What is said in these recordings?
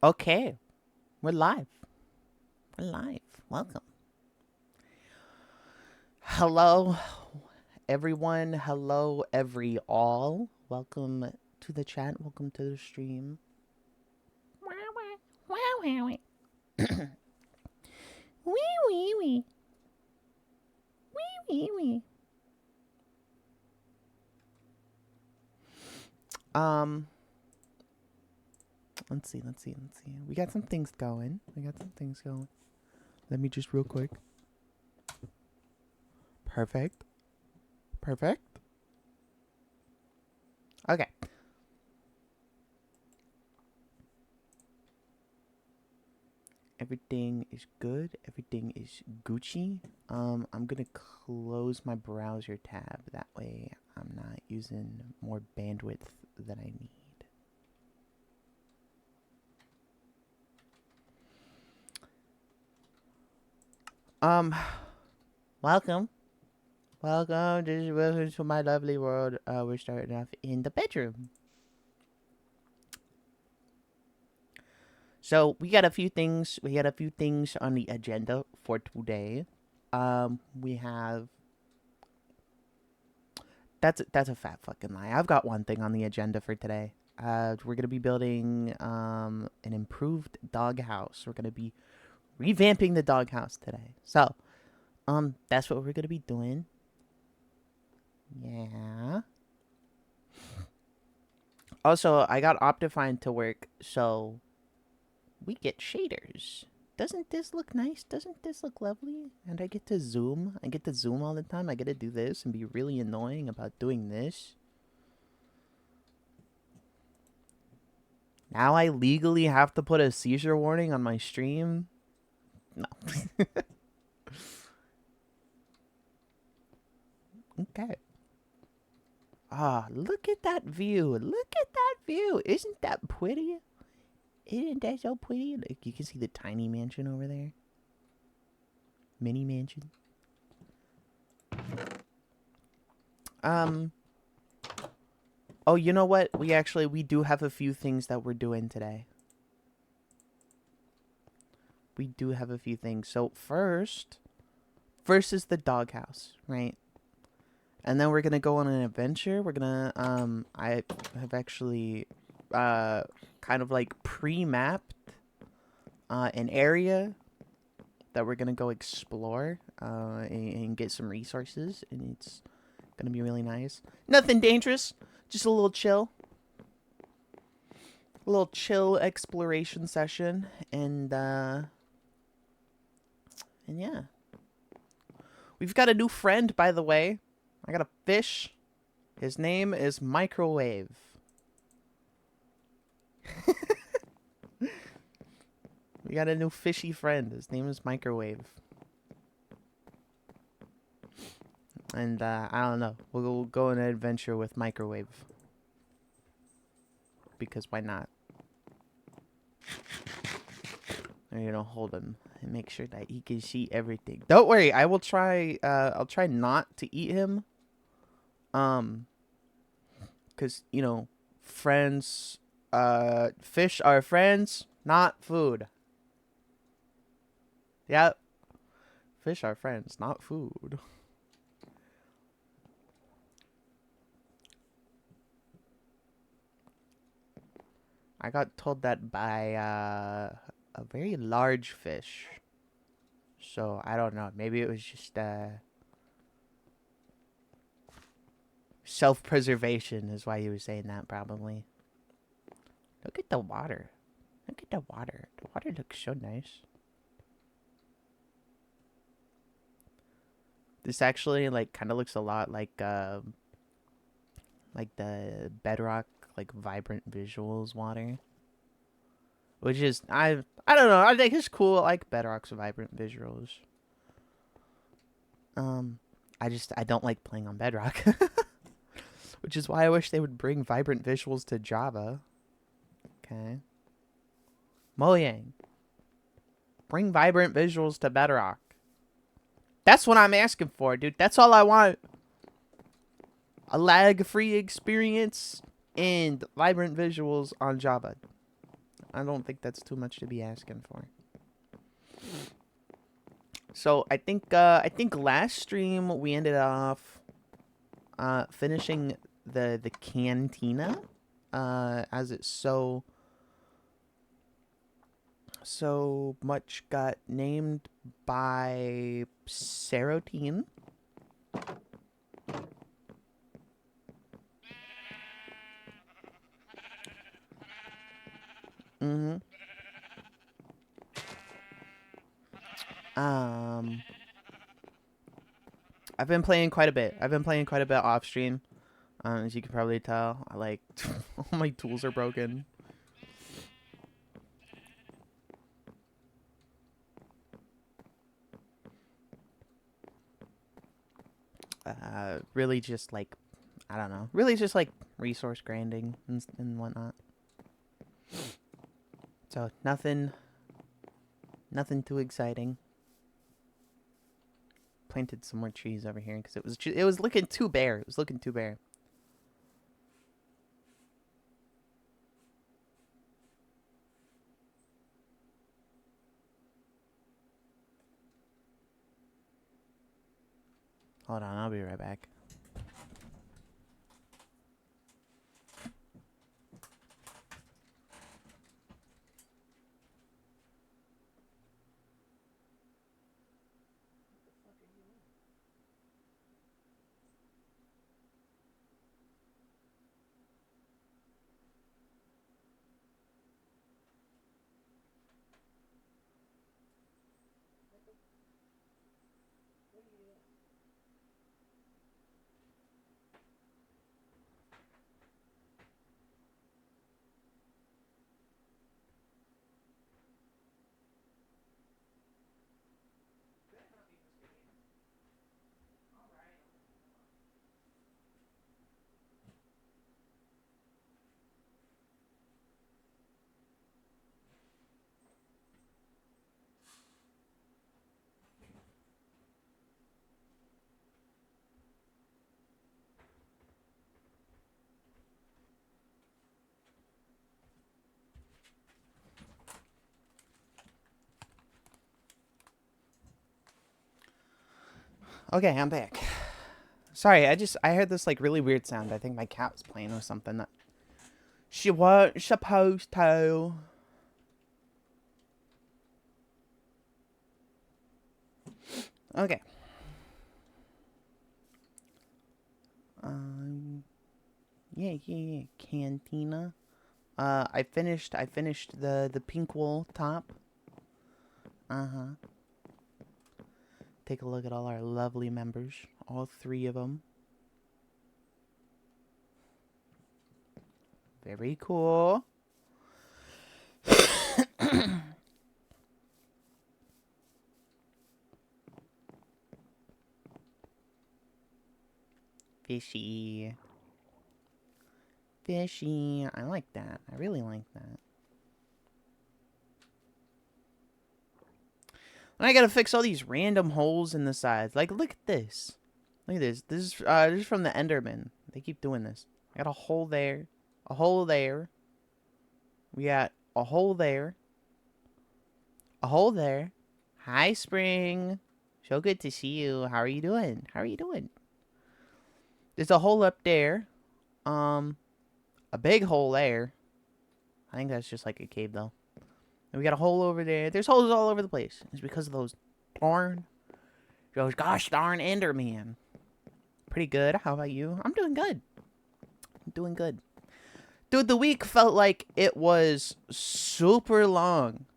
Okay, we're live. We're live. Welcome. Hello, everyone. Hello, every all. Welcome to the chat. Welcome to the stream. Wee wee wee. Wee wee. Um, let's see. We got some things going. Let me just real quick. Perfect. Okay. Everything is good. Everything is Gucci. I'm gonna close my browser tab. That way I'm not using more bandwidth than I need. Um, welcome. Welcome to my lovely world. We're starting off in the bedroom. So we got a few things. On the agenda for today. We have that's a fat fucking lie. I've got one thing on the agenda for today. We're gonna be building an improved doghouse. We're gonna be revamping the doghouse today. So that's what we're gonna be doing. Yeah. Also, I got Optifine to work, so we get shaders. Doesn't this look nice? Doesn't this look lovely? And I get to zoom. All the time. I get to do this and be really annoying about doing this. Now I legally have to put a seizure warning on my stream. No. Okay. Ah, look at that view. Isn't that pretty? Isn't that so pretty? Like, you can see the tiny mansion over there. Mini mansion. Oh, you know what? We do have a few things that we're doing today. We do have a few things. So first is the doghouse, right? And then we're gonna go on an adventure. We're gonna I have actually kind of like pre-mapped an area that we're gonna go explore and get some resources, and it's gonna be really nice. Nothing dangerous, just a little chill. A little chill exploration session, and yeah. We've got a new friend, by the way. I got a fish. His name is Microwave. We got a new fishy friend. His name is Microwave. And I don't know. We'll go on an adventure with Microwave. Because why not? I'm gonna hold him and make sure that he can see everything. Don't worry, I will try. I'll try not to eat him. Cause friends. Fish are friends, not food. Yep. Fish are friends, not food. I got told that by a very large fish. So I don't know. Maybe it was just self-preservation is why he was saying that, probably. Look at the water. The water looks so nice. This actually kind of looks a lot like the Bedrock vibrant visuals water, which is I don't know. I think it's cool. I like Bedrock's vibrant visuals. I don't like playing on Bedrock, which is why I wish they would bring vibrant visuals to Java. Okay. Mojang, bring vibrant visuals to Bedrock. That's what I'm asking for, dude. That's all I want. A lag-free experience and vibrant visuals on Java. I don't think that's too much to be asking for. So I think last stream we ended off finishing the cantina, as it's so much got named by Serotine. Mm-hmm. I've been playing quite a bit. Off stream. As you can probably tell, I like all my tools are broken. Really just like, I don't know. Really just like resource grinding and whatnot. So nothing too exciting. Planted some more trees over here because it was looking too bare. It was looking too bare. Hold on, I'll be right back. Okay, I'm back. Sorry, I heard this like really weird sound. I think my cat was playing with something that she wasn't supposed to. Okay. Yeah. Cantina. I finished the pink wool top. Uh-huh. Take a look at all our lovely members. All 3 of them. Very cool. Fishy. Fishy. I like that. I really like that. And I gotta fix all these random holes in the sides. Like, look at this. Look at this. This is from the Enderman. They keep doing this. I got a hole there. A hole there. We got a hole there. A hole there. Hi, Spring. So good to see you. How are you doing? How are you doing? There's a hole up there. A big hole there. I think that's just like a cave, though. And we got a hole over there. There's holes all over the place. It's because of those gosh darn Enderman. Pretty good. How about you? I'm doing good. I'm doing good. Dude, the week felt like it was super long.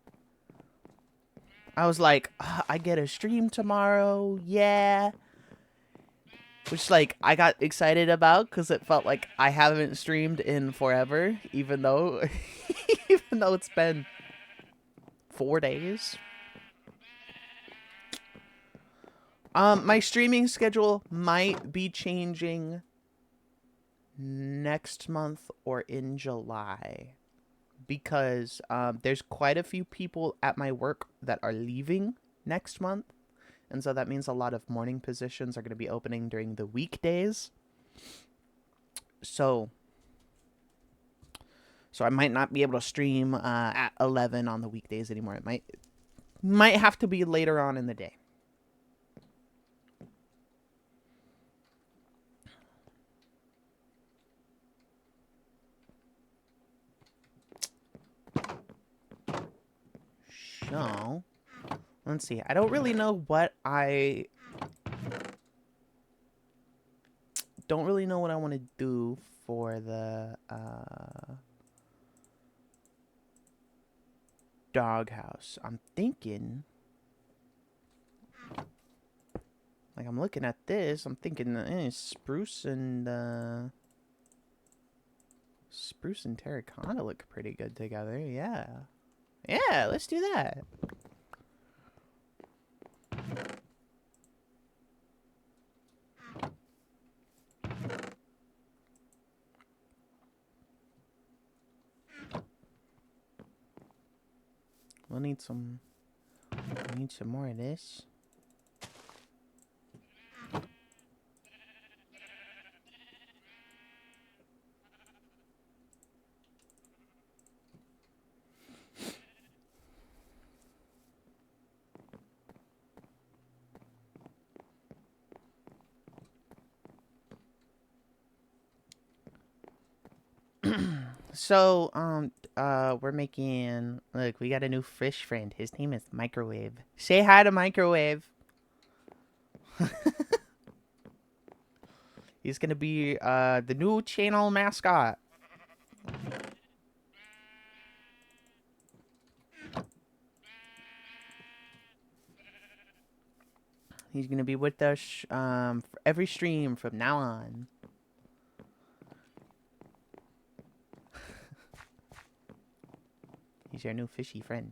I was like, I get a stream tomorrow. Yeah. Which, like, I got excited about because it felt like I haven't streamed in forever, even though it's been 4 days. My streaming schedule might be changing next month or in July because there's quite a few people at my work that are leaving next month. And so that means a lot of morning positions are going to be opening during the weekdays. So So I might not be able to stream at 11 on the weekdays anymore. It might have to be later on in the day. So, let's see. I don't really know what I want to do for the doghouse. I'm thinking, like, I'm looking at this. I'm thinking spruce and terracotta look pretty good together. Yeah, yeah. Let's do that. We'll need some. We need some more of this. So, we're making. Look, we got a new fish friend. His name is Microwave. Say hi to Microwave. He's gonna be the new channel mascot. He's gonna be with us for every stream from now on. He's your new fishy friend.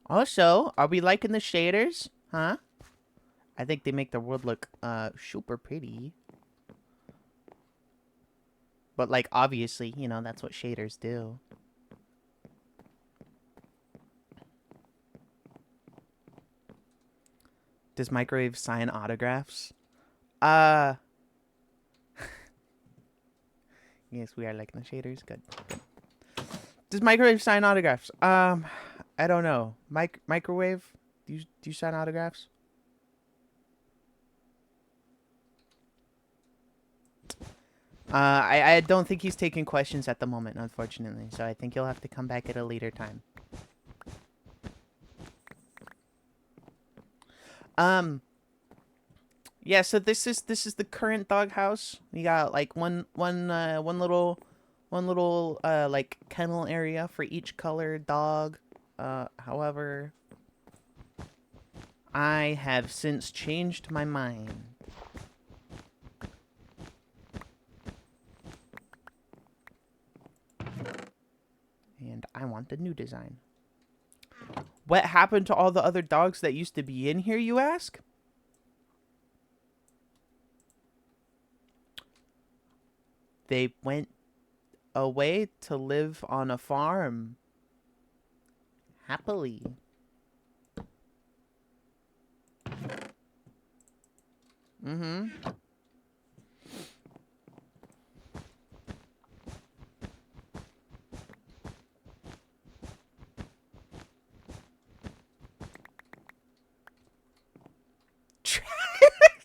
Also, are we liking the shaders? Huh? I think they make the world look super pretty. But like obviously, you know, that's what shaders do. Does Microwave sign autographs? Yes, we are liking the shaders. Good. Good. Does Microwave sign autographs? I don't know. Microwave, do you sign autographs? I don't think he's taking questions at the moment, unfortunately. So I think you'll have to come back at a later time. Yeah. So this is the current doghouse. We got like one little like kennel area for each color dog. However, I have since changed my mind. And I want the new design. What happened to all the other dogs that used to be in here, you ask? They went away to live on a farm. Happily. Mm-hmm.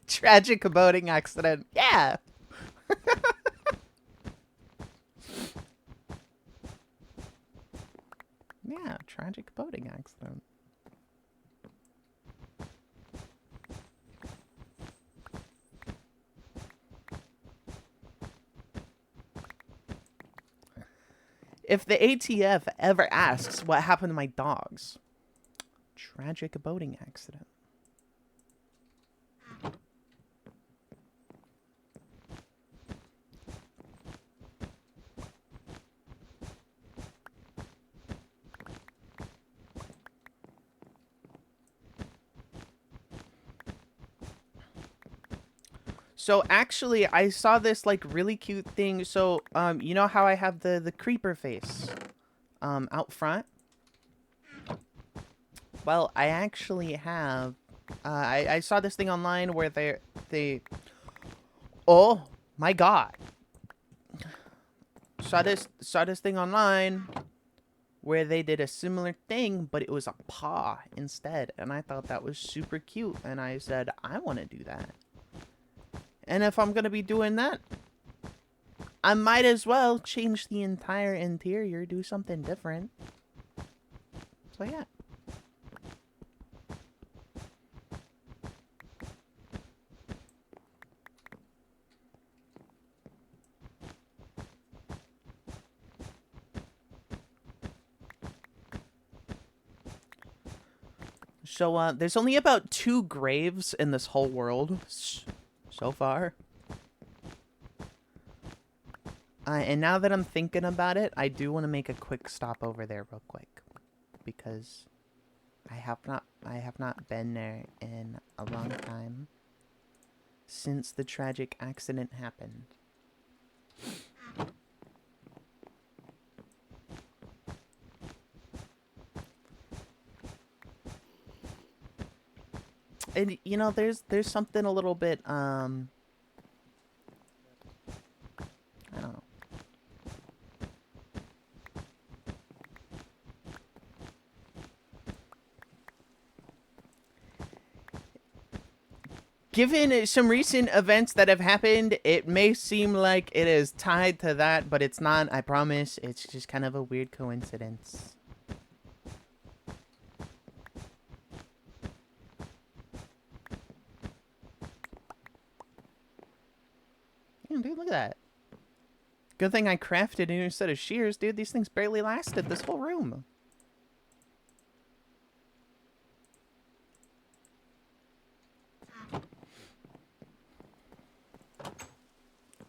Tragic boating accident. Yeah. Yeah, tragic boating accident. If the ATF ever asks what happened to my dogs, tragic boating accident. So actually, I saw this like really cute thing. So you know how I have the creeper face, out front. Well, I actually have I saw this thing online where they oh my god, saw this thing online where they did a similar thing, but it was a paw instead, and I thought that was super cute, and I said I want to do that. And if I'm gonna be doing that, I might as well change the entire interior, do something different. So yeah. So there's only about 2 graves in this whole world so far. And now that I'm thinking about it, I do want to make a quick stop over there real quick, because I have not been there in a long time since the tragic accident happened. And you know, there's something a little bit I don't know. Given some recent events that have happened, it may seem like it is tied to that, but it's not, I promise. It's just kind of a weird coincidence. Damn, dude, look at that. Good thing I crafted a new set of shears, dude. These things barely lasted this whole room.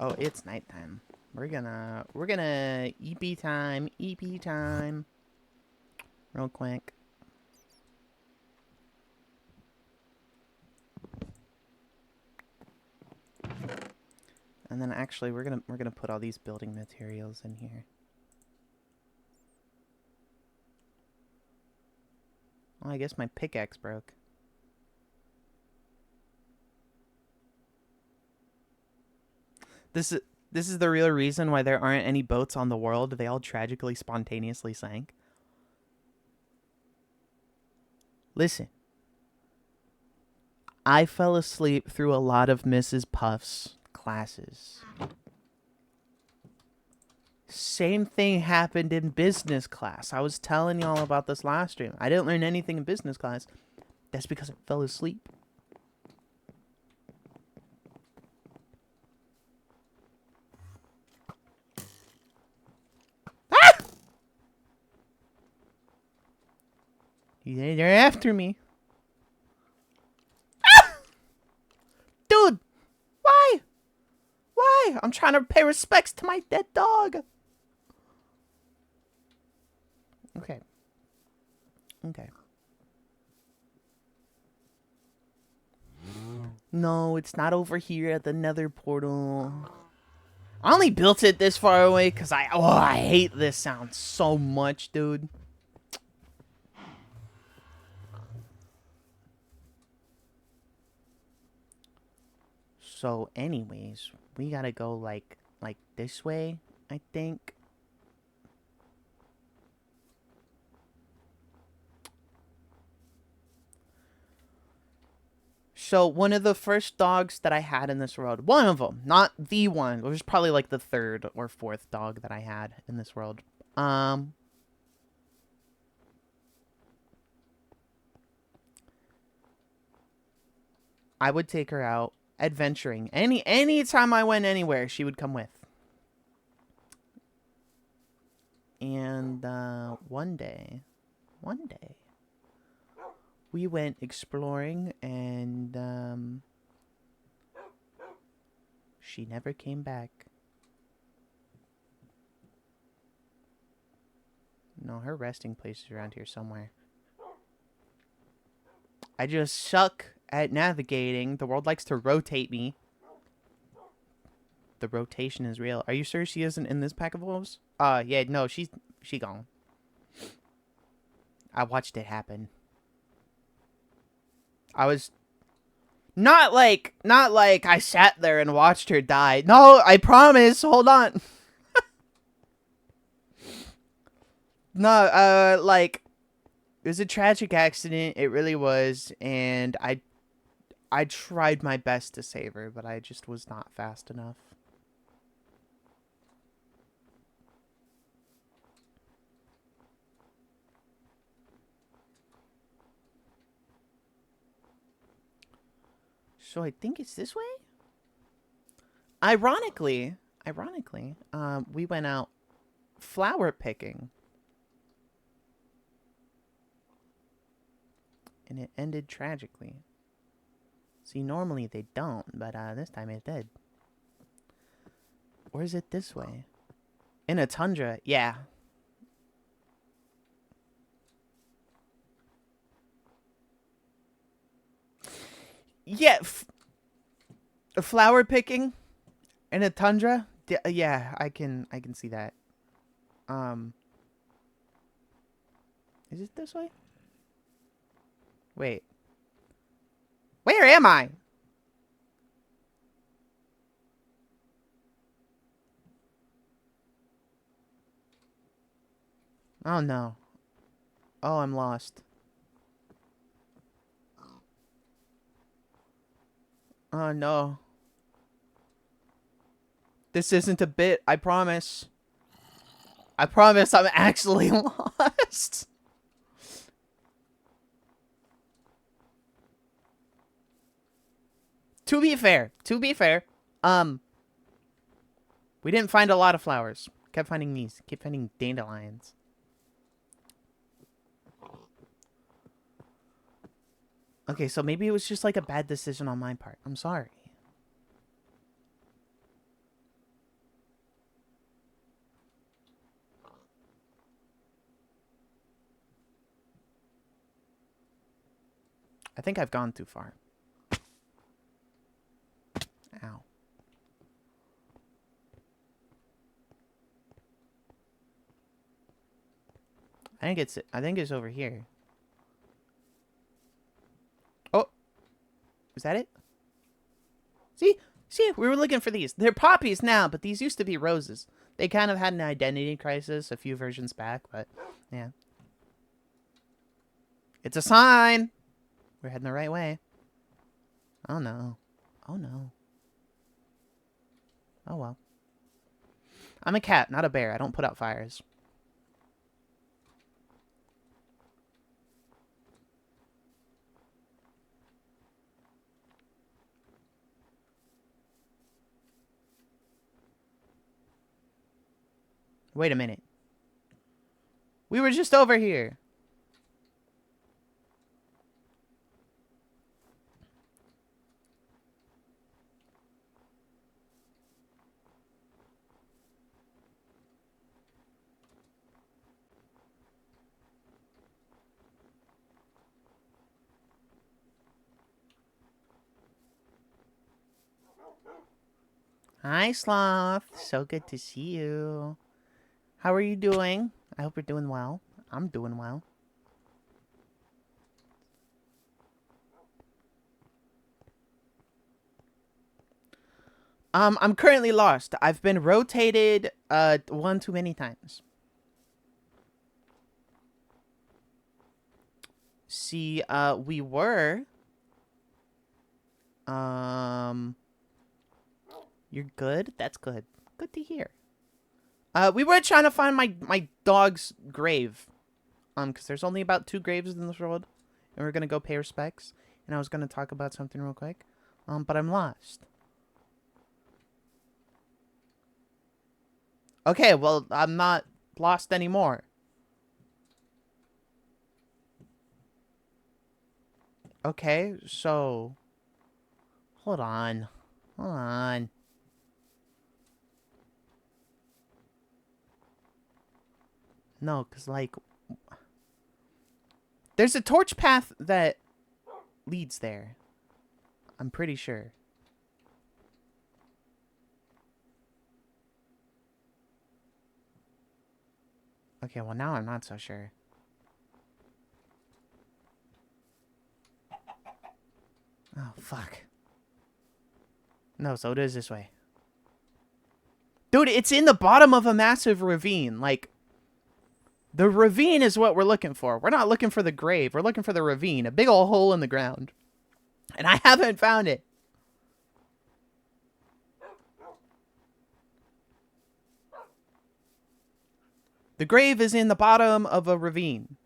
Oh, it's nighttime. We're gonna EP time, real quick. And then actually we're gonna put all these building materials in here. Well, I guess my pickaxe broke. This is the real reason why there aren't any boats on the world. They all tragically, spontaneously sank. Listen. I fell asleep through a lot of Mrs. Puff's classes. Same thing happened in business class. I was telling y'all about this last stream. I didn't learn anything in business class. That's because I fell asleep. They're after me. Ah! Dude! Why? Why? I'm trying to pay respects to my dead dog. Okay. Okay. No, it's not over here at the nether portal. I only built it this far away because I hate this sound so much, dude. So anyways, we gotta go like this way, I think. So one of the first dogs that I had in this world, one of them, not the one, it was probably like the 3rd or 4th dog that I had in this world. I would take her out adventuring. Any time I went anywhere, she would come with. And one day, we went exploring, and she never came back. No, her resting place is around here somewhere. I just suck at navigating. The world likes to rotate me. The rotation is real. Are you sure she isn't in this pack of wolves? Yeah, no, she gone. I watched it happen. I was not like I sat there and watched her die. No, I promise. Hold on. No, like it was a tragic accident. It really was, and I tried my best to save her, but I just was not fast enough. So I think it's this way. Ironically, we went out flower picking, and it ended tragically. See, normally they don't, but this time it did. Or is it this way? In a tundra, yeah. Yeah, flower picking in a tundra. Yeah, I can see that. Um, is it this way? Wait, where am I? Oh no. Oh, I'm lost. Oh no. This isn't a bit. I promise. I promise I'm actually lost. To be fair, um, we didn't find a lot of flowers. Kept finding these. Kept finding dandelions. Okay, so maybe it was just like a bad decision on my part. I'm sorry. I think I've gone too far. Ow. I think it's over here. Oh, is that it? See? See, we were looking for these. They're poppies now, but these used to be roses. They kind of had an identity crisis a few versions back, but yeah. It's a sign. We're heading the right way. Oh no. Oh no. Oh well. I'm a cat, not a bear. I don't put out fires. Wait a minute. We were just over here. Hi, Sloth. So good to see you. How are you doing? I hope you're doing well. I'm doing well. I'm currently lost. I've been rotated one too many times. See, we were you're good? That's good. Good to hear. We were trying to find my dog's grave. Because there's only about 2 graves in this world, and we're gonna go pay respects. And I was gonna talk about something real quick. But I'm lost. Okay, well, I'm not lost anymore. Okay, so hold on. Hold on. No, cuz like there's a torch path that leads there. I'm pretty sure. Okay, well now I'm not so sure. Oh, fuck. No, so it is this way. Dude, it's in the bottom of a massive ravine. Like, the ravine is what we're looking for. We're not looking for the grave. We're looking for the ravine. A big old hole in the ground. And I haven't found it. The grave is in the bottom of a ravine.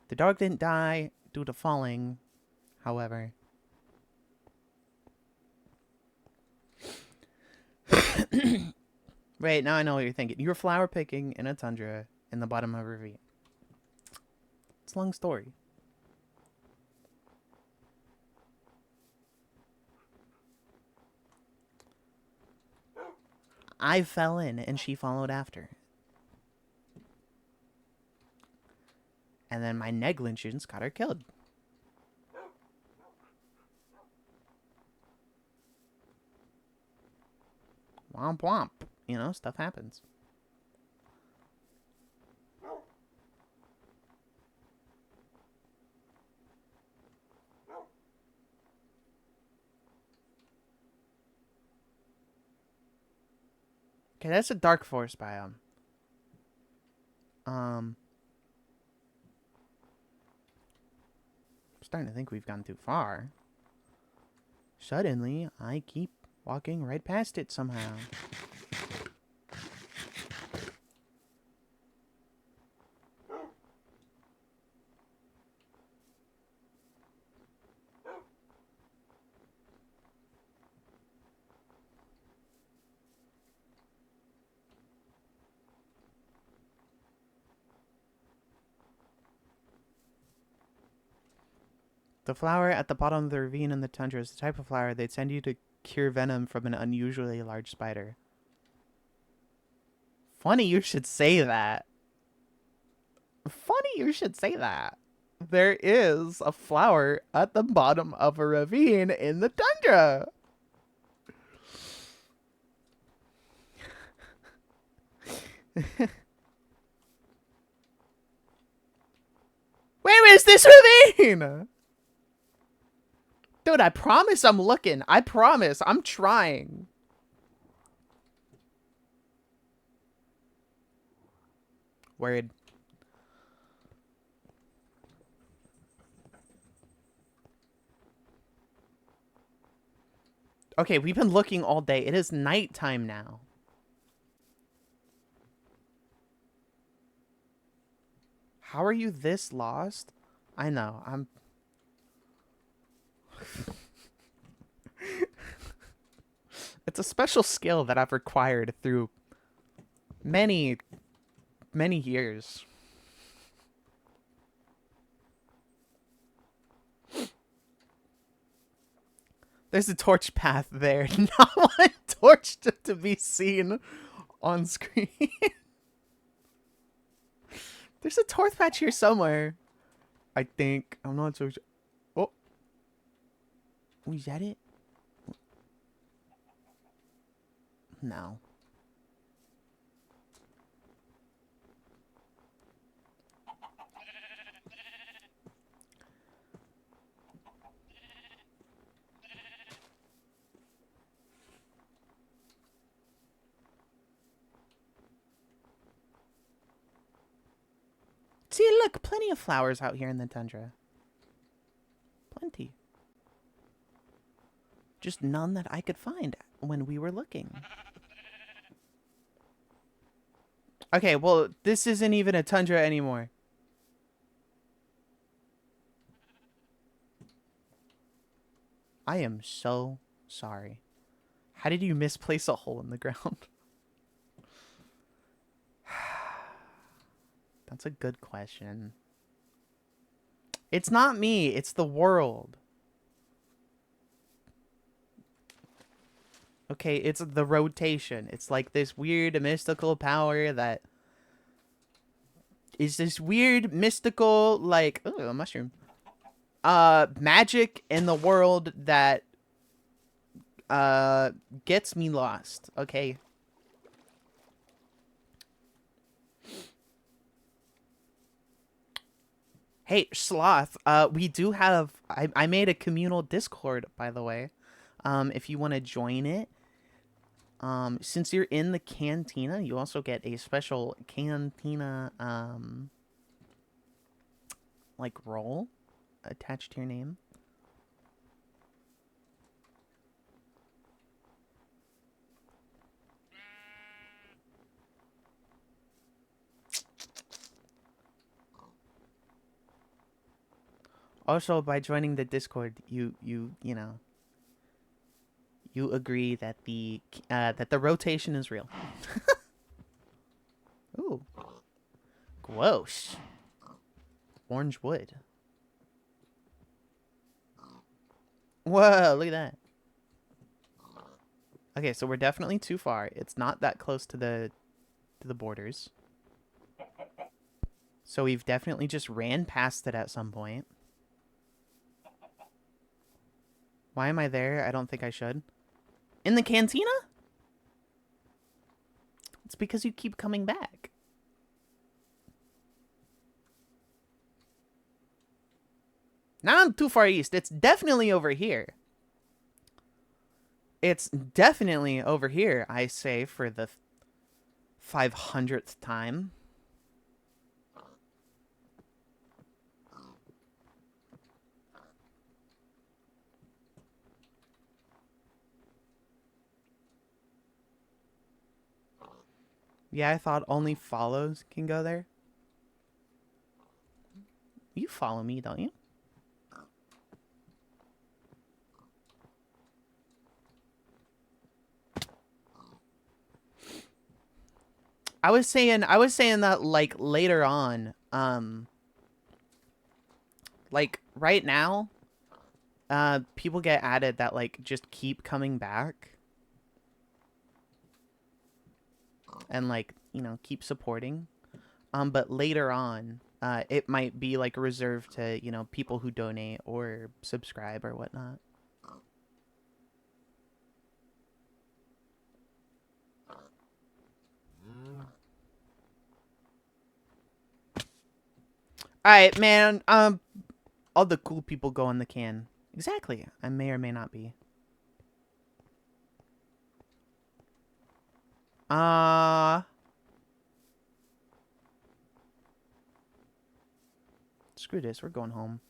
The dog didn't die due to falling, however. Wait, now I know what you're thinking. You're flower picking in a tundra in the bottom of a ravine. It's a long story. I fell in and she followed after. And then my negligence got her killed. Womp womp. You know, stuff happens. Okay, that's a dark forest biome. I'm starting to think we've gone too far. Suddenly, I keep walking right past it somehow. The flower at the bottom of the ravine in the tundra is the type of flower they'd send you to cure venom from an unusually large spider. Funny you should say that. Funny you should say that. There is a flower at the bottom of a ravine in the tundra. Where is this ravine? Dude, I promise I'm looking. I promise. I'm trying. Word. Okay, we've been looking all day. It is nighttime now. How are you this lost? I know. I'm... It's a special skill that I've acquired through many years. There's a torch path there. Not one torch to be seen on screen. There's a torch patch here somewhere. I think. I'm not so sure. Oh. Is that it? No. See, look, plenty of flowers out here in the tundra. Plenty. Just none that I could find when we were looking. Okay, well, this isn't even a tundra anymore. I am so sorry. How did you misplace a hole in the ground? That's a good question. It's not me, it's the world. Okay, it's the rotation. It's like this weird mystical power that is this weird mystical, like, ooh, a mushroom. Magic in the world that gets me lost, okay? Hey, Sloth, we do have I made a communal Discord, by the way. If you want to join it. Since you're in the cantina, you also get a special cantina like role attached to your name. Also, by joining the Discord, you know, you agree that the rotation is real. Ooh, gross. Orange wood. Whoa, look at that. Okay, so we're definitely too far. It's not that close to the borders. So we've definitely just ran past it at some point. Why am I there? I don't think I should. In the cantina? It's because you keep coming back. Now I'm too far east. It's definitely over here. It's definitely over here, I say, for the 500th time. Yeah, I thought only follows can go there. You follow me, don't you? I was saying that like later on, like right now, people get added that like just keep coming back and like, you know, keep supporting. But later on, it might be like reserved to, you know, people who donate or subscribe or whatnot. All right, man. All the cool people go in the can. Exactly. I may or may not be. Uh Screw this. We're going home.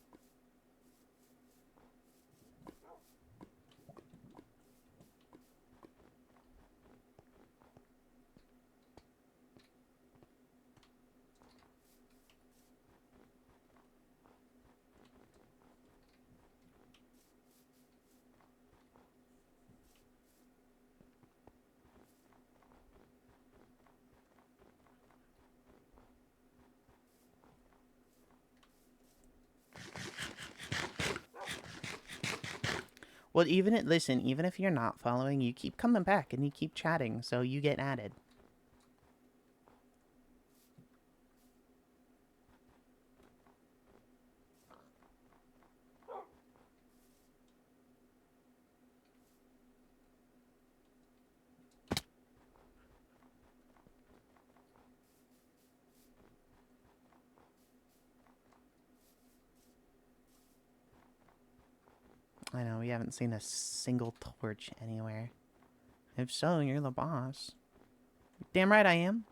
Well, listen, even if you're not following, you keep coming back and you keep chatting, so you get added. I know, we haven't seen a single torch anywhere. If so, you're the boss. Damn right I am.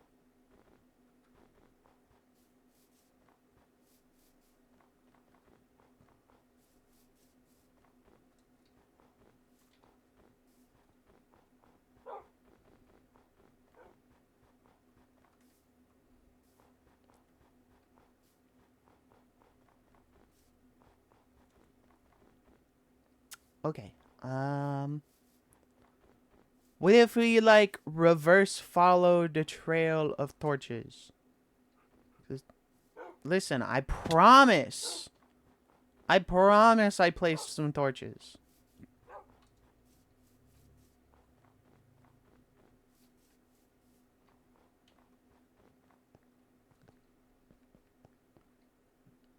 Okay. What if we, like, reverse follow the trail of torches? Listen, I promise. I promise I placed some torches.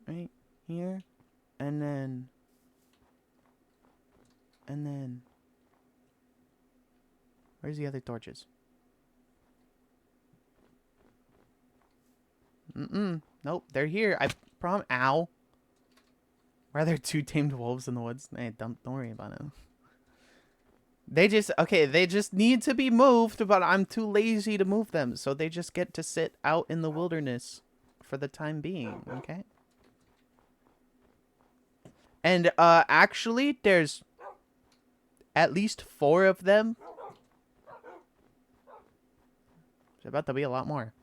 Right here. And then... And then... Where's the other torches? Mm-mm. Nope, they're here. I problem. Ow. Why are there 2 tamed wolves in the woods? Hey, don't worry about it. They just need to be moved, but I'm too lazy to move them, so they just get to sit out in the wilderness for the time being, okay? And actually there's at least 4 of them. There's about to be a lot more.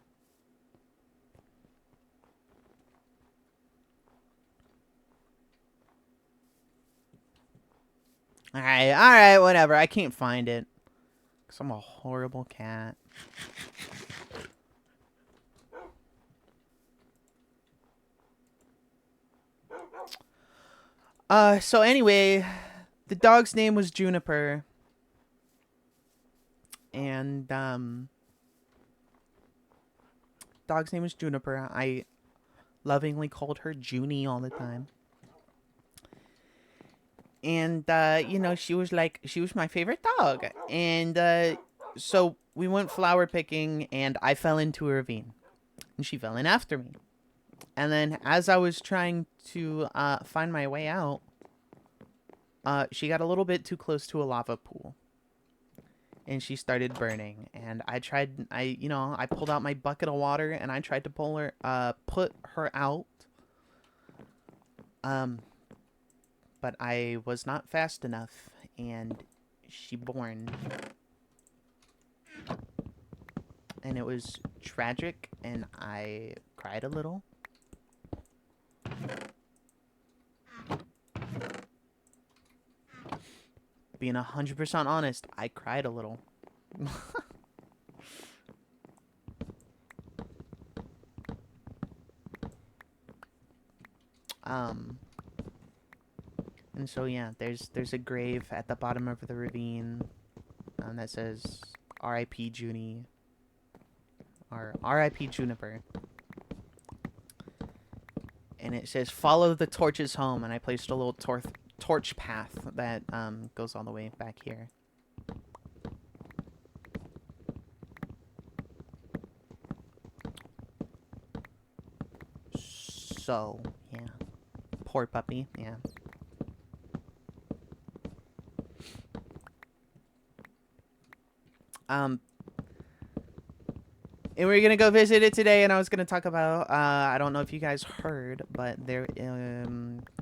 Alright, whatever. I can't find it. Because I'm a horrible cat. So anyway, the dog's name was Juniper. And, dog's name was Juniper. I lovingly called her Junie all the time. And, you know, she was my favorite dog. And, so we went flower picking, and I fell into a ravine. And she fell in after me. And then as I was trying to, find my way out, she got a little bit too close to a lava pool. And she started burning. And I pulled out my bucket of water, and I tried to put her out. But I was not fast enough, and she burned. And it was tragic, and I cried a little. Being 100% honest, I cried a little. And so yeah, there's a grave at the bottom of the ravine, that says R.I.P. Junie, or R.I.P. Juniper. And it says follow the torches home, and I placed a little torch path that goes all the way back here. So yeah, poor puppy. Yeah. And we're gonna go visit it today, and I was gonna talk about, I don't know if you guys heard, but there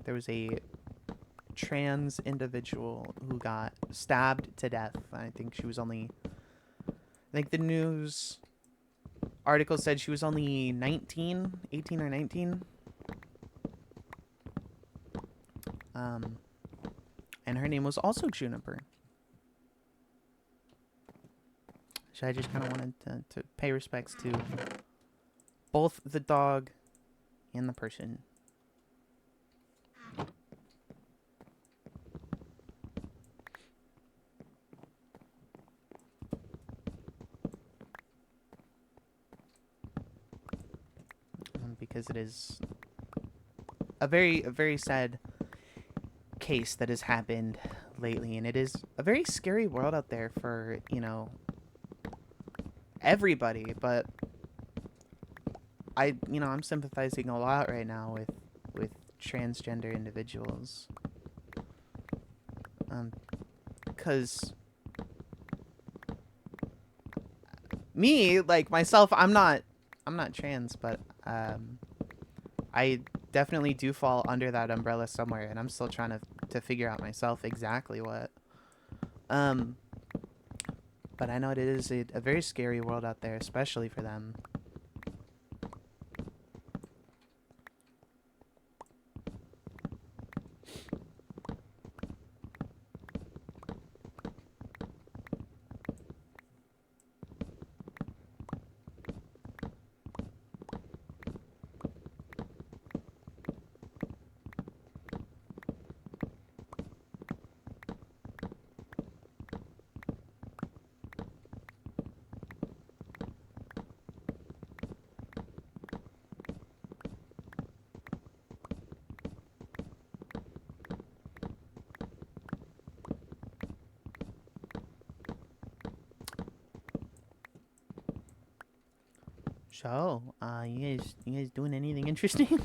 was a trans individual who got stabbed to death. I think the news article said she was only 18 or 19. And her name was also Juniper. So I just kind of wanted to pay respects to both the dog and the person. Because it is a very sad case that has happened lately, and it is a very scary world out there for, you know, everybody, but I'm sympathizing a lot right now with transgender individuals. Cause me, like myself, I'm not trans, but I definitely do fall under that umbrella somewhere, and I'm still trying to figure out myself exactly what. But I know it is a very scary world out there, especially for them. So, you guys doing anything interesting?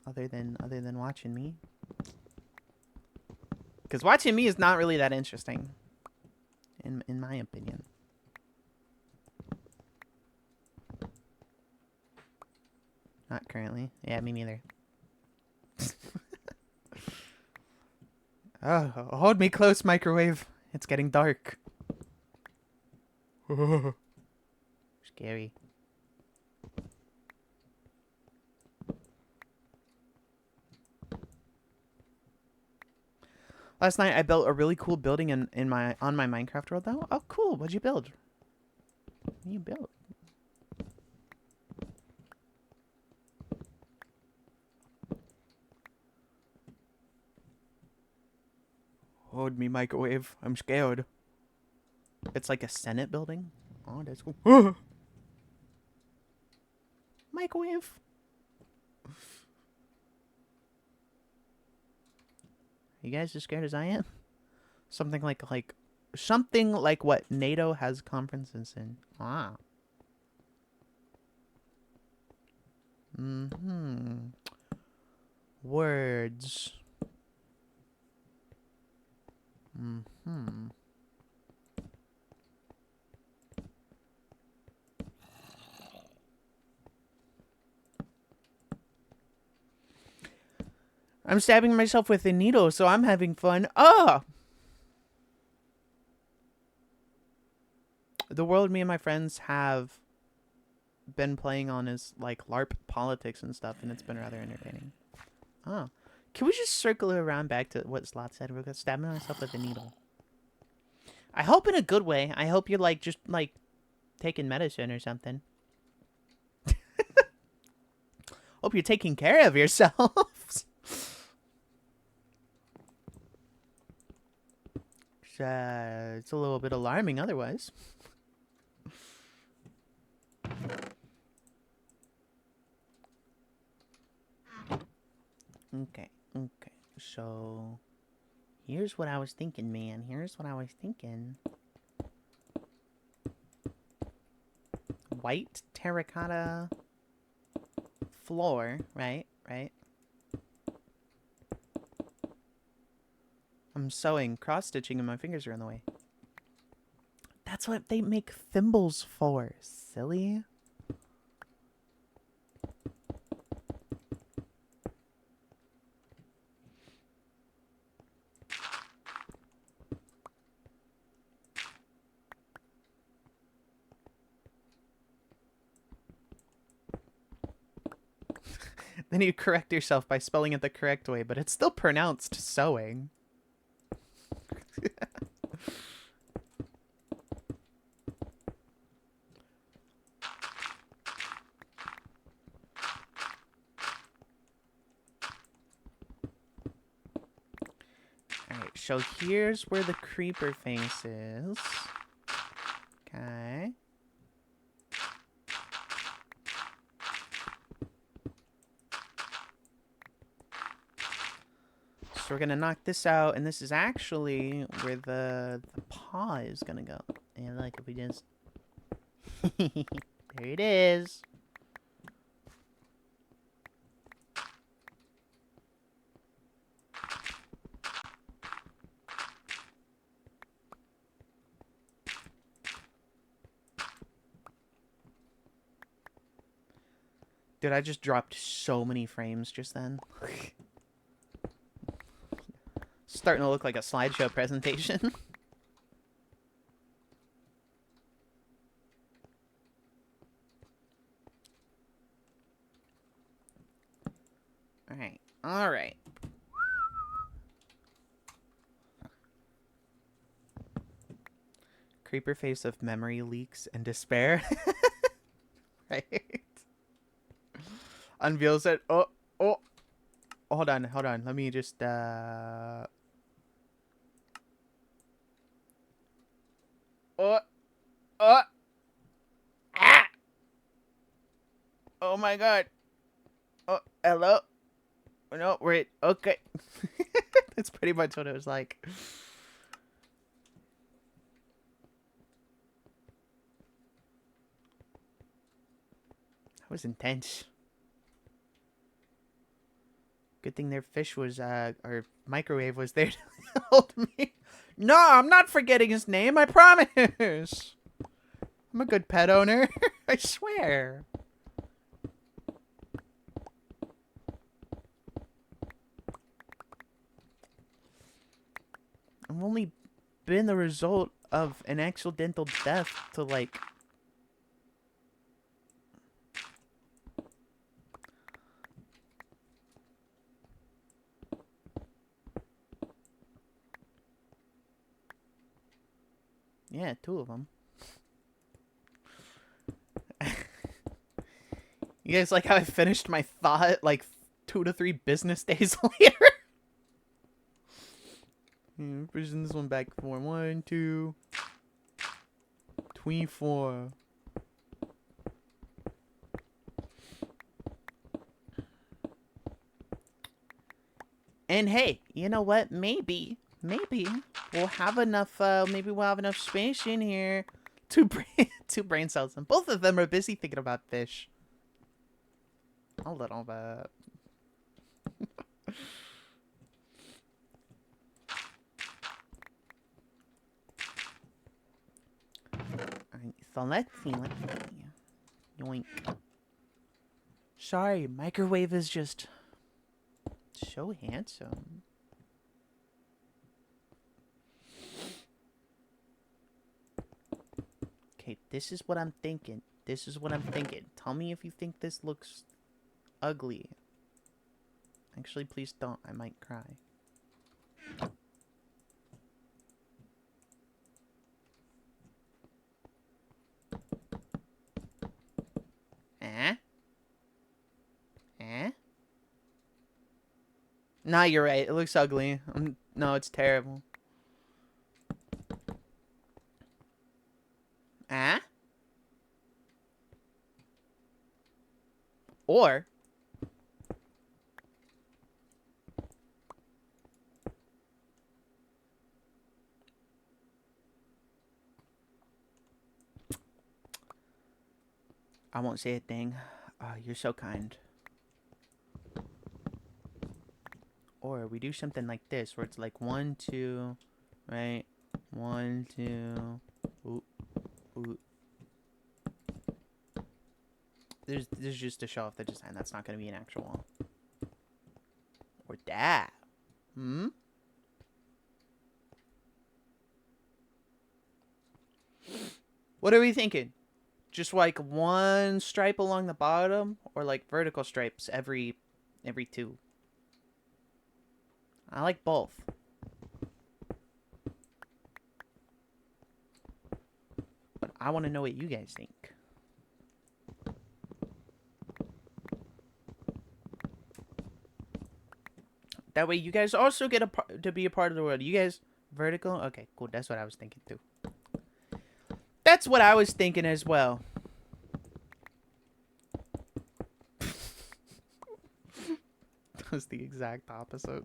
other than watching me. Because watching me is not really that interesting, in my opinion. Not currently. Yeah, me neither. Oh, hold me close, microwave. It's getting dark. Scary. Last night I built a really cool building on my Minecraft world though. Oh cool, what'd you build? What you built? Hold me, microwave. I'm scared. It's like a Senate building. Oh, that's cool. Microwave. You guys as scared as I am? Something like something like what NATO has conferences in. Ah. Mm-hmm. Words. Mm-hmm. I'm stabbing myself with a needle, so I'm having fun. Ah! The world me and my friends have been playing on is like LARP politics and stuff, and it's been rather entertaining. Oh. Can we just circle around back to what Slot said? We're stabbing myself with a needle. I hope in a good way. I hope you're like just like taking medicine or something. Hope you're taking care of yourselves. It's a little bit alarming otherwise. Okay. So, here's what I was thinking, man. Here's what I was thinking. White terracotta floor, right? I'm sewing, cross-stitching, and my fingers are in the way. That's what they make thimbles for, silly. Then you correct yourself by spelling it the correct way, but it's still pronounced sewing. Alright, so here's where the creeper face is. Okay. So we're gonna knock this out, and this is actually where the paw is gonna go. And like if we just there it is. Dude, I just dropped so many frames just then. Starting to look like a slideshow presentation. Alright. Creeper face of memory leaks and despair. Right? Unveils it. Oh. Hold on. Let me just, Oh. Ah! Oh my god. Oh, hello? No, wait. Okay. That's pretty much what it was like. That was intense. Good thing their fish was, or microwave was there to help me. No, I'm not forgetting his name, I promise. I'm a good pet owner. I swear. I've only been the result of an accidental death to, like... Yeah, 2 of them. You guys like how I finished my thought, like, 2 to 3 business days later? Pushing this one back for 1, 2, 24. And hey, you know what? Maybe we'll have enough. Maybe we'll have enough space in here to two brain cells, and both of them are busy thinking about fish. A little bit. Alright, so let's see. Yoink. Sorry, microwave is just so handsome. Okay, this is what I'm thinking. Tell me if you think this looks ugly. Actually, please don't. I might cry. Nah, you're right. It looks ugly. No, it's terrible. Or... I won't say a thing. You're so kind. Or we do something like this, where it's like 1, 2, right? 1, 2. Ooh, ooh. There's just a show off the design. That's not gonna be an actual wall. Or that. What are we thinking? Just like 1 stripe along the bottom, or like vertical stripes every 2? I like both. But I want to know what you guys think. That way you guys also get to be a part of the world. You guys vertical? Okay, cool. That's what I was thinking too. That's what I was thinking as well. That was the exact opposite.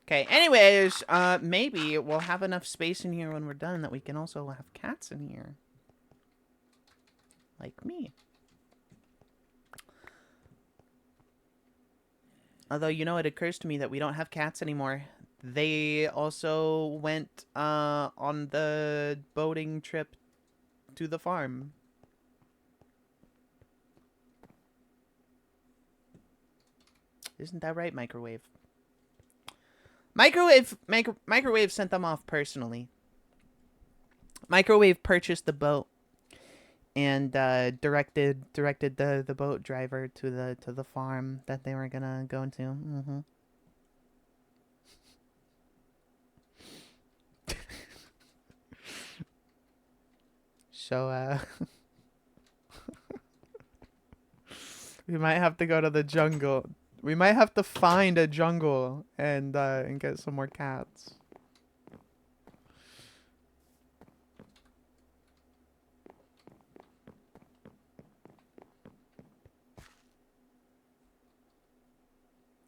Okay, anyways, maybe we'll have enough space in here when we're done that we can also have cats in here. Like me. Although, you know, it occurs to me that we don't have cats anymore. They also went, on the boating trip to the farm. Isn't that right, Microwave? Microwave sent them off personally. Microwave purchased the boat and directed the boat driver to the farm that they were gonna go to. So we might have to go to the jungle. We might have to find a jungle and get some more cats.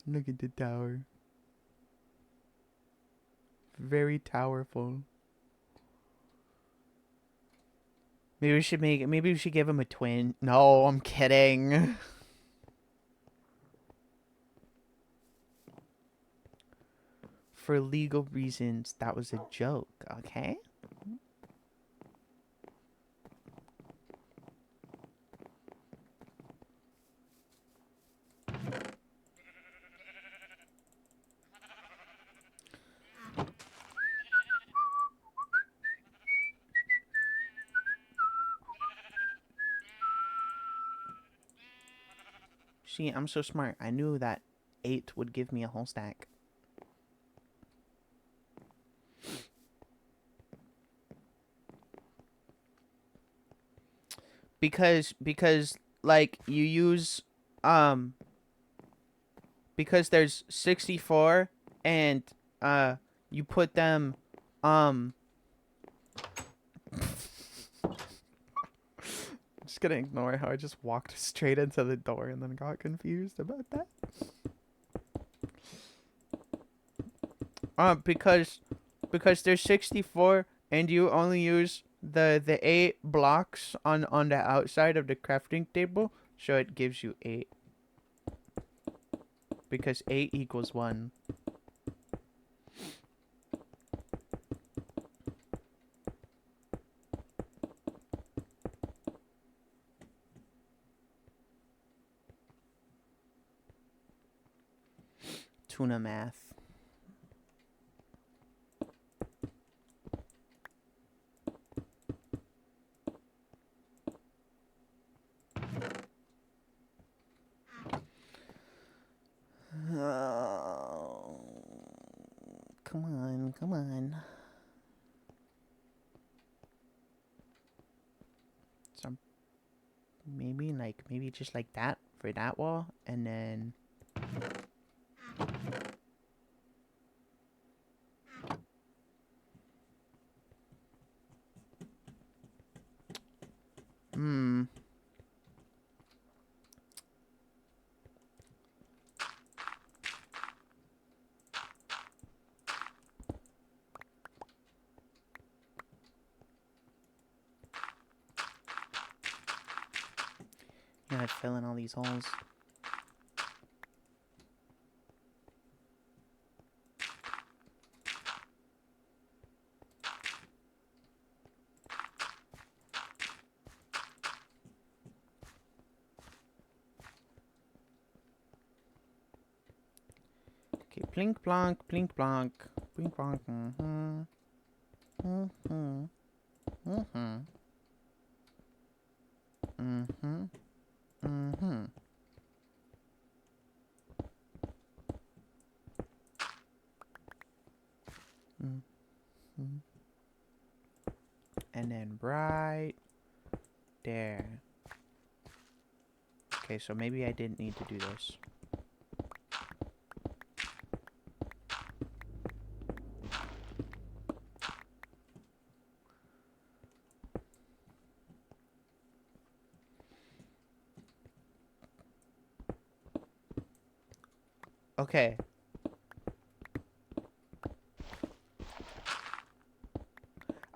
Look at the tower. very powerful. Maybe we should maybe we should give him a twin. No, I'm kidding. For legal reasons, that was a joke, okay? See, I'm so smart. I knew that 8 would give me a whole stack. Because like you use because there's 64 and you put them I'm just gonna ignore how I just walked straight into the door and then got confused about that. Because there's 64 and you only use the 8 blocks on the outside of the crafting table, so it gives you 8. Because 8 equals 1. Tuna math. Oh, come on, come on. So maybe just like that for that wall, and then you gotta fill in all these holes. Okay, plink plonk, plink plonk, plink plonk. And then right there. Okay, so maybe I didn't need to do this. Okay.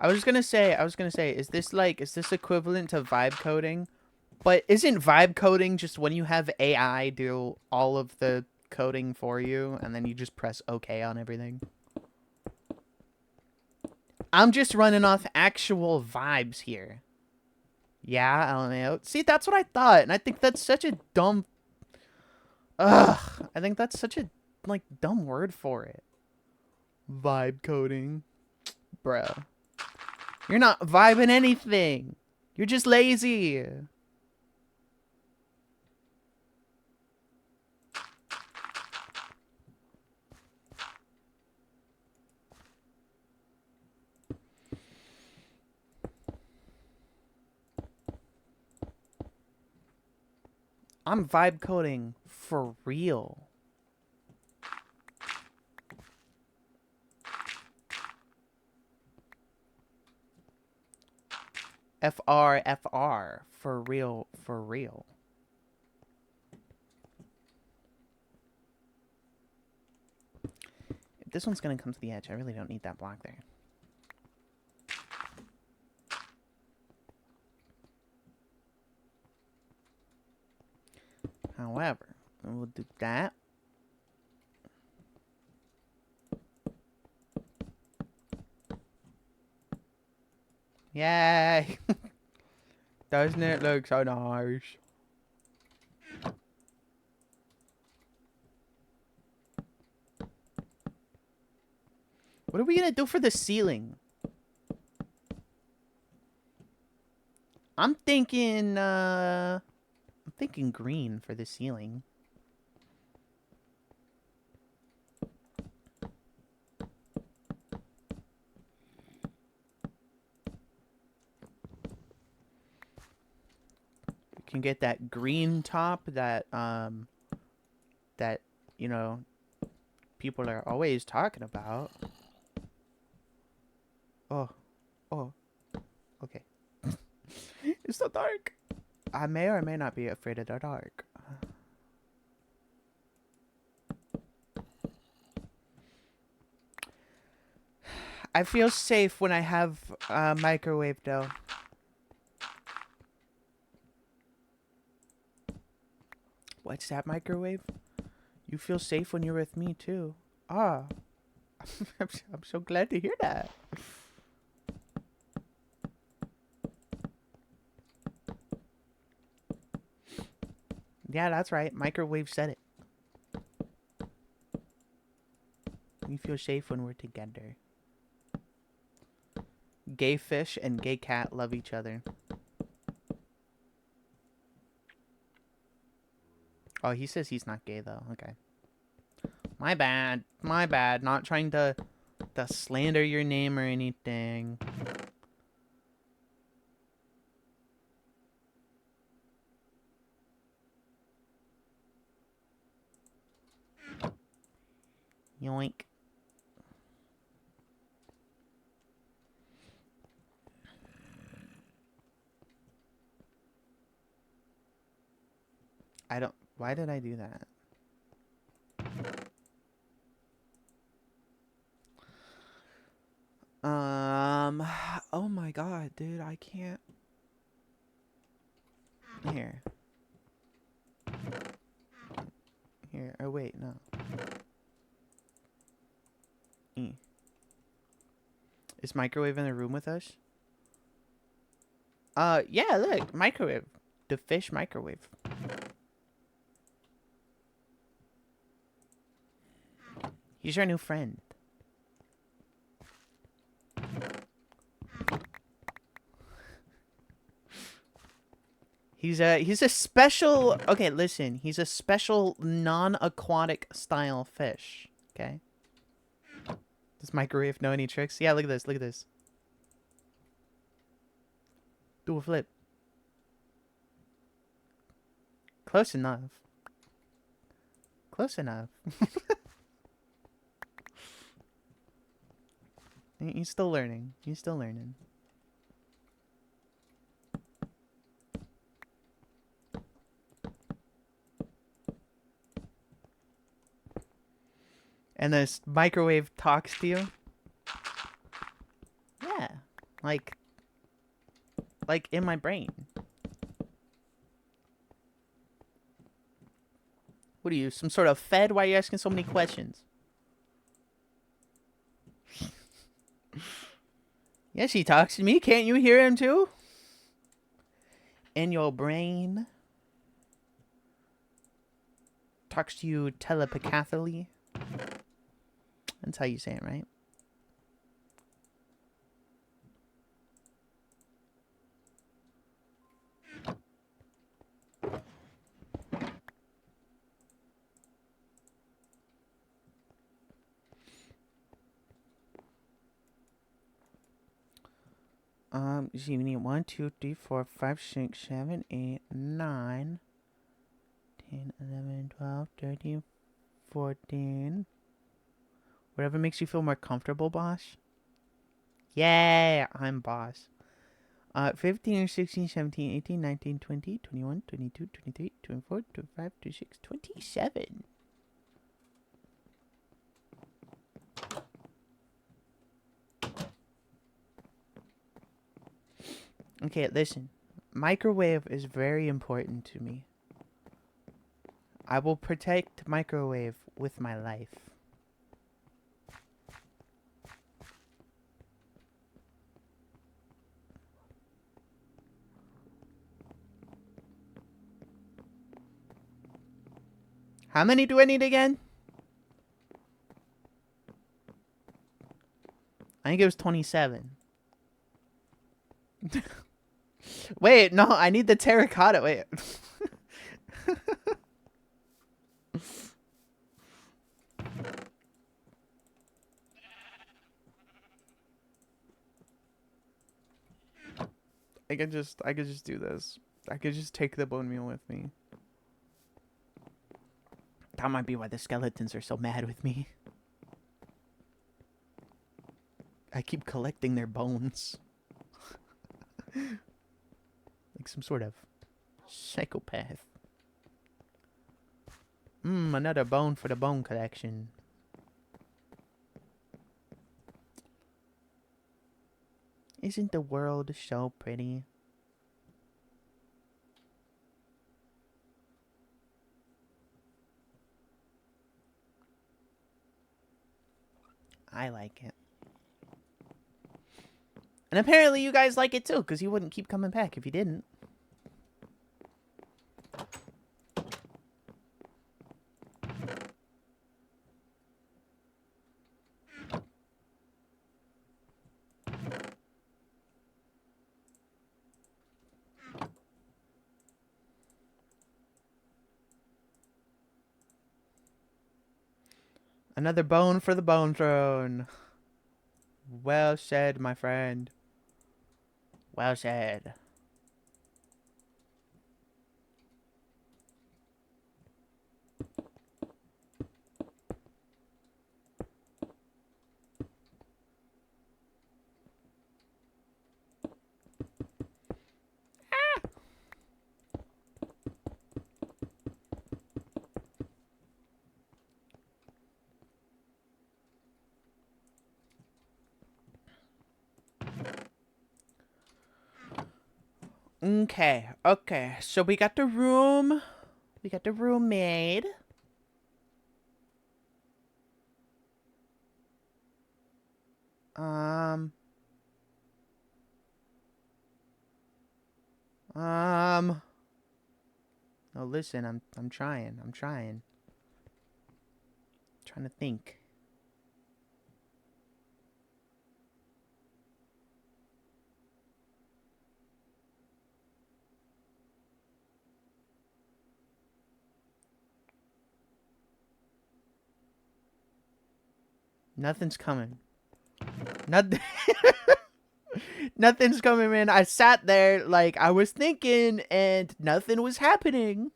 I was gonna say, is this equivalent to vibe coding? But isn't vibe coding just when you have AI do all of the coding for you and then you just press OK on everything? I'm just running off actual vibes here. Yeah, LMAO. See, that's what I thought, and I think that's such a dumb... Ugh. I think that's such a, like, dumb word for it. Vibe coding. Bruh. You're not vibing anything. You're just lazy. I'm vibe coding for real. FR, for real, for real. this one's gonna come to the edge. I really don't need that block there. However, we'll do that. Yay! Doesn't it look so nice? What are we gonna do for the ceiling? I'm thinking green for the ceiling. You can get that green top that that, you know, people are always talking about. Oh. Okay. It's so dark. I may or may not be afraid of the dark. I feel safe when I have a microwave, though. What's that, microwave? You feel safe when you're with me, too. Ah. I'm so glad to hear that. Yeah, that's right. Microwave said it. We feel safe when we're together. Gay fish and gay cat love each other. Oh, he says he's not gay, though. Okay. My bad. My bad. Not trying to slander your name or anything. Yoink. I don't... Why did I do that? Oh my god, dude. I can't... Here. Here. Oh, wait. No. Is Microwave in the room with us? Yeah, look. Microwave. The fish microwave. He's our new friend. He's a special... Okay, listen. He's a special non-aquatic style fish. Okay? Does Microwave know any tricks? Yeah, look at this. Look at this. Do a flip. Close enough. Close enough. He's still learning. He's still learning. And this Microwave talks to you. Yeah. Like in my brain. What are you, some sort of Fed? Why are you asking so many questions? Yes, he talks to me. Can't you hear him too? In your brain. Talks to you telepathically. That's how you say it, right? So you need 1, 2, 3, 4, 5, 6, 7, 8, 9, 10, 11, 12, 13, 14. Whatever makes you feel more comfortable, boss. Yeah, I'm boss. 15, 16, 17, 18, 19, 20, 21, 22, 23, 24, 25, 26, 27. Okay, listen. Microwave is very important to me. I will protect microwave with my life. How many do I need again? I think it was 27. Wait, no, I need the terracotta. Wait. I could just do this. I could just take the bone meal with me. That might be why the skeletons are so mad with me. I keep collecting their bones. Like some sort of psychopath. Another bone for the bone collection. Isn't the world so pretty? I like it. And apparently you guys like it too, because you wouldn't keep coming back if you didn't. Another bone for the bone throne. Well said, my friend. Well said. Okay, okay. So we got the room. We got the room made. Um. No, listen. I'm trying. I'm trying. Trying to think. Nothing's coming. Nothing. Nothing's coming, man. I sat there like I was thinking, and nothing was happening.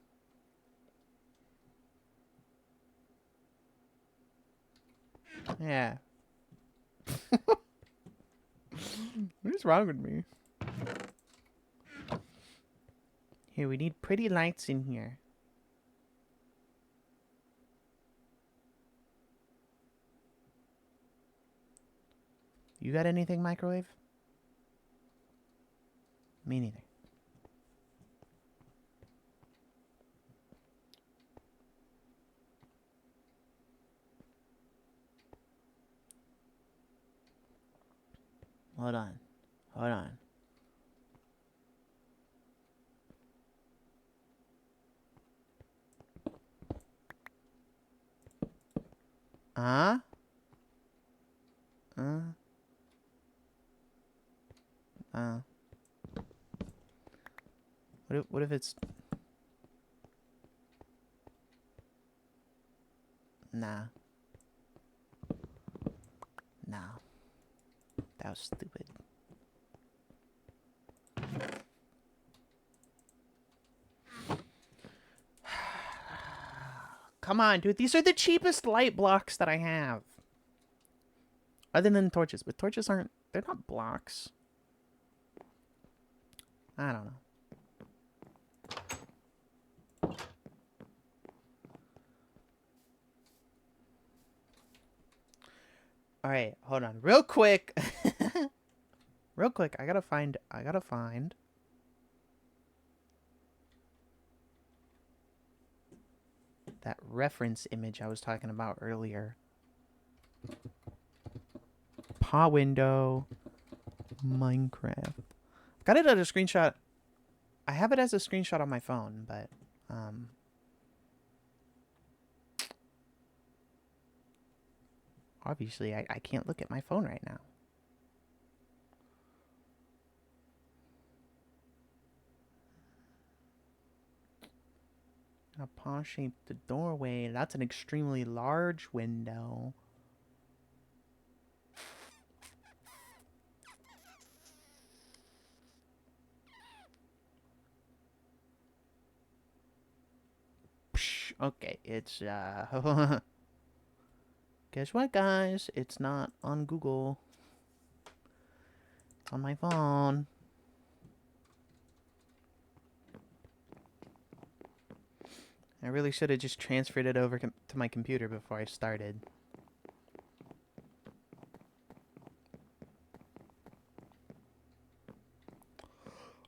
Yeah. What is wrong with me? Here, we need pretty lights in here. You got anything, microwave? Me neither. Hold on. Hold on. Huh? Uh. What if it's... Nah. Nah. That was stupid. Come on, dude. These are the cheapest light blocks that I have. Other than torches. But torches aren't... They're not blocks. I don't know. Alright, hold on. Real quick. Real quick, I gotta find that reference image I was talking about earlier. Paw window, Minecraft. Got it as a screenshot. I have it as a screenshot on my phone, but obviously I can't look at my phone right now. A paw-shaped doorway. That's an extremely large window. Okay, it's guess what, guys? It's not on Google. It's on my phone. I really should have just transferred it over to my computer before I started.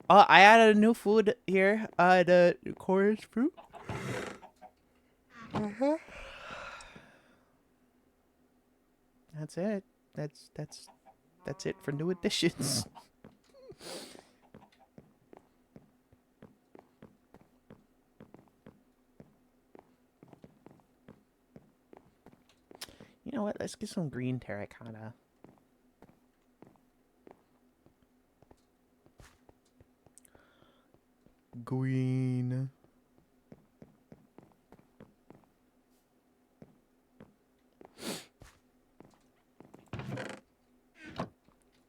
I added a new food here. The chorus fruit. That's it. That's it for new additions. You know what? Let's get some green terracotta. Green.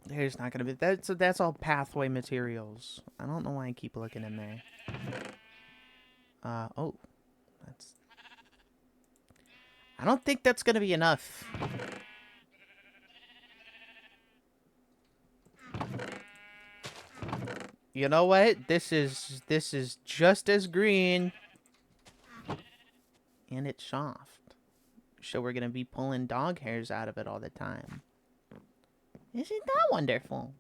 There's not gonna be that's all pathway materials. I don't know why I keep looking in there. Oh, that's. I don't think that's gonna be enough. You know what? This is just as green, and it's soft. So we're gonna be pulling dog hairs out of it all the time. Isn't that wonderful?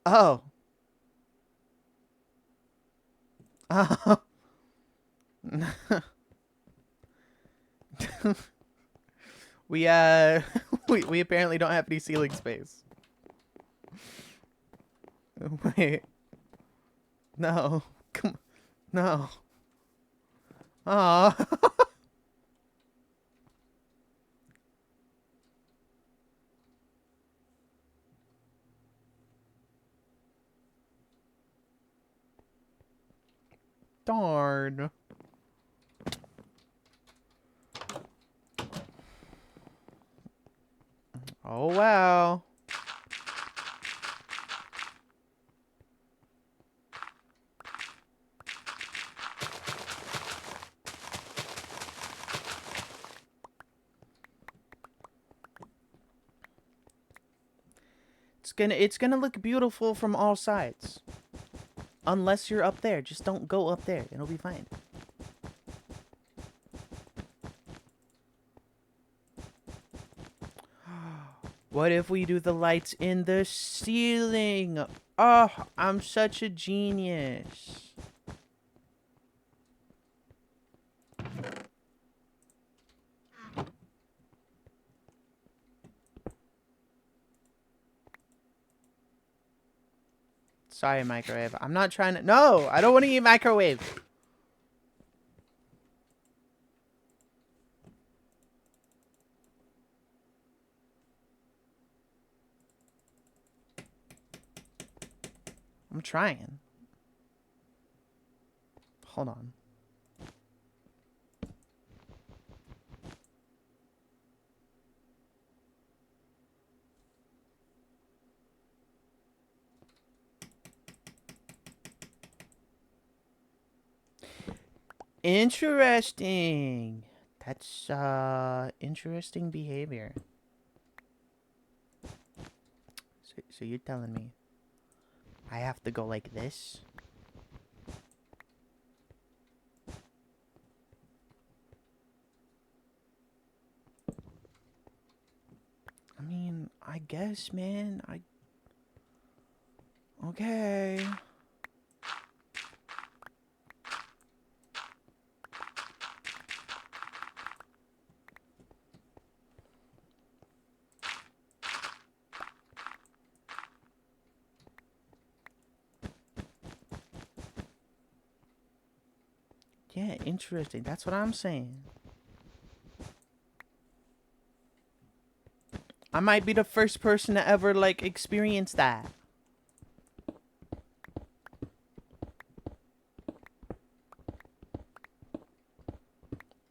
Oh. Oh. we we apparently don't have any ceiling space. Wait. No. Come. No. Oh. Darn. Oh wow. It's gonna look beautiful from all sides. Unless you're up there. Just don't go up there. It'll be fine. What if we do the lights in the ceiling? Oh, I'm such a genius. Sorry, microwave. I'm not trying to... No, I don't want to eat microwave. I'm trying. Hold on. Interesting. That's interesting behavior. So you're telling me I have to go like this? I mean, I guess, man. Okay. Yeah, interesting. That's what I'm saying. I might be the first person to ever, like, experience that.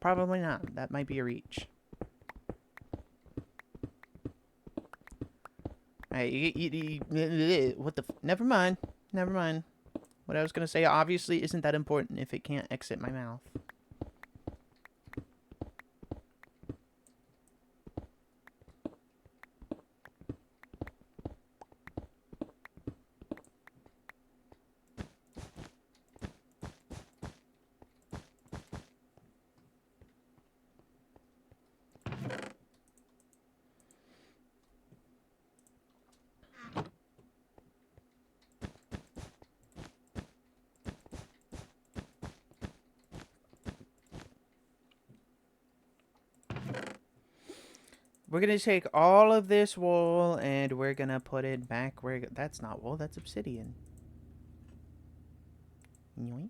Probably not. That might be a reach. Alright, what the... Never mind. Never mind. What I was gonna say obviously isn't that important if it can't exit my mouth. We're gonna take all of this wool and we're gonna put it back where... That's not wool, that's obsidian. Yoink.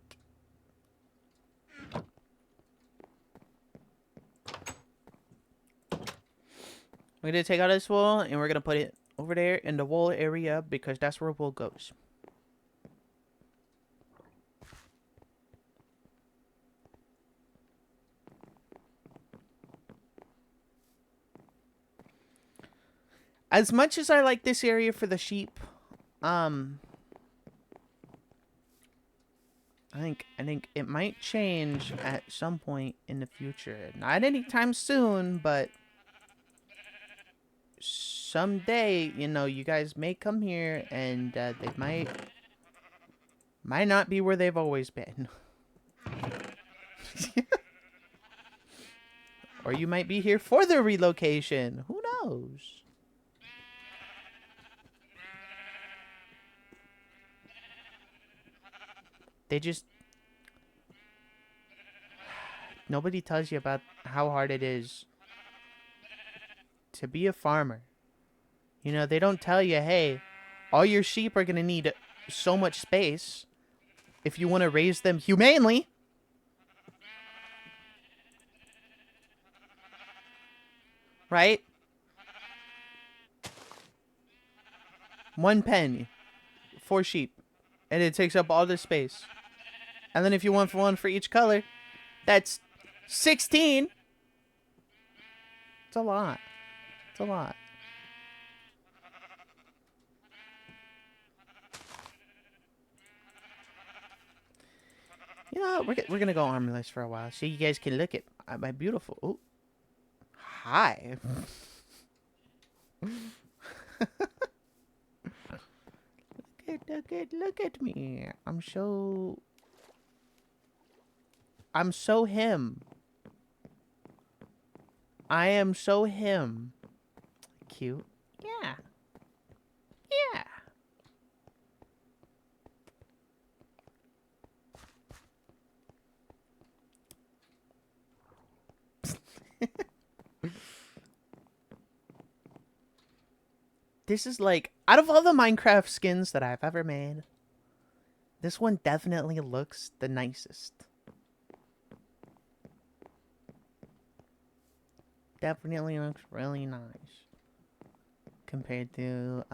We're gonna take all this wool and we're gonna put it over there in the wool area because that's where wool goes. As much as I like this area for the sheep, I think it might change at some point in the future. Not anytime soon, but someday, you know, you guys may come here and they might not be where they've always been. Or you might be here for the relocation. Who knows? They just... Nobody tells you about how hard it is to be a farmer. You know, they don't tell you, hey, all your sheep are going to need so much space if you want to raise them humanely. Right? 1 pen, 4 sheep. And it takes up all this space. And then if you want one for each color, that's 16. It's a lot. It's a lot. You know, we're going to go armorless for a while so you guys can look at my beautiful... Oh. Hi. Look at me. I'm so him. I am so him. Cute. Yeah. Yeah. This is like, out of all the Minecraft skins that I've ever made, this one definitely looks the nicest. Definitely looks really nice. Compared to,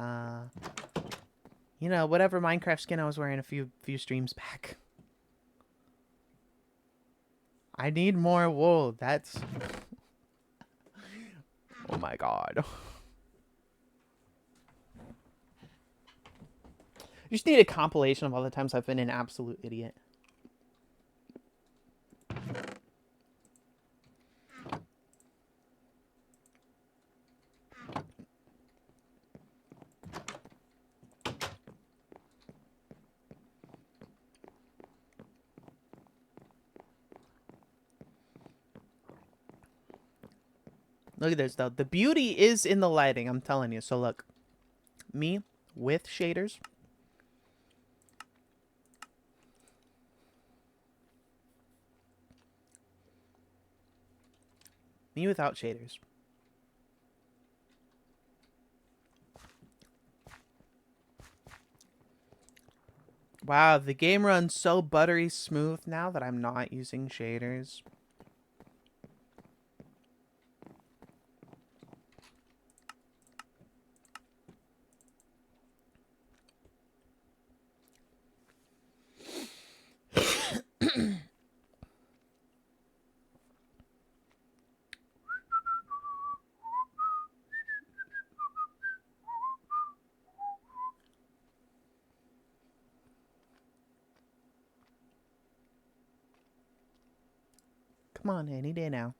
you know, whatever Minecraft skin I was wearing a few streams back. I need more wool. That's... Oh my god. You just need a compilation of all the times I've been an absolute idiot. Look at this, though. The beauty is in the lighting, I'm telling you. So, look. Me with shaders. Me without shaders. Wow, the game runs so buttery smooth now that I'm not using shaders. Come on, any day now.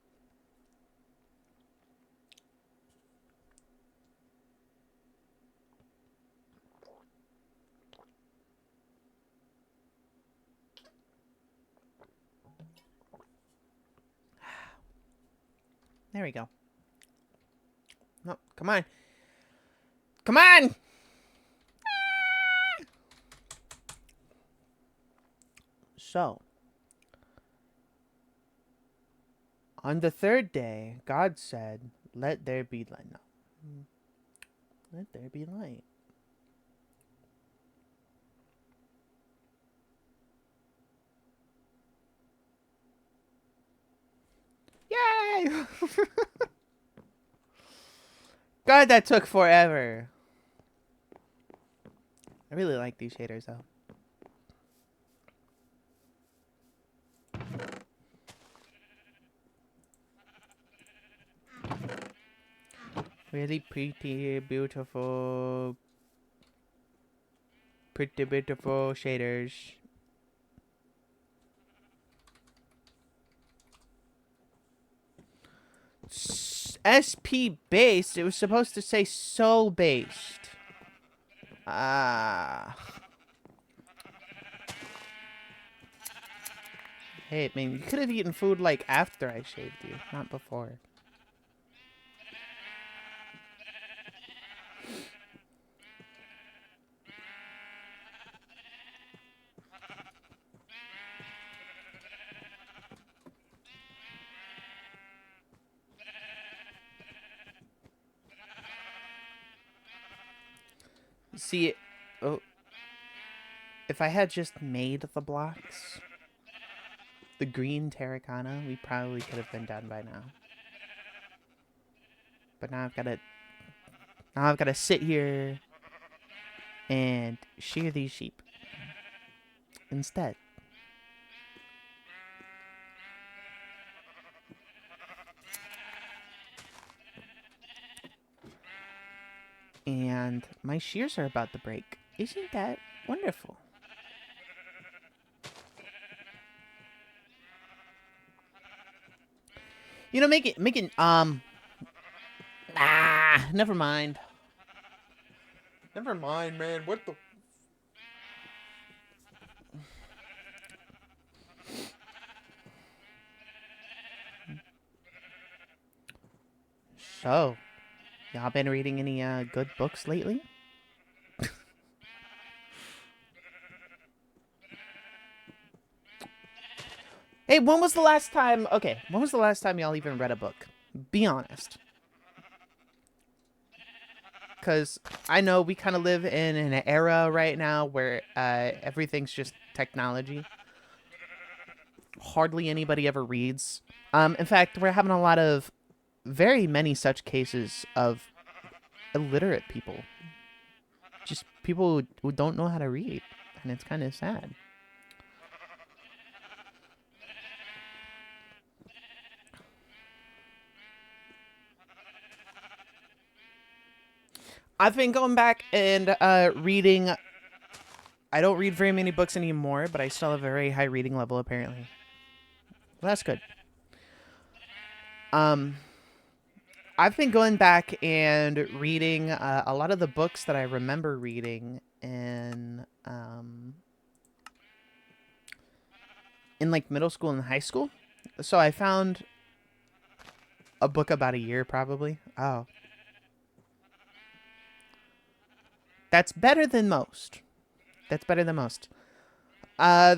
There we go. No, come on. Come on! So, on the third day, God said, let there be light. No. Let there be light. Yay! God, that took forever. I really like these shaders, though. Really pretty, beautiful, beautiful shaders. SP based. It was supposed to say so based. Ah. Hey, man, you could have eaten food like after I shaved you, not before. See, oh, if I had just made the blocks, the green terracotta, we probably could have been done by now. But now I've gotta sit here and shear these sheep instead. And my shears are about to break. Isn't that wonderful? You know, never mind. Never mind, man. What the? So, y'all been reading any good books lately? Hey, when was the last time? Okay, when was the last time y'all even read a book? Be honest. Because I know we kind of live in an era right now where everything's just technology. Hardly anybody ever reads. In fact, we're having a lot of very many such cases of illiterate people. Just people who don't know how to read. And it's kind of sad. I've been going back and reading. I don't read very many books anymore, but I still have a very high reading level, apparently. Well, that's good. I've been going back and reading a lot of the books that I remember reading in like middle school and high school. So I found A book about a year, probably. Oh. That's better than most. That's better than most. Uh,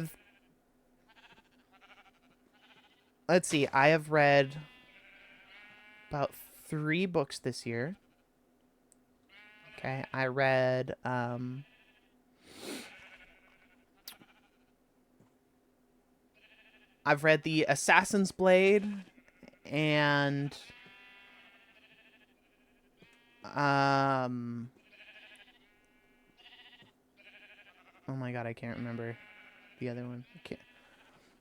let's see. I have read about 3 books this year. Okay, I read I've read The Assassin's Blade and oh my god, I can't remember the other one. I can't.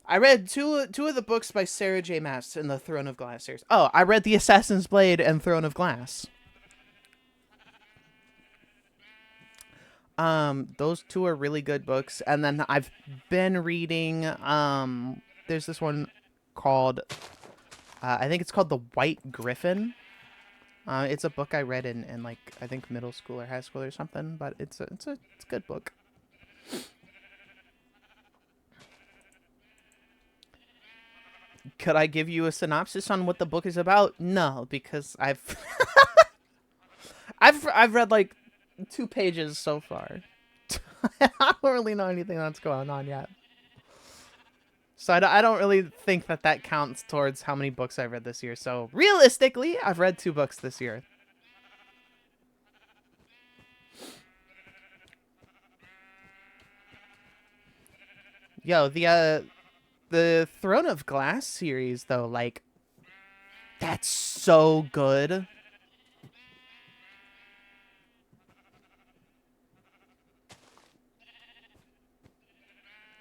I read two of the books by Sarah J. Maas in the Throne of Glass series. Oh, I read The Assassin's Blade and Throne of Glass. Those 2 are really good books. And then I've been reading there's this one called I think it's called The White Griffin. It's a book I read in like I think middle school or high school or something, but it's a good book. Could I give you a synopsis on what the book is about? No, because I've I've read like 2 pages so far. I don't really know anything that's going on yet. So I don't really think that counts towards how many books I've read this year. So realistically, I've read 2 books this year. Yo, the Throne of Glass series though, like that's so good.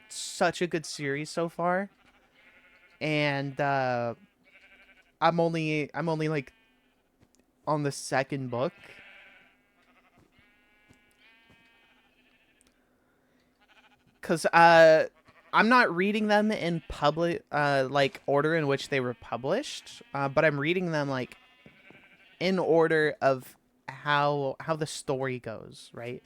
Such a good series so far. And I'm only like on the 2nd book. Cuz I'm not reading them in public like order in which they were published, but I'm reading them like in order of how the story goes, right?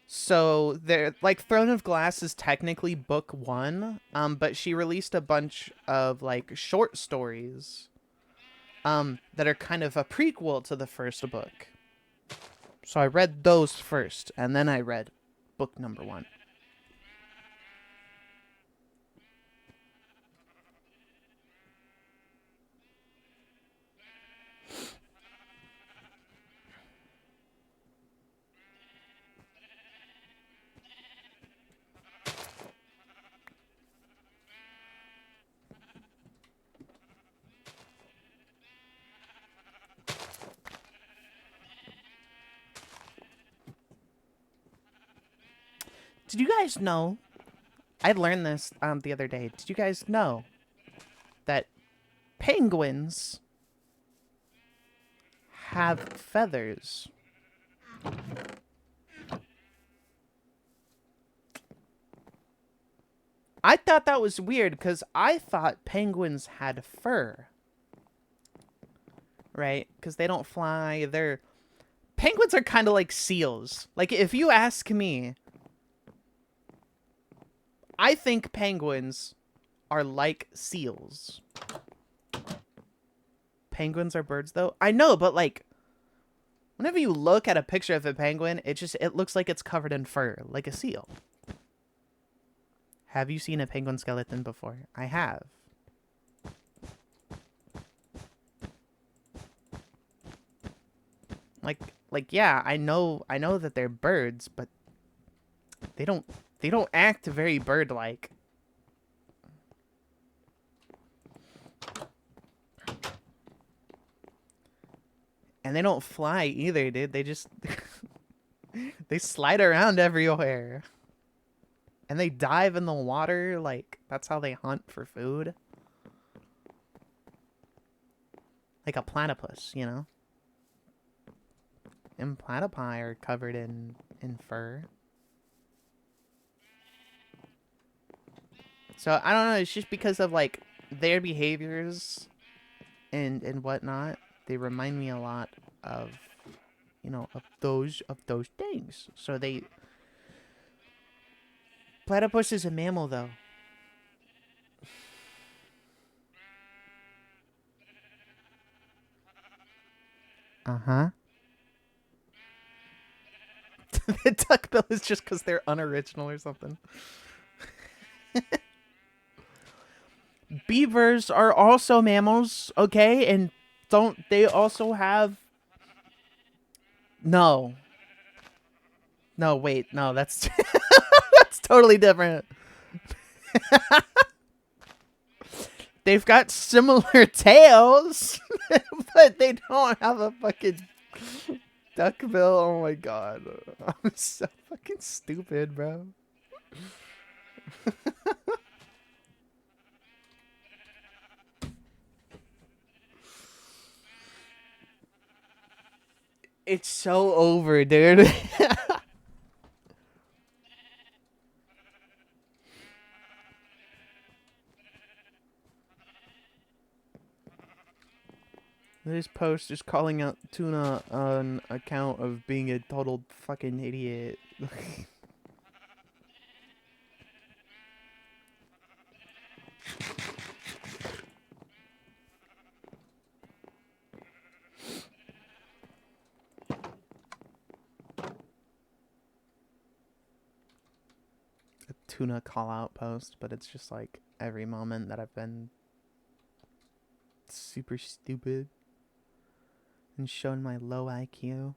So there, like Throne of Glass is technically book 1, but she released a bunch of like short stories, that are kind of a prequel to the first book. So I read those first, and then I read book number 1. Did you guys know? I learned this the other day. Did you guys know that penguins have feathers? I thought that was weird because I thought penguins had fur. Right? Because they don't fly. Penguins are kind of like seals. Like, if you ask me, I think penguins are like seals. Penguins are birds, though? I know, but like, whenever you look at a picture of a penguin, it looks like it's covered in fur, like a seal. Have you seen a penguin skeleton before? I have. Like yeah, I know that they're birds, but they don't act very bird-like. And they don't fly either, dude. They just they slide around everywhere. And they dive in the water, like that's how they hunt for food. Like a platypus, you know? And platypi are covered in fur. So I don't know, it's just because of like their behaviors and whatnot. They remind me a lot of, you know, of those things. So platypus is a mammal though. Uh-huh. The duckbill is just because they're unoriginal or something. Beavers are also mammals, okay? And don't they also have... No. No, wait. No, that's... that's totally different. They've got similar tails, but they don't have a fucking duckbill. Oh my god. I'm so fucking stupid, bro. It's so over, dude. This post is calling out Tuna on account of being a total fucking idiot. A Tuna call out post, but it's just like every moment that I've been super stupid and shown my low IQ.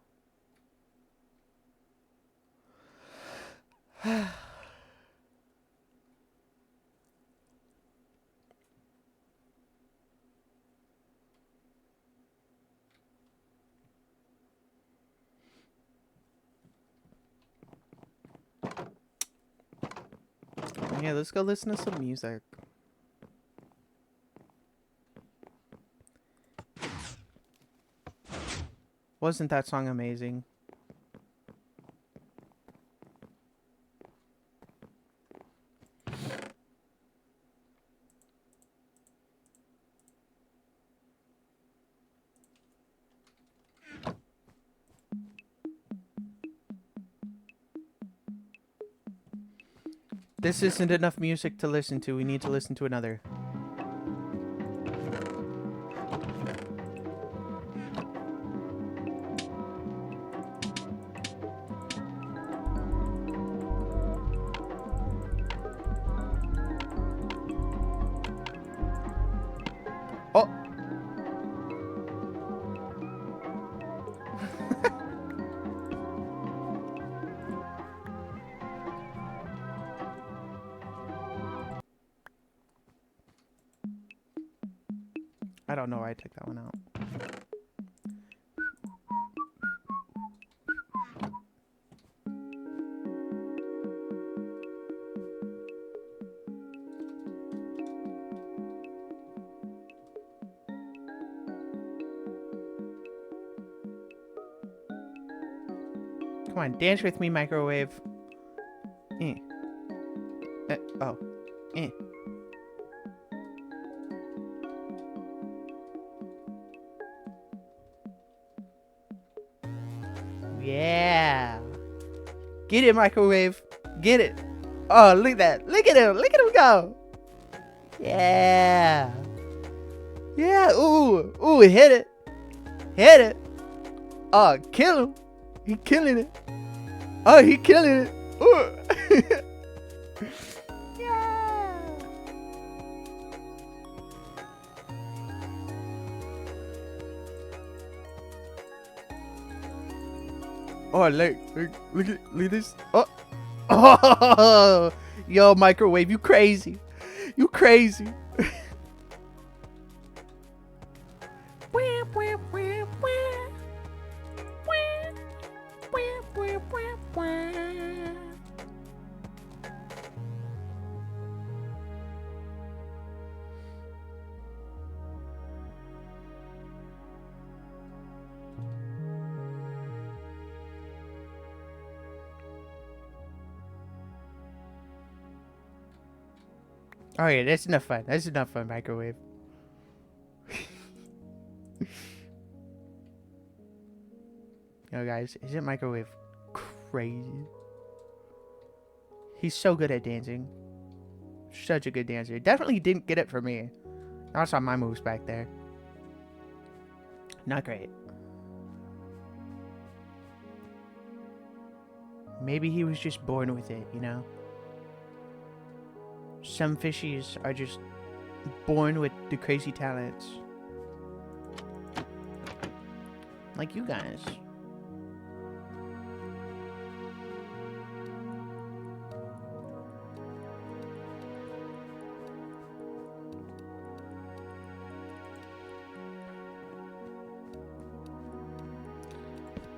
Yeah, let's go listen to some music. Wasn't that song amazing? This isn't enough music to listen to. We need to listen to another. Oh! I don't know why I took that one out. Come on, dance with me, microwave. Oh. Yeah. Get it, microwave. Get it. Oh, look at that. Look at him. Look at him go. Yeah. Yeah. Ooh. Ooh, hit it. Hit it. Oh, kill him. He killing it. Oh, he killing it. Ooh. Yeah. Oh, look at this. Oh. Oh. Yo, microwave, you crazy. You crazy. Oh yeah, that's enough fun. That's enough fun, microwave. Yo guys, isn't microwave crazy? He's so good at dancing. Such a good dancer. Definitely didn't get it from me. I saw my moves back there. Not great. Maybe he was just born with it, you know? Some fishies are just born with the crazy talents. Like you guys.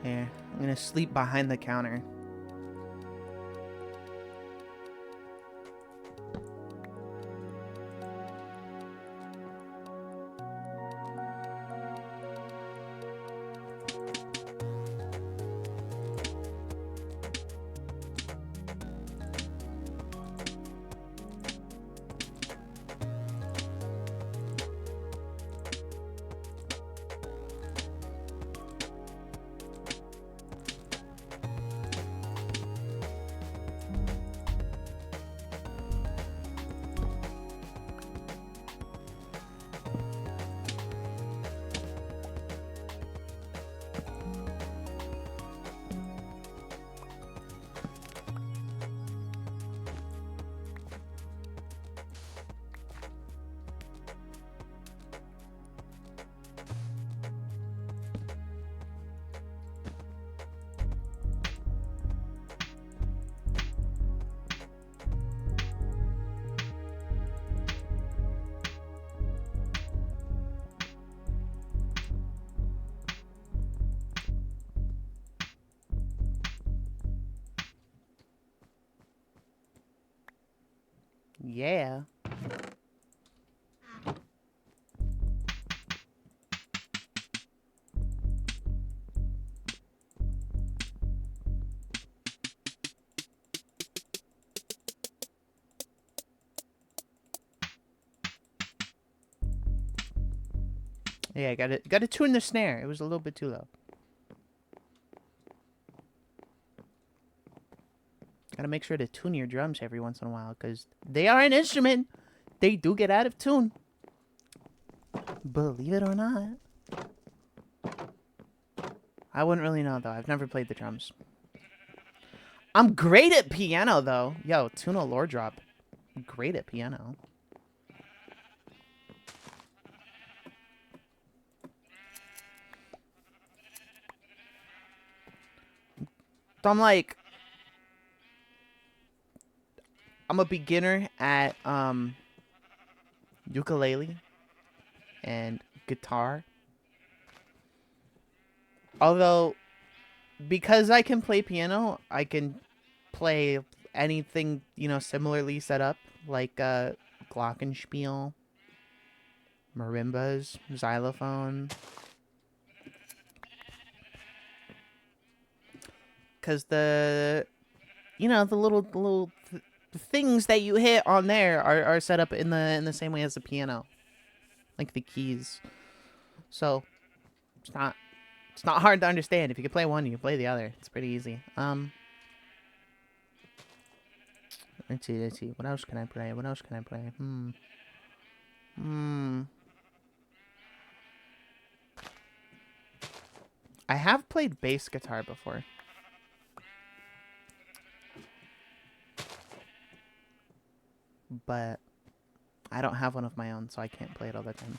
Here, I'm gonna sleep behind the counter. Yeah. Yeah, gotta tune the snare. It was a little bit too low. Gotta make sure to tune your drums every once in a while, because they are an instrument. They do get out of tune. Believe it or not. I wouldn't really know, though. I've never played the drums. I'm great at piano, though. Yo, tuna lore drop. I'm great at piano. So I'm like... I'm a beginner at, ukulele and guitar. Although, because I can play piano, I can play anything, you know, similarly set up, like glockenspiel, marimbas, xylophone. Because you know, the little things that you hit on there are set up in the same way as the piano, like the keys. So it's not hard to understand. If you can play one, you can play the other. It's pretty easy. Let's see. What else can I play? I have played bass guitar before. But I don't have one of my own, so I can't play it all the time.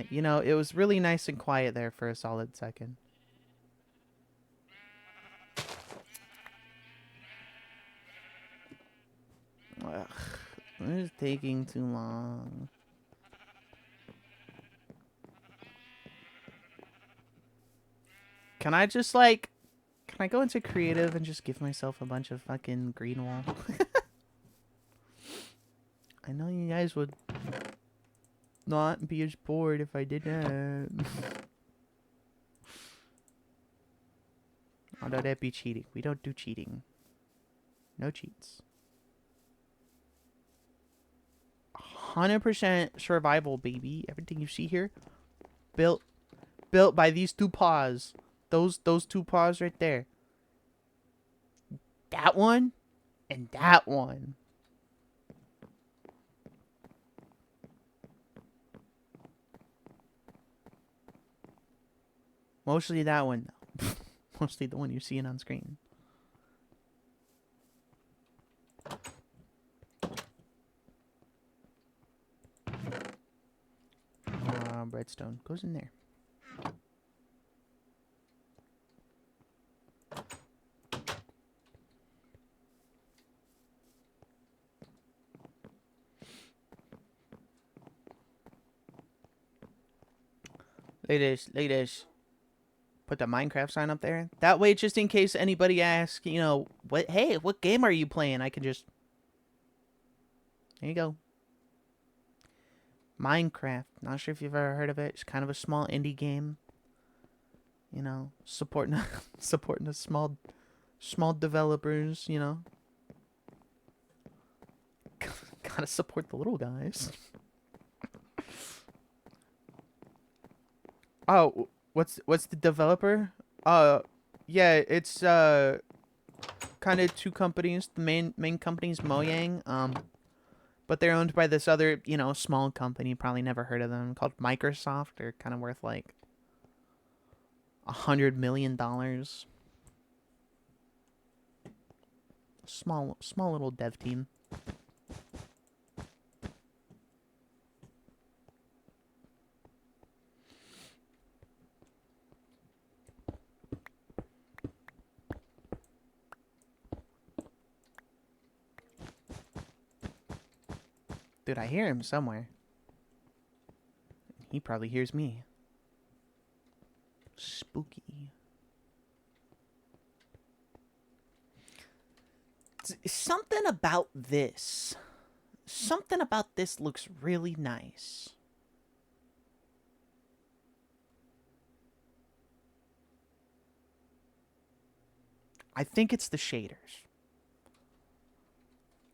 You know, it was really nice and quiet there for a solid second. Ugh, this is taking too long. Can I just, like... Can I go into creative and just give myself a bunch of fucking green wall? I know you guys would not be as bored if I did that. Although that'd be cheating. We don't do cheating. No cheats. 100% survival, baby. Everything you see here, built by these two paws. Those two paws right there. That one and that one. Mostly that one, though. Mostly the one you're seeing on screen. redstone. Goes in there. Look at this. Look at this. Put the Minecraft sign up there. That way, just in case anybody asks, you know, what game are you playing? I can just... There you go. Minecraft. Not sure if you've ever heard of it. It's kind of a small indie game. You know, supporting the small developers, you know. Gotta support the little guys. Oh, what's the developer? Yeah, it's kind of two companies. The main company's Mojang, but they're owned by this other, you know, small company. Probably never heard of them, called Microsoft. They're kind of worth like $100 million. Small little dev team. Dude, I hear him somewhere. He probably hears me. Spooky. Something about this. Something about this looks really nice. I think it's the shaders.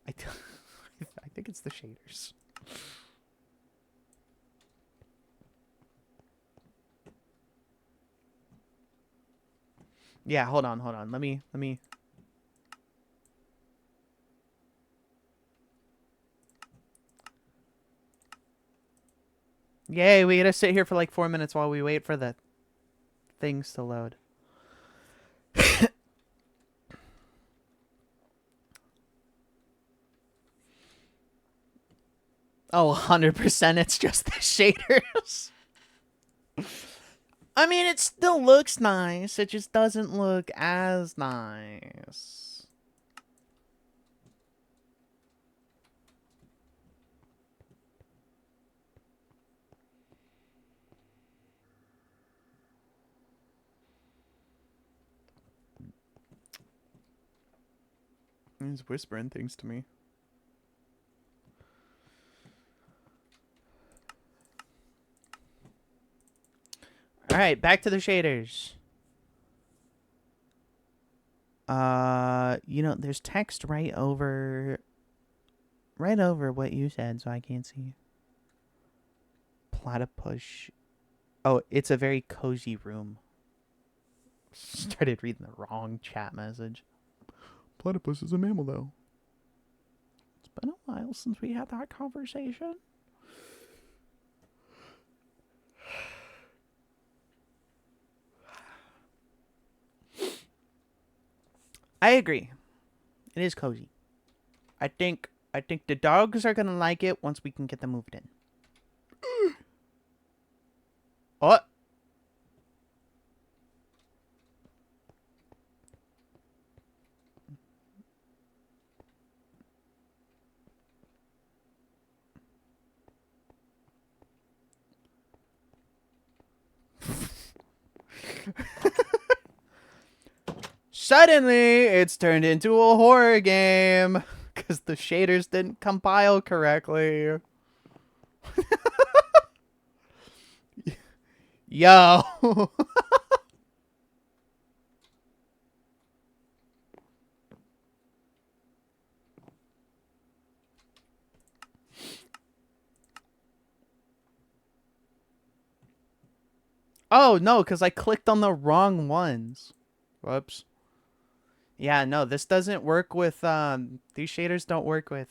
I think it's the shaders. Yeah, hold on. Let me. Yay, we gotta sit here for like 4 minutes while we wait for the things to load. Oh, 100% it's just the shaders. I mean, it still looks nice. It just doesn't look as nice. He's whispering things to me. Alright, back to the shaders. You know, there's text right over what you said, so I can't see. Platypus. Oh, it's a very cozy room. Started reading the wrong chat message. Platypus is a mammal, though. It's been a while since we had that conversation. I agree. It is cozy. I think the dogs are gonna like it once we can get them moved in. Oh. Suddenly, it's turned into a horror game because the shaders didn't compile correctly. Yo. Oh, no, because I clicked on the wrong ones. Whoops. Yeah, no, this doesn't work with, these shaders don't work with.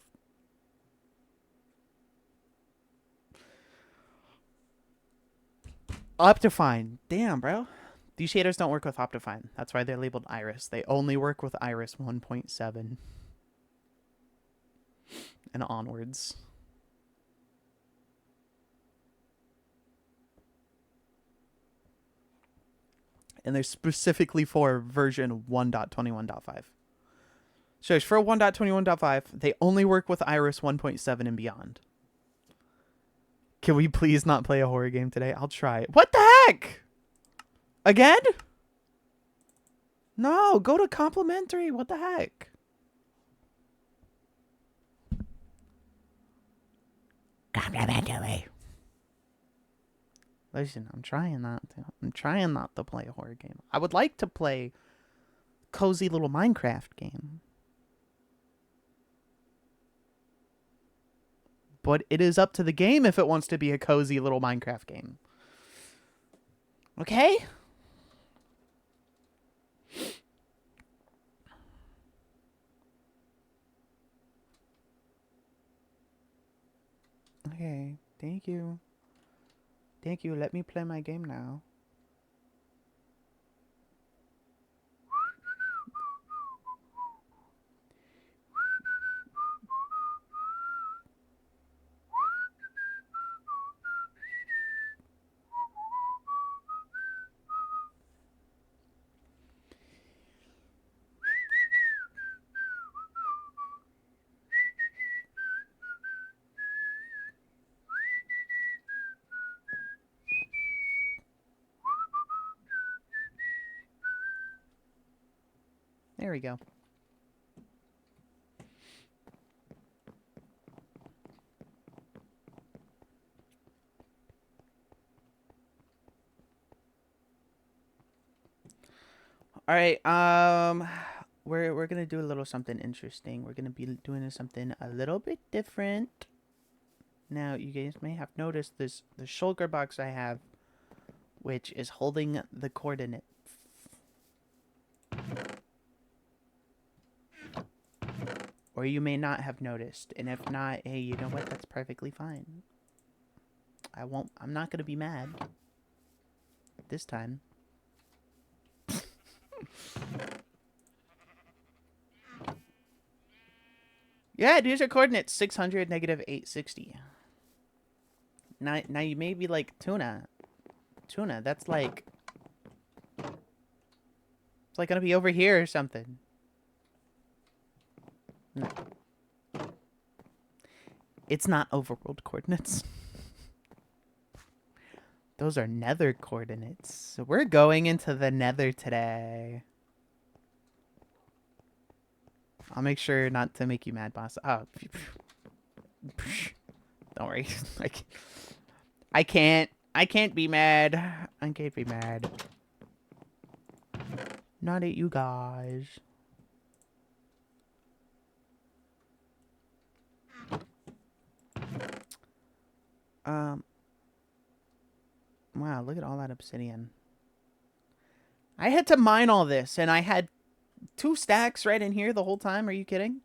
Optifine. Damn, bro. These shaders don't work with Optifine. That's why they're labeled Iris. They only work with Iris 1.7. And onwards. And they're specifically for version 1.21.5. So it's for 1.21.5. They only work with Iris 1.7 and beyond. Can we please not play a horror game today? I'll try. What the heck? Again? No, go to complimentary. What the heck? Complimentary. Listen, I'm trying not to play a horror game. I would like to play cozy little Minecraft game. But it is up to the game if it wants to be a cozy little Minecraft game. Okay? Okay, thank you. Thank you, let me play my game now. There we go. All right, we're gonna do a little something interesting. We're gonna be doing something a little bit different. Now, you guys may have noticed the shulker box I have, which is holding the coordinates. Or you may not have noticed, and if not, hey, you know what? That's perfectly fine. I'm not gonna be mad this time. Yeah, these are coordinates 600, negative 860. Now you may be like, Tuna, that's like, it's like gonna be over here or something. No. It's not overworld coordinates. Those are nether coordinates. So we're going into the nether today. I'll make sure not to make you mad, boss. Oh, don't worry. I can't be mad. I can't be mad. Not at you guys. Wow, look at all that obsidian. I had to mine all this, and I had 2 stacks right in here the whole time. Are you kidding?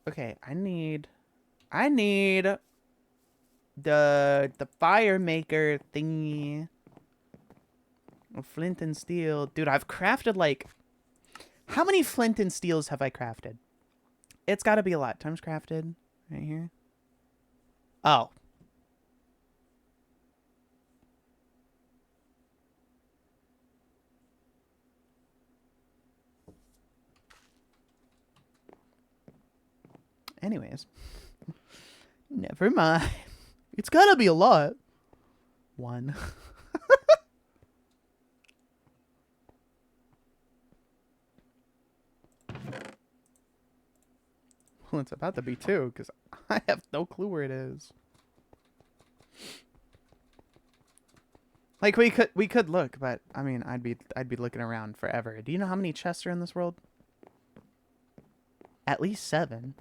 Okay, I need the fire maker thingy. Flint and steel. Dude, I've crafted like, how many flint and steels have I crafted? It's got to be a lot. Times crafted right here. Oh. Anyways. Never mind. It's gotta be a lot. 1. Well, it's about to be 2, because I have no clue where it is. Like, we could look, but I mean, I'd be looking around forever. Do you know how many chests are in this world? At least 7.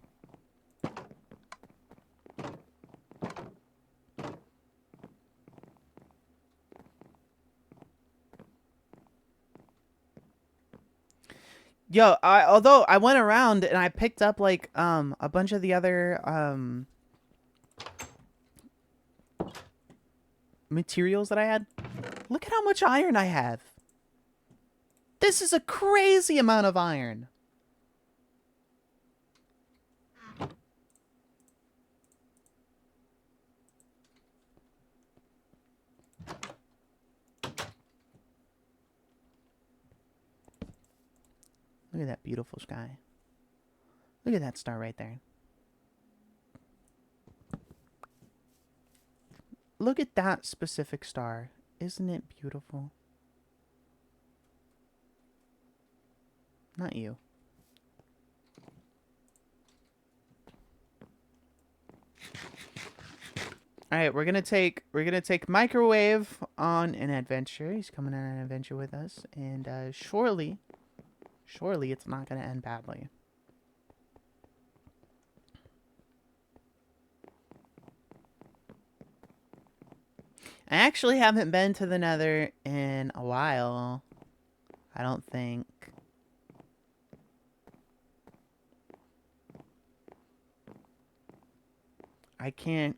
Yo, although I went around and I picked up like a bunch of the other materials that I had. Look at how much iron I have. This is a crazy amount of iron. Look at that beautiful sky. Look at that star right there. Look at that specific star. Isn't it beautiful? Not you. All right, we're gonna take Microwave on an adventure. He's coming on an adventure with us, and surely it's not gonna end badly. I actually haven't been to the Nether in a while. I don't think. I can't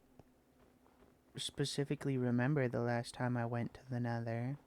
specifically remember the last time I went to the Nether.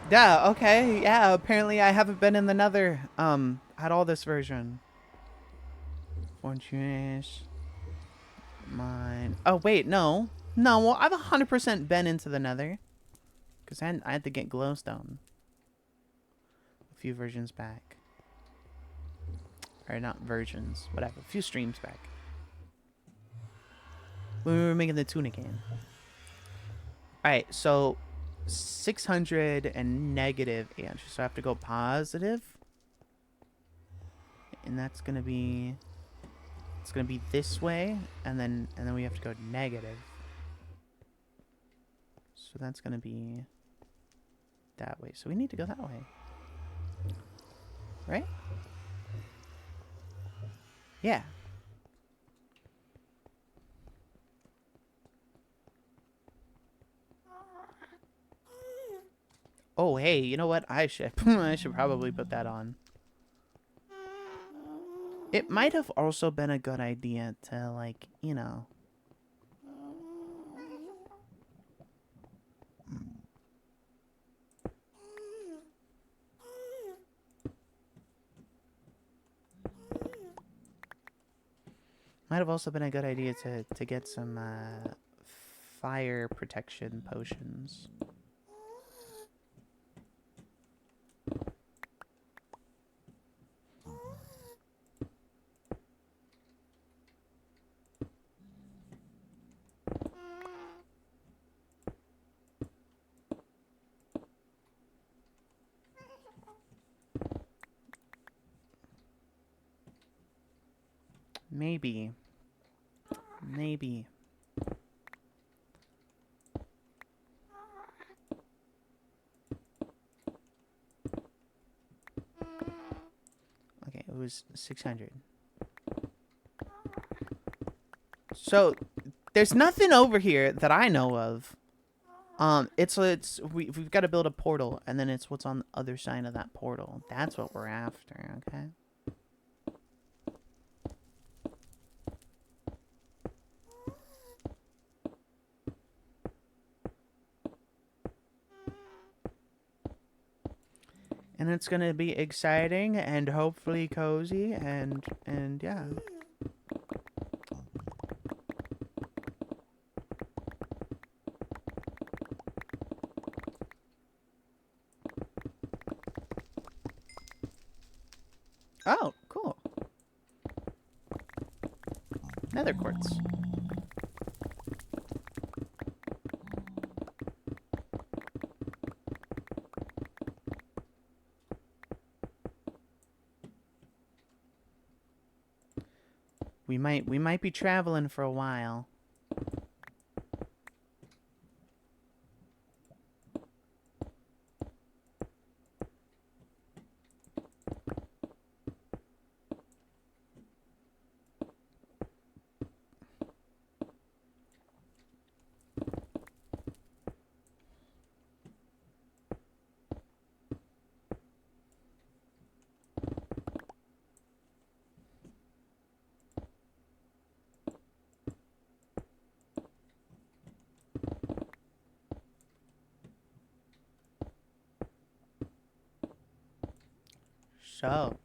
Yeah, okay, yeah, apparently I haven't been in the Nether, at all this version. Fortunes. Mine. Oh, wait, no. No, well, I've 100% been into the Nether. Because I had to get glowstone. A few versions back. Or not versions, whatever. A few streams back. When we were making the tuna game. Alright, so 600 and negative 800. So I have to go positive. And that's gonna be, it's gonna be this way, and then we have to go negative. So that's gonna be that way. So we need to go that way. Right? Yeah. Oh, hey, you know what? I should I should probably put that on. It might have also been a good idea to, like, you know. Might have also been a good idea to get some fire protection potions. Maybe. Maybe. Okay, it was 600. So, there's nothing over here that I know of. We've got to build a portal, and then it's what's on the other side of that portal. That's what we're after, okay? And it's gonna be exciting and hopefully cozy and yeah. Oh, cool. nether quartz. We might be traveling for a while. So,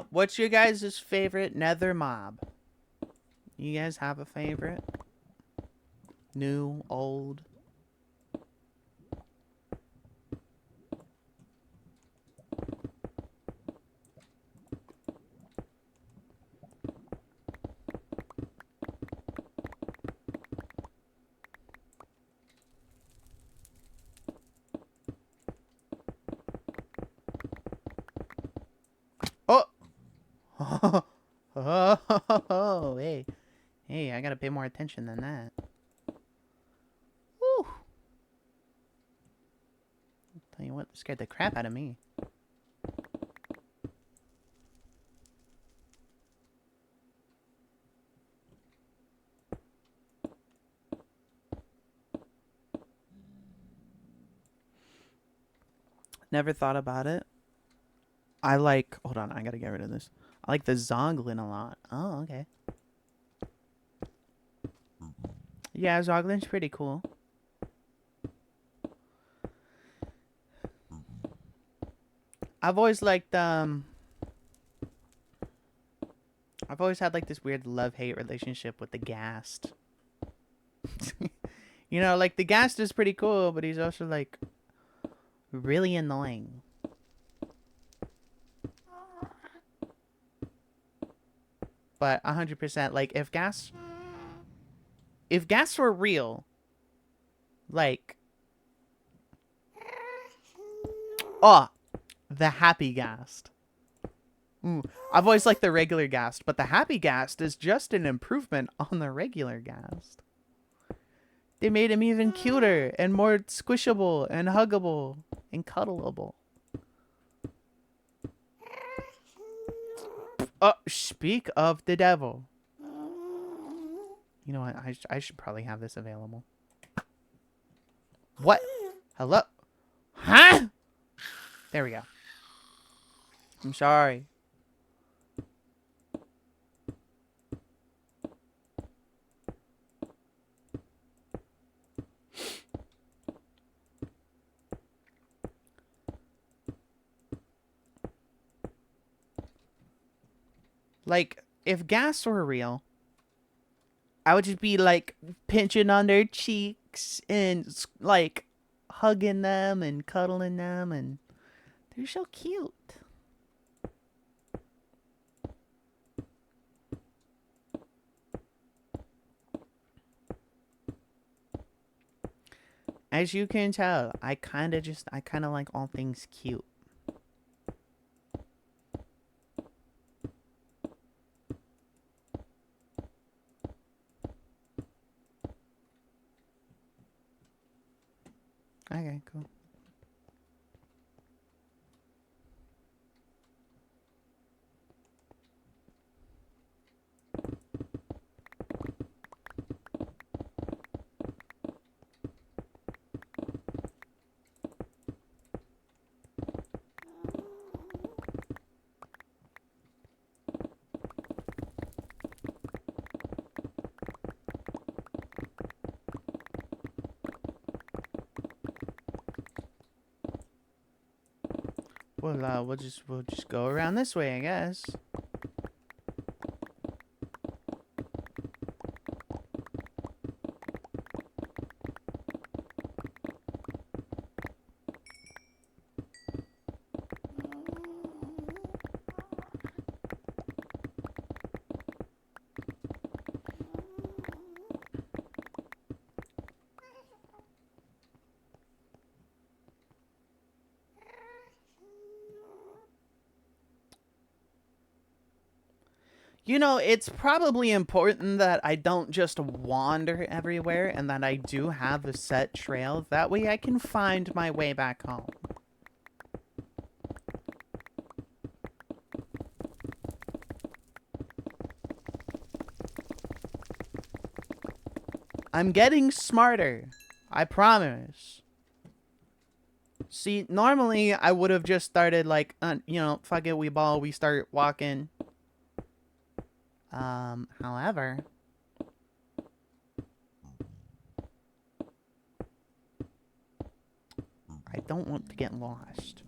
what's your guys' favorite nether mob? You guys have a favorite? New, old? Oh! Oh, hey. Hey, I gotta pay more attention than that. Woo! Tell you what, this scared the crap out of me. Never thought about it. I like... Hold on, I gotta get rid of this. I like the Zoglin a lot. Oh, okay. Yeah, Zoglin's pretty cool. I've always liked, I've always had, like, this weird love-hate relationship with the Ghast. You know, like, the Ghast is pretty cool, but he's also, like, really annoying. But 100%, like, if Ghasts were real, like, oh, the Happy Ghast. Ooh, I've always liked the regular Ghast, but the Happy Ghast is just an improvement on the regular Ghast. They made him even cuter and more squishable and huggable and cuddleable. Oh, speak of the devil. You know what? I should probably have this available. What? Hello? Huh? There we go. I'm sorry. Like, if Ghasts were real, I would just be, like, pinching on their cheeks and, like, hugging them and cuddling them, and they're so cute. As you can tell, I kind of like all things cute. Okay, cool. Well, we'll just go around this way, I guess. You know, it's probably important that I don't just wander everywhere and that I do have a set trail. That way I can find my way back home. I'm getting smarter. I promise. See, normally I would have just started like, you know, fuck it, we start walking. However, I don't want to get lost.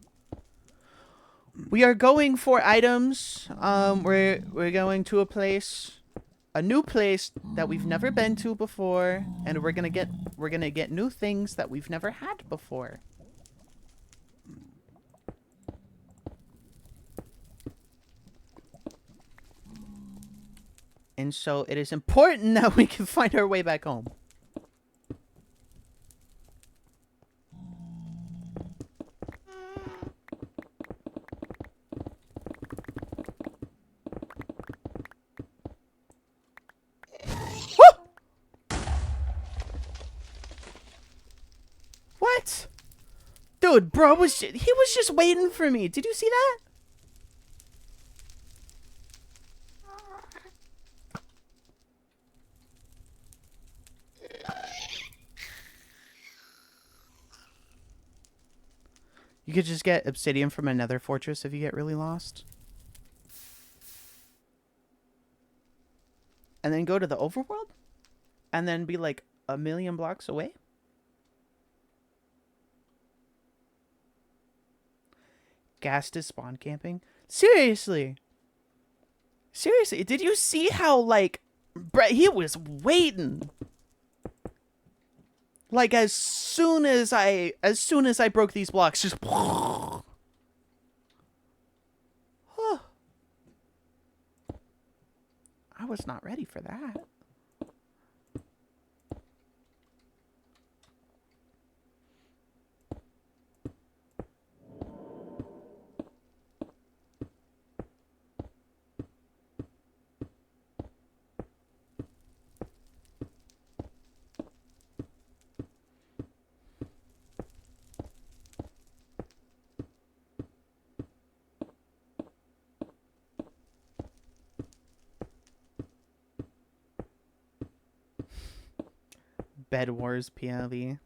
We are going for items. We're going to a new place that we've never been to before, and we're gonna get new things that we've never had before. And so it is important that we can find our way back home. What? Dude, bro he was just waiting for me. Did you see that? You could just get obsidian from another fortress if you get really lost. And then go to the overworld? And then be like a million blocks away? Gas to spawn camping? Seriously? Seriously? Did you see how, like, he was waiting? Like, as soon as I broke these blocks, just... I was not ready for that. Bed Wars POV.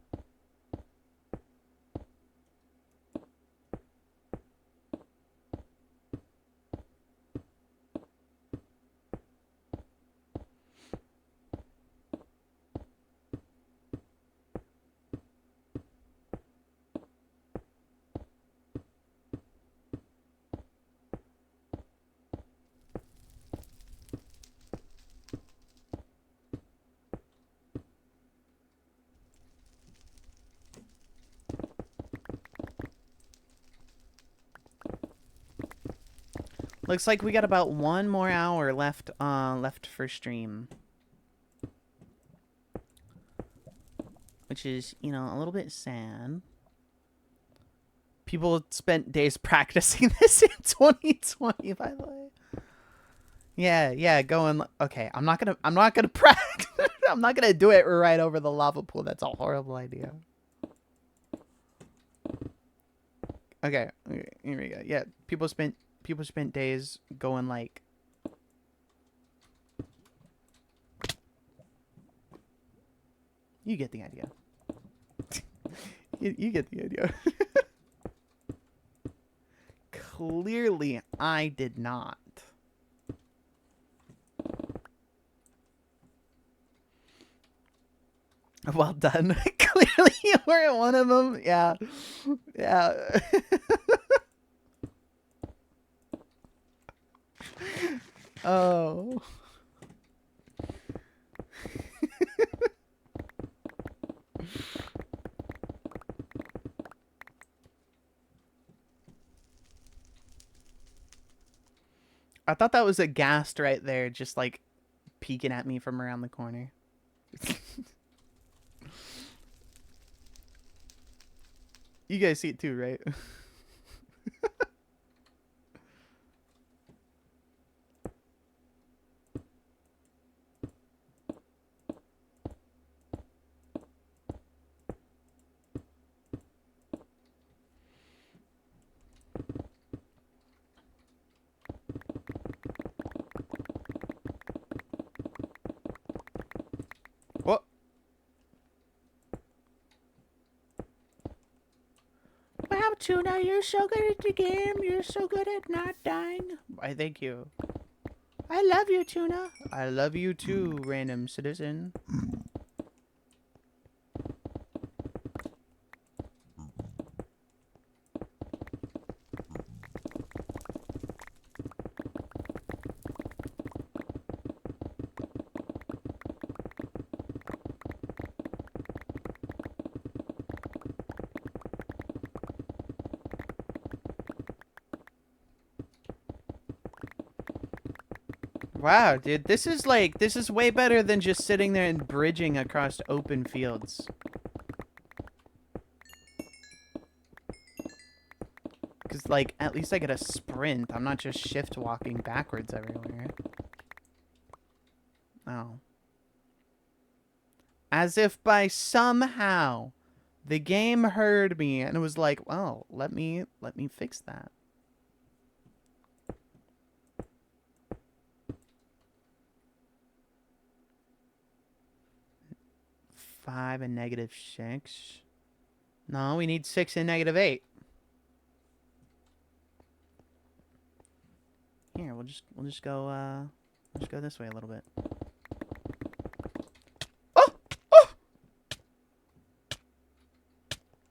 Looks like we got about 1 more hour left for stream. Which is, you know, a little bit sad. People spent days practicing this in 2020, by the way. Yeah, going, okay, I'm not gonna practice. I'm not gonna do it right over the lava pool. That's a horrible idea. Okay, here we go. Yeah, people spent days going like, you get the idea. you get the idea. Clearly, I did not. Well done. Clearly, you weren't one of them. Yeah. Yeah. Oh. I thought that was a ghast right there, just like peeking at me from around the corner. You guys see it too, right? Tuna, you're so good at the game. You're so good at not dying. I thank you. I love you, Tuna. I love you too, random citizen. Wow, dude, this is way better than just sitting there and bridging across open fields. Because, like, at least I get a sprint. I'm not just shift walking backwards everywhere. Oh. As if by somehow the game heard me and it was like, well, let me fix that. 5 and -6. No, we need 6 and -8. Here, we'll just go this way a little bit. Oh! Oh!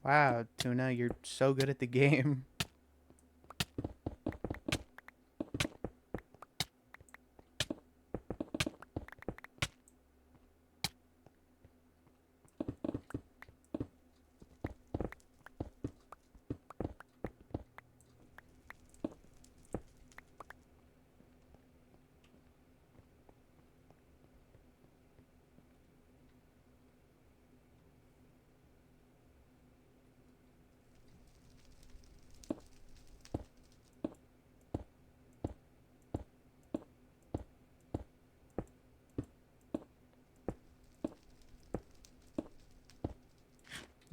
Wow, Tuna, you're so good at the game.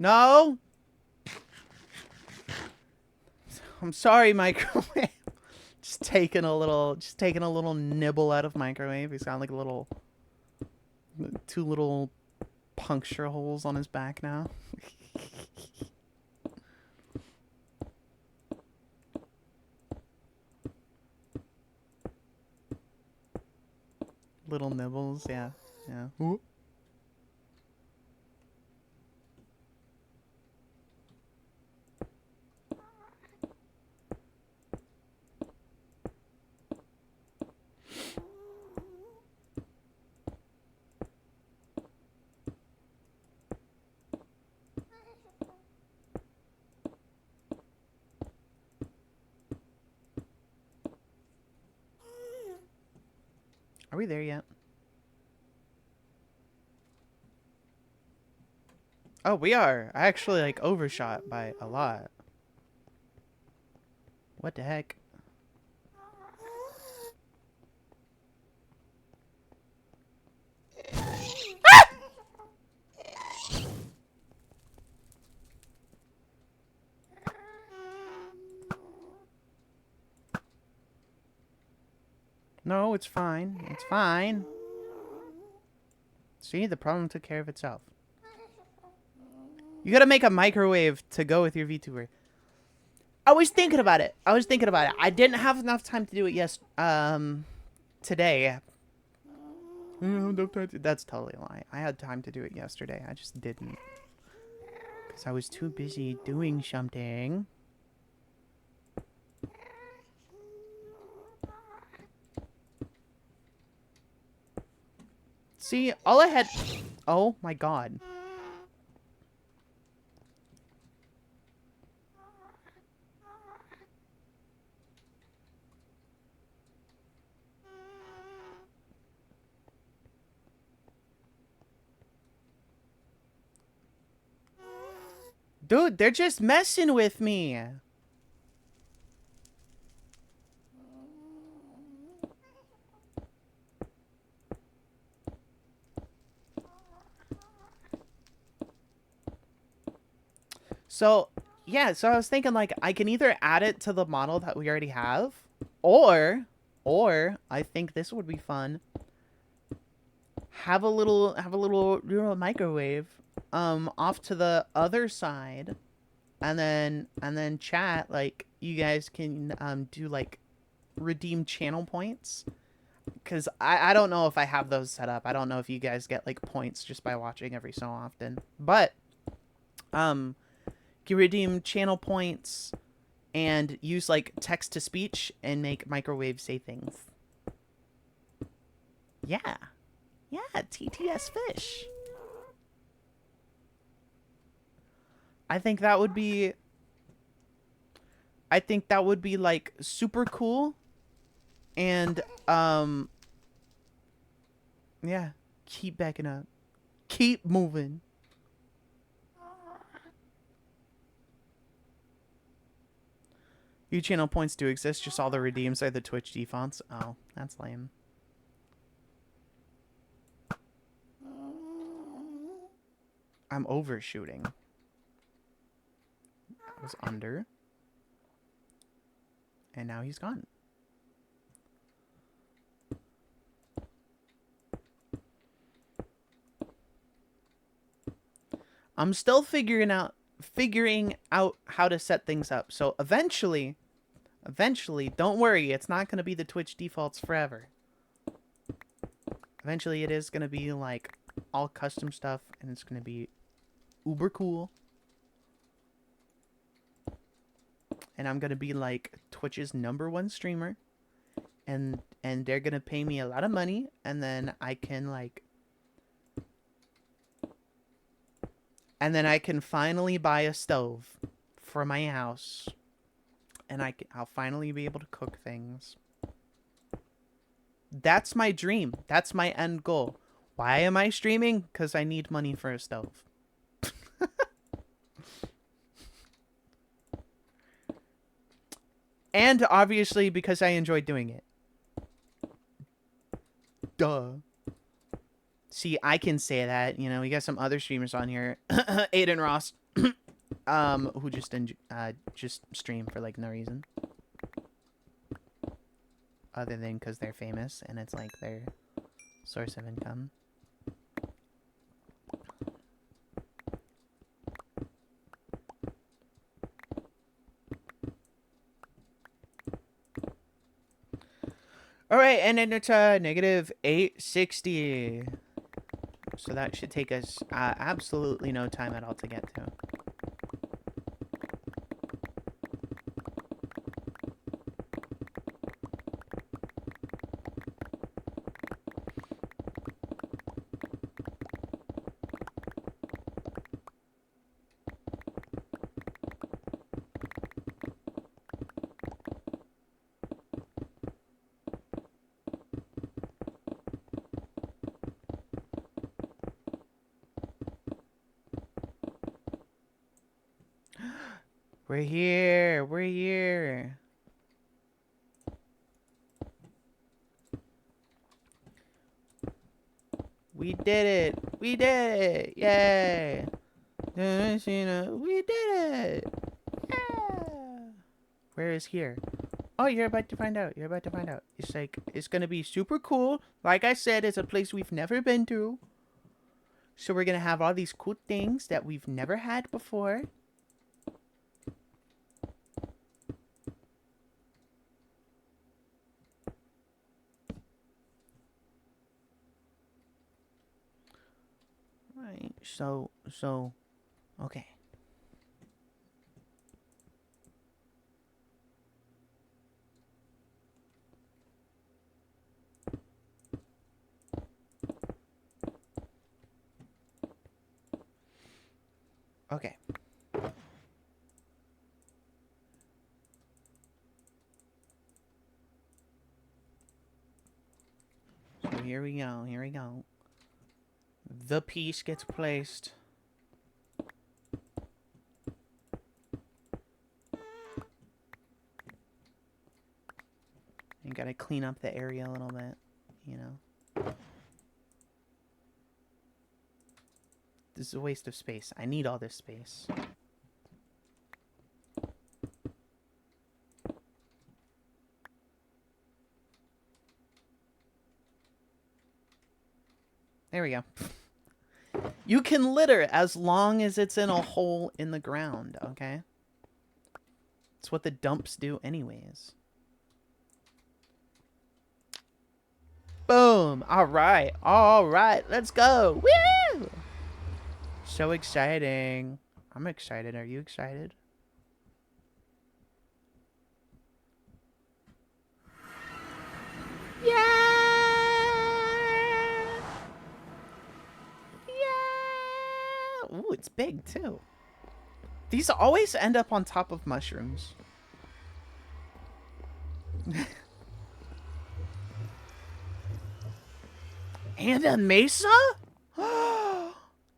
No! I'm sorry, microwave. Just taking a little nibble out of microwave. He's got like a two little puncture holes on his back now. Little nibbles, yeah. Yeah. Ooh. Are we there yet? Oh, we are. I actually, like, overshot by a lot. What the heck? No, it's fine. It's fine. See, the problem took care of itself. You gotta make a microwave to go with your VTuber. I was thinking about it. I didn't have enough time to do it today. That's totally a lie. I had time to do it yesterday. I just didn't. Because I was too busy doing something. See, all I had... Oh my god. Dude, they're just messing with me. So, yeah, so I was thinking, like, I can either add it to the model that we already have, or I think this would be fun. Have a little microwave, off to the other side and then chat, like, you guys can do like redeem channel points, because I don't know if I have those set up. I don't know if you guys get like points just by watching every so often, but you can redeem channel points and use like text to speech and make microwave say things. Yeah, TTS fish. I think that would be like super cool. And yeah, keep backing up. Keep moving. Your channel points do exist, just all the redeems are the Twitch defaults. Oh, that's lame. I'm overshooting. I was under. And now he's gone. I'm still figuring out how to set things up. So eventually, don't worry, it's not going to be the Twitch defaults forever. Eventually it is going to be like all custom stuff, and it's going to be uber cool. And I'm going to be like Twitch's #1 streamer, and they're going to pay me a lot of money, and then I can like finally buy a stove for my house, and I'll finally be able to cook things. That's my dream. That's my end goal. Why am I streaming? Because I need money for a stove. And obviously because I enjoy doing it. Duh. See, I can say that. You know, we got some other streamers on here. Aiden Ross. Who just stream for like no reason. Other than because they're famous and it's like their source of income. Alright, and then it's negative 860. So that should take us absolutely no time at all to get to. We're here. We're here. We did it. We did it. Yay. We did it. Yeah. Where is here? Oh, you're about to find out. You're about to find out. It's like, it's going to be super cool. Like I said, it's a place we've never been to. So we're going to have all these cool things that we've never had before. Right. So, okay. Okay. So here we go. Here we go. The piece gets placed. You gotta clean up the area a little bit, you know. This is a waste of space. I need all this space. There we go. You can litter as long as it's in a hole in the ground, okay? It's what the dumps do anyways. Boom. All right. All right. Let's go. Woo! So exciting. I'm excited. Are you excited? Yeah. Yeah. Ooh, it's big too. These always end up on top of mushrooms. And a mesa?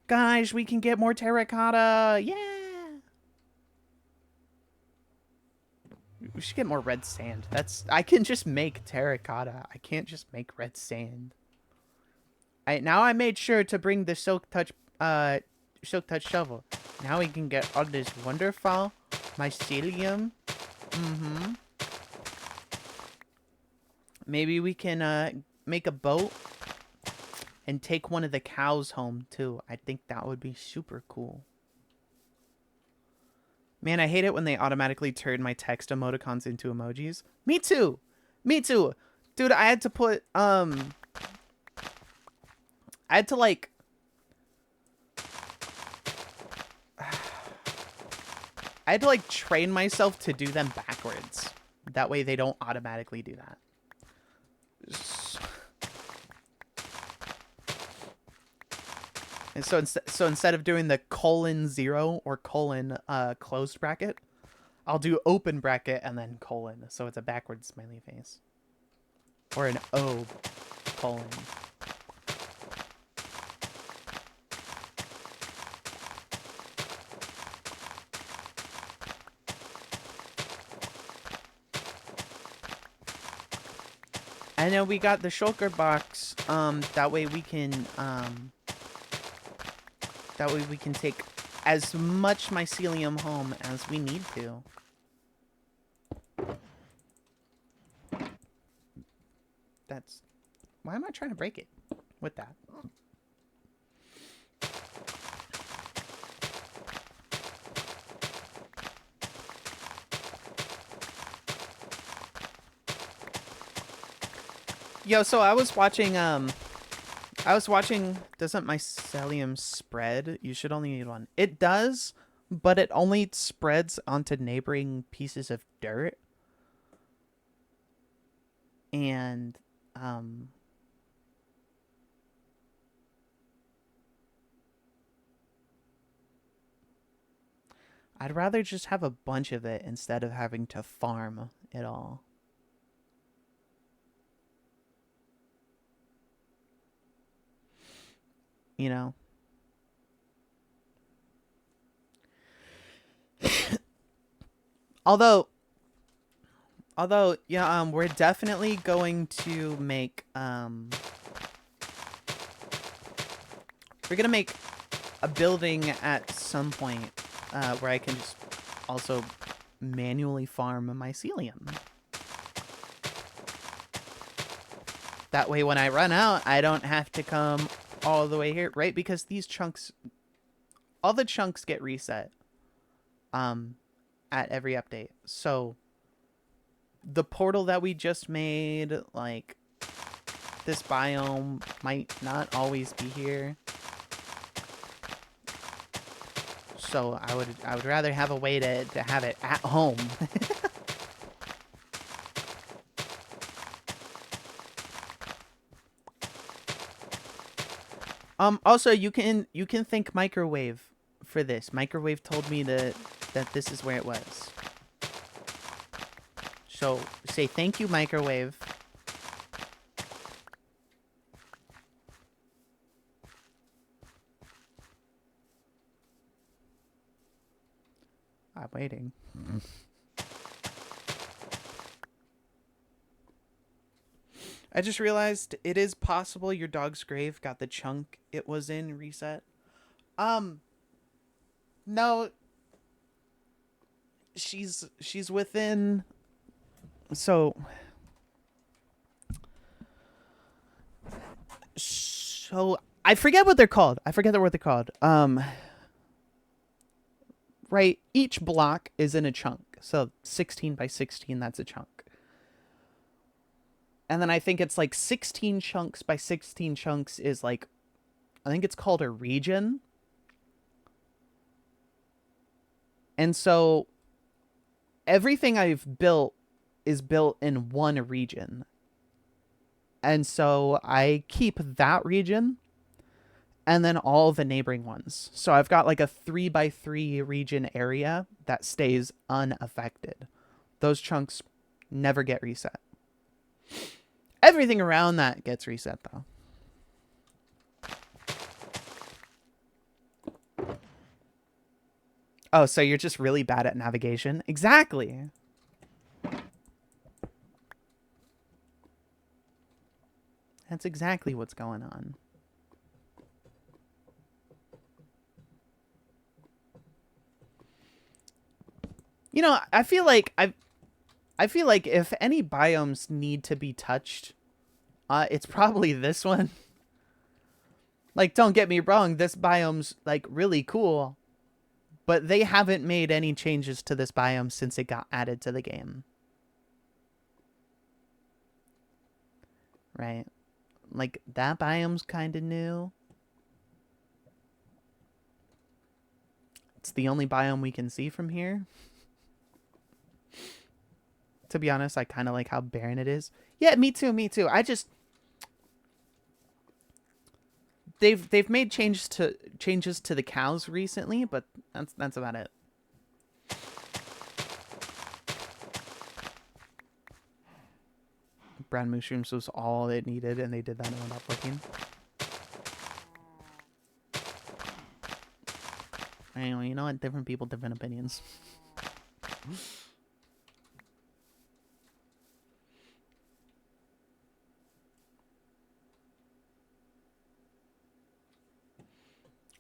Guys, we can get more terracotta. Yeah. We should get more red sand. I can just make terracotta. I can't just make red sand. Now I made sure to bring the silk touch shovel. Now we can get all this wonderful mycelium. Mm-hmm. Maybe we can make a boat and take one of the cows home too. I think that would be super cool. Man, I hate it when they automatically turn my text emoticons into emojis. Me too. Me too. Dude, I had to put I had to like train myself to do them backwards. That way they don't automatically do that. And so instead of doing the :0 or colon closed bracket, I'll do open bracket and then colon. So it's a backwards smiley face. Or an O colon. And then we got the shulker box. That way we can take as much mycelium home as we need to. Why am I trying to break it with that? Yo, so I was watching, doesn't mycelium spread? You should only need one. It does, but it only spreads onto neighboring pieces of dirt. And, I'd rather just have a bunch of it instead of having to farm it all. You know? Although, yeah, we're definitely going to make, we're gonna make a building at some point, where I can just also manually farm mycelium. That way when I run out, I don't have to come all the way here, right? Because these chunks, all the chunks get reset, at every update. So the portal that we just made, like, this biome might not always be here. So I would rather have a way to have it at home. Also you can thank Microwave for this. Microwave told me that this is where it was. So say thank you, Microwave. I'm waiting. I just realized it is possible your dog's grave got the chunk it was in reset. No. She's within, so I forget what they're called. Right, each block is in a chunk. So 16 by 16, that's a chunk. And then I think it's like 16 chunks by 16 chunks is like, I think it's called a region. And so everything I've built is built in one region. And so I keep that region and then all the neighboring ones. So I've got like a 3 by 3 region area that stays unaffected. Those chunks never get reset. Everything around that gets reset though. Oh, so you're just really bad at navigation? Exactly. That's exactly what's going on. You know, I feel like if any biomes need to be touched, it's probably this one. Like, don't get me wrong, this biome's like really cool, but they haven't made any changes to this biome since it got added to the game. Right? Like, that biome's kind of new. It's the only biome we can see from here. To be honest, I kind of like how barren it is. Yeah, me too, me too. I just they've made changes to the cows recently, but that's about it. Brown mushrooms was all it needed, and they did that and it went up working. Anyway, you know what? Different people, different opinions.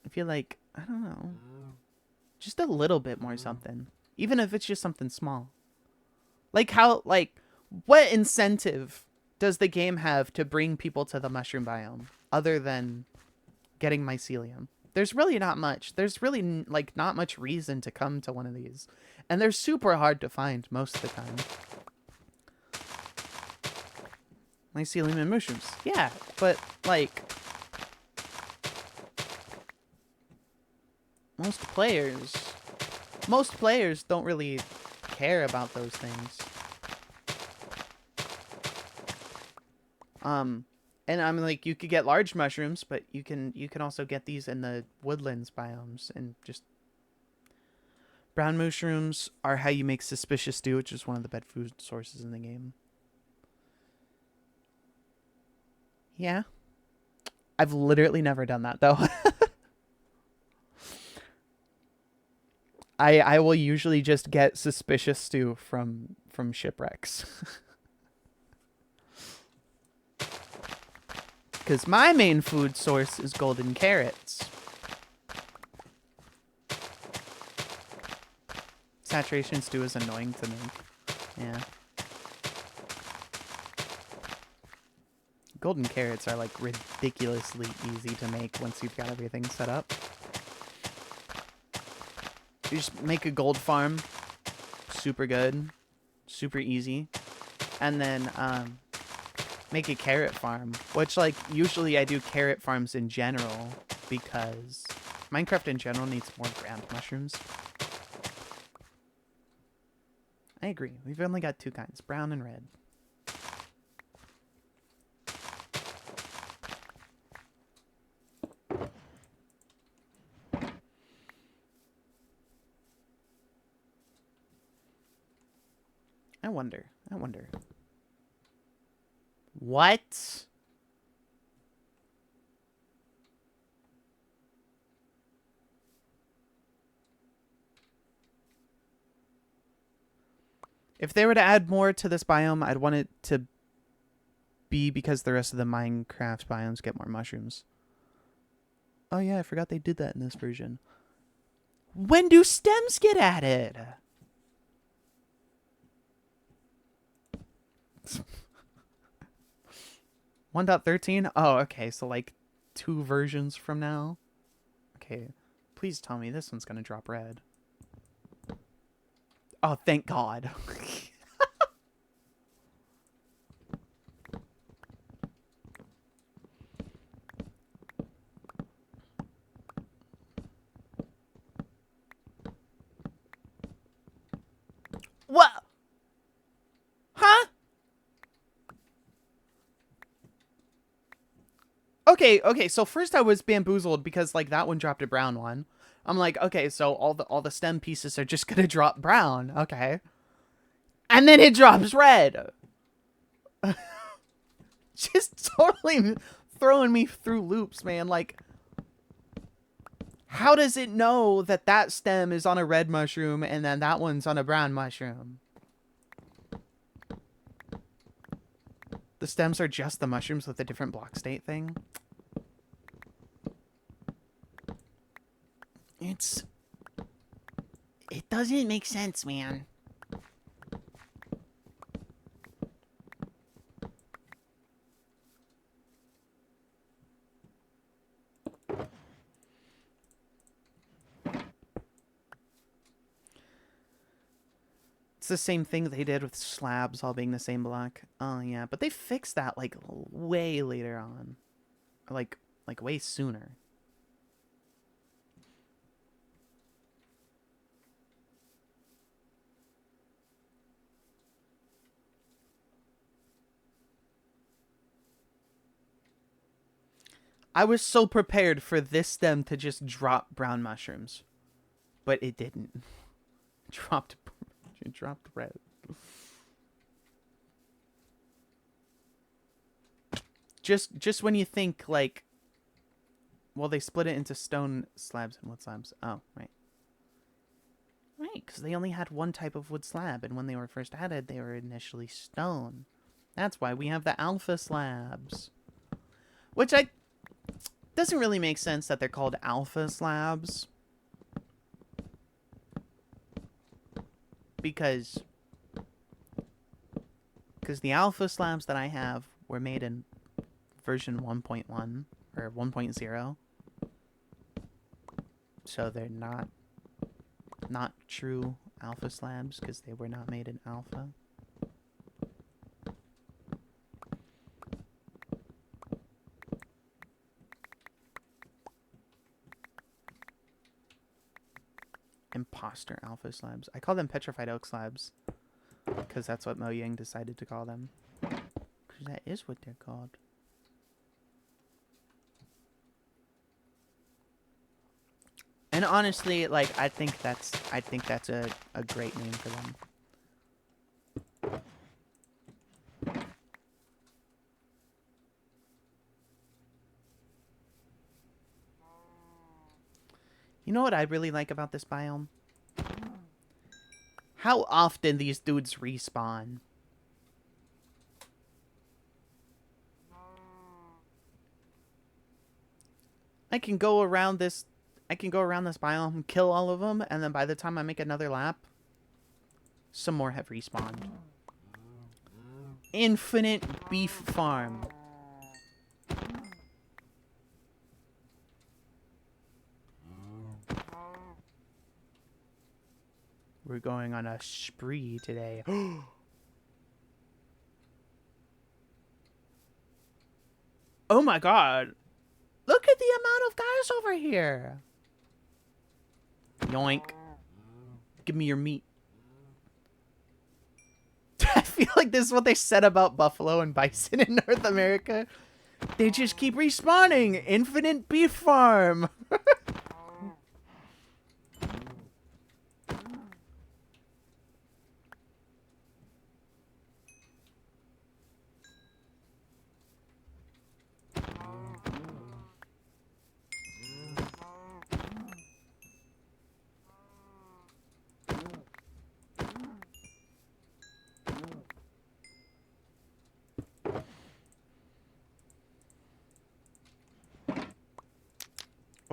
I feel like, I don't know, just a little bit more something, even if it's just something small. Like how, like, what incentive does the game have to bring people to the mushroom biome other than getting mycelium? There's really not much. There's really like not much reason to come to one of these, and they're super hard to find most of the time. Mycelium and mushrooms, yeah, but like most players don't really care about those things. And I'm like, you could get large mushrooms, but you can also get these in the woodlands biomes. And just brown mushrooms are how you make suspicious stew, which is one of the best food sources in the game. Yeah, I've literally never done that though. I will usually just get suspicious stew from shipwrecks. Because my main food source is golden carrots. Saturation stew is annoying to make. Yeah. Golden carrots are like ridiculously easy to make once you've got everything set up. You just make a gold farm. Super good. Super easy. And then make a carrot farm, which like usually I do carrot farms in general because Minecraft in general needs more ground mushrooms. I agree. We've only got two kinds, brown and red. I wonder. What? If they were to add more to this biome, I'd want it to be because the rest of the Minecraft biomes get more mushrooms. Oh yeah, I forgot they did that in this version. When do stems get added? 1.13? Oh, okay, so like 2 versions from now. Okay, please tell me this one's gonna drop red. Oh, thank God. What? Huh? Okay, so first I was bamboozled because like that one dropped a brown one. I'm like, okay, so all the stem pieces are just gonna drop brown, okay. And then it drops red. Just totally throwing me through loops, man. Like, how does it know that that stem is on a red mushroom and then that one's on a brown mushroom? The stems are just the mushrooms with a different block state thing. It doesn't make sense, man. It's the same thing they did with slabs all being the same block. Oh yeah, but they fixed that like way later on. Like way sooner. I was so prepared for this stem to just drop brown mushrooms. But it didn't. It dropped red. Just when you think like, well, they split it into stone slabs and wood slabs. Oh, right. Right, because they only had one type of wood slab, and when they were first added, they were initially stone. That's why we have the alpha slabs. Which doesn't really make sense that they're called alpha slabs. Because the alpha slabs that I have were made in version 1.1 or 1.0. So they're not true alpha slabs because they were not made in alpha. Imposter alpha slabs. I call them petrified oak slabs because that's what Mo Yang decided to call them. Because that is what they're called. And honestly, like I think that's a great name for them. You know what I really like about this biome? How often these dudes respawn. I can go around this biome, kill all of them, and then by the time I make another lap, some more have respawned. Infinite beef farm. We're going on a spree today. Oh my god. Look at the amount of guys over here. Yoink. Give me your meat. I feel like this is what they said about buffalo and bison in North America. They just keep respawning. Infinite beef farm.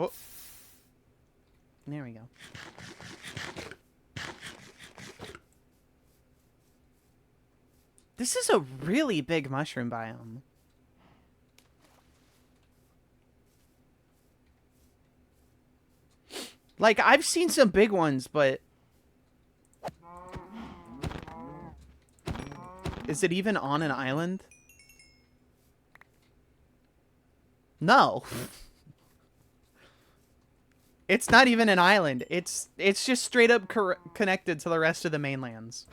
Oh. There we go. This is a really big mushroom biome. Like, I've seen some big ones, but Is it even on an island? No. It's not even an island. It's just straight up connected to the rest of the mainlands.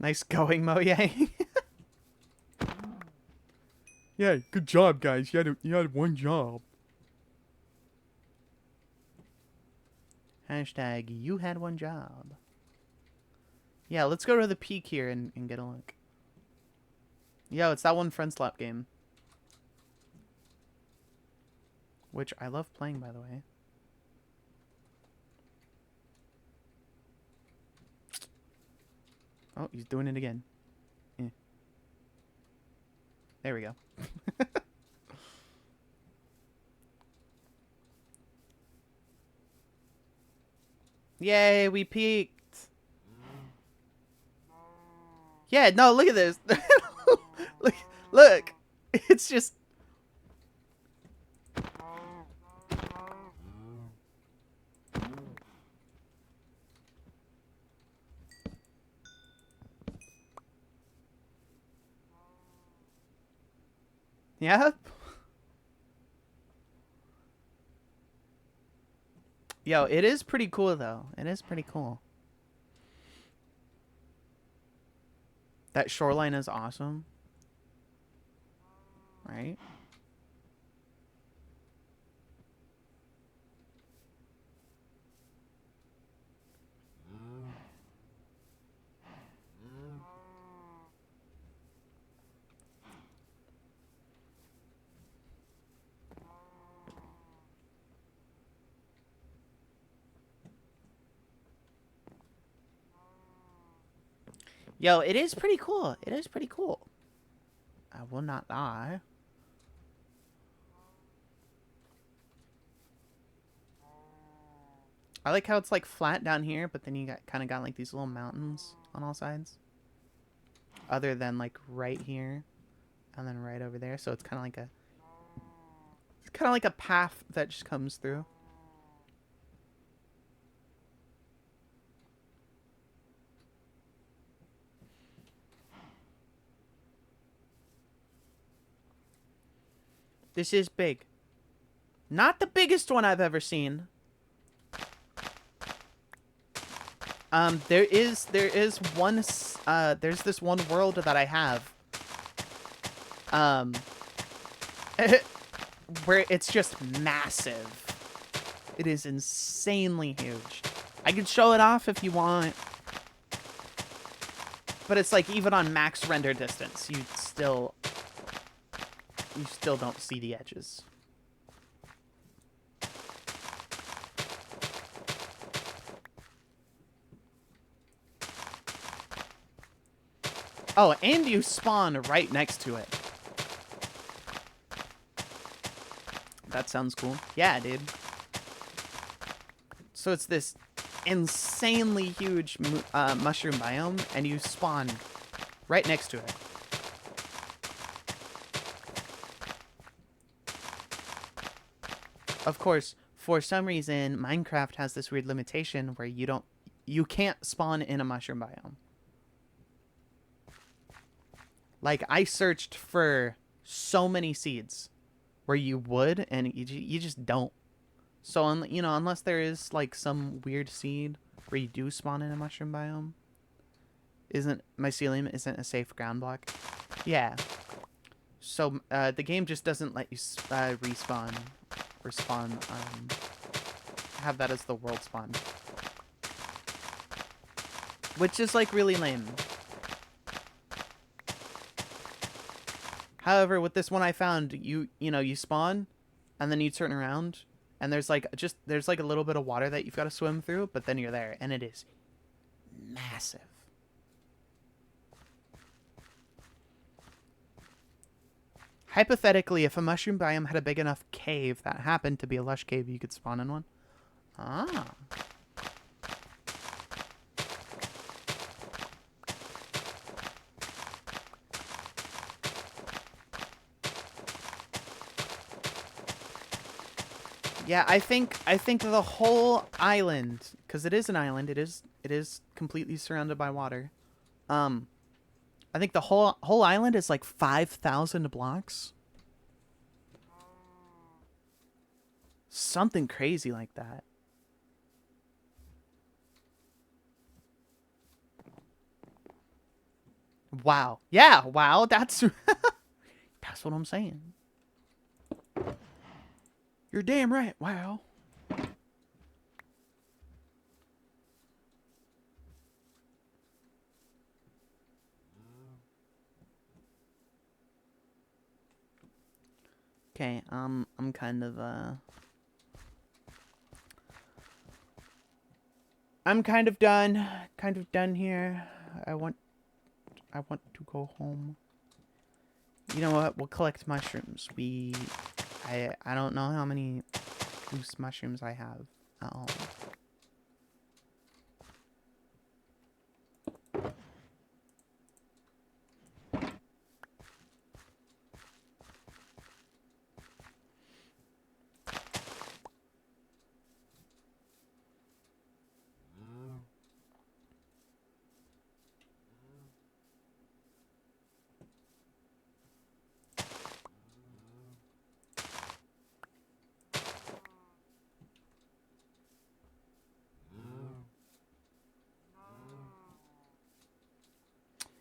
Nice going, Mojang. Yeah, good job, guys. You had one job. Hashtag you had one job. Yeah, let's go to the peak here and get a look. Yo, it's that one friend slap game. Which I love playing, by the way. Oh, he's doing it again. Eh. There we go. Yay, we peaked. Yeah, no, look at this. look. It's just... Yep. Yo, it is pretty cool, though. It is pretty cool. That shoreline is awesome. Right? Yo, it is pretty cool. It is pretty cool. I will not lie. I like how it's like flat down here, but then you kind of got like these little mountains on all sides. Other than like right here, and then right over there. So it's kind of like a path that just comes through. This is big. Not the biggest one I've ever seen. There's this one world that I have. Where it's just massive. It is insanely huge. I can show it off if you want. But it's like even on max render distance, you still don't see the edges. Oh, and you spawn right next to it. That sounds cool. Yeah, dude. So it's this insanely huge mushroom biome, and you spawn right next to it. Of course, for some reason, Minecraft has this weird limitation where you can't spawn in a mushroom biome. Like, I searched for so many seeds where you would, and you just don't. So, unless there is, like, some weird seed where you do spawn in a mushroom biome, mycelium isn't a safe ground block. Yeah. So, the game just doesn't let you respawn or spawn, have that as the world spawn. Which is, like, really lame. However, with this one I found, you spawn, and then you turn around, and there's like a little bit of water that you've got to swim through, but then you're there, and it is massive. Hypothetically, if a mushroom biome had a big enough cave that happened to be a lush cave, you could spawn in one. Ah. Yeah, I think the whole island, because it is an island, it is completely surrounded by water. Um, I think the whole island is like 5,000 blocks. Something crazy like that. Wow. Yeah, wow, that's that's what I'm saying. You're damn right. Wow. Okay, I'm kind of done. Kind of done here. I want to go home. You know what? We'll collect mushrooms. I don't know how many loose mushrooms I have at home.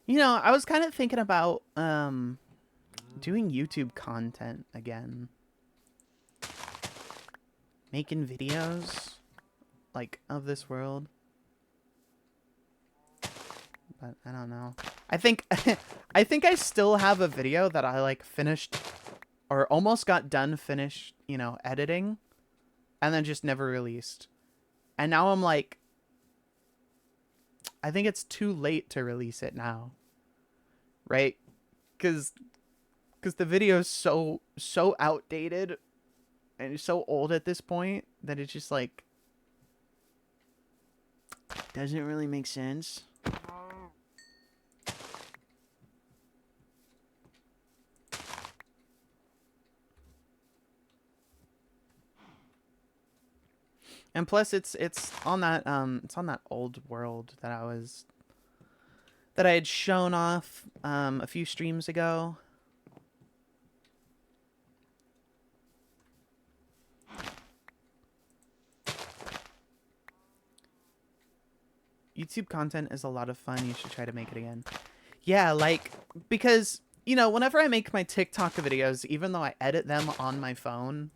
You know, I was kind of thinking about doing YouTube content again. Making videos like of this world. But I don't know. I think I think I still have a video that I like finished or almost got done finished, you know, editing and then just never released. And now I'm like I think it's too late to release it now. Right? Cuz the video is so outdated and it's so old at this point that it's just like doesn't really make sense. And plus it's on that old world that I had shown off a few streams ago. YouTube content is a lot of fun. You should try to make it again. Yeah, like because you know, whenever I make my TikTok videos, even though I edit them on my phone,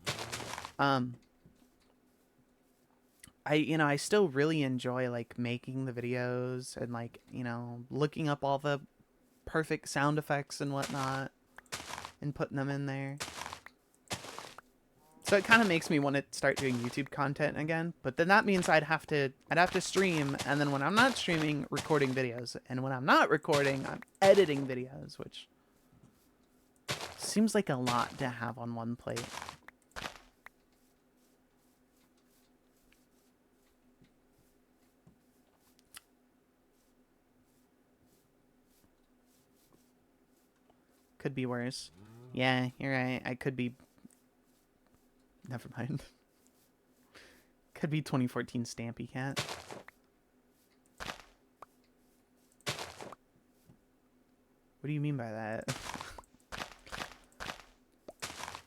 I still really enjoy like making the videos and like, you know, looking up all the perfect sound effects and whatnot and putting them in there. So it kind of makes me want to start doing YouTube content again, but then that means I'd have to stream, and then when I'm not streaming, recording videos, and when I'm not recording, I'm editing videos, which seems like a lot to have on one plate. Could be worse. Yeah, you're right. I could be... Never mind. Could be 2014 Stampy Cat. What do you mean by that?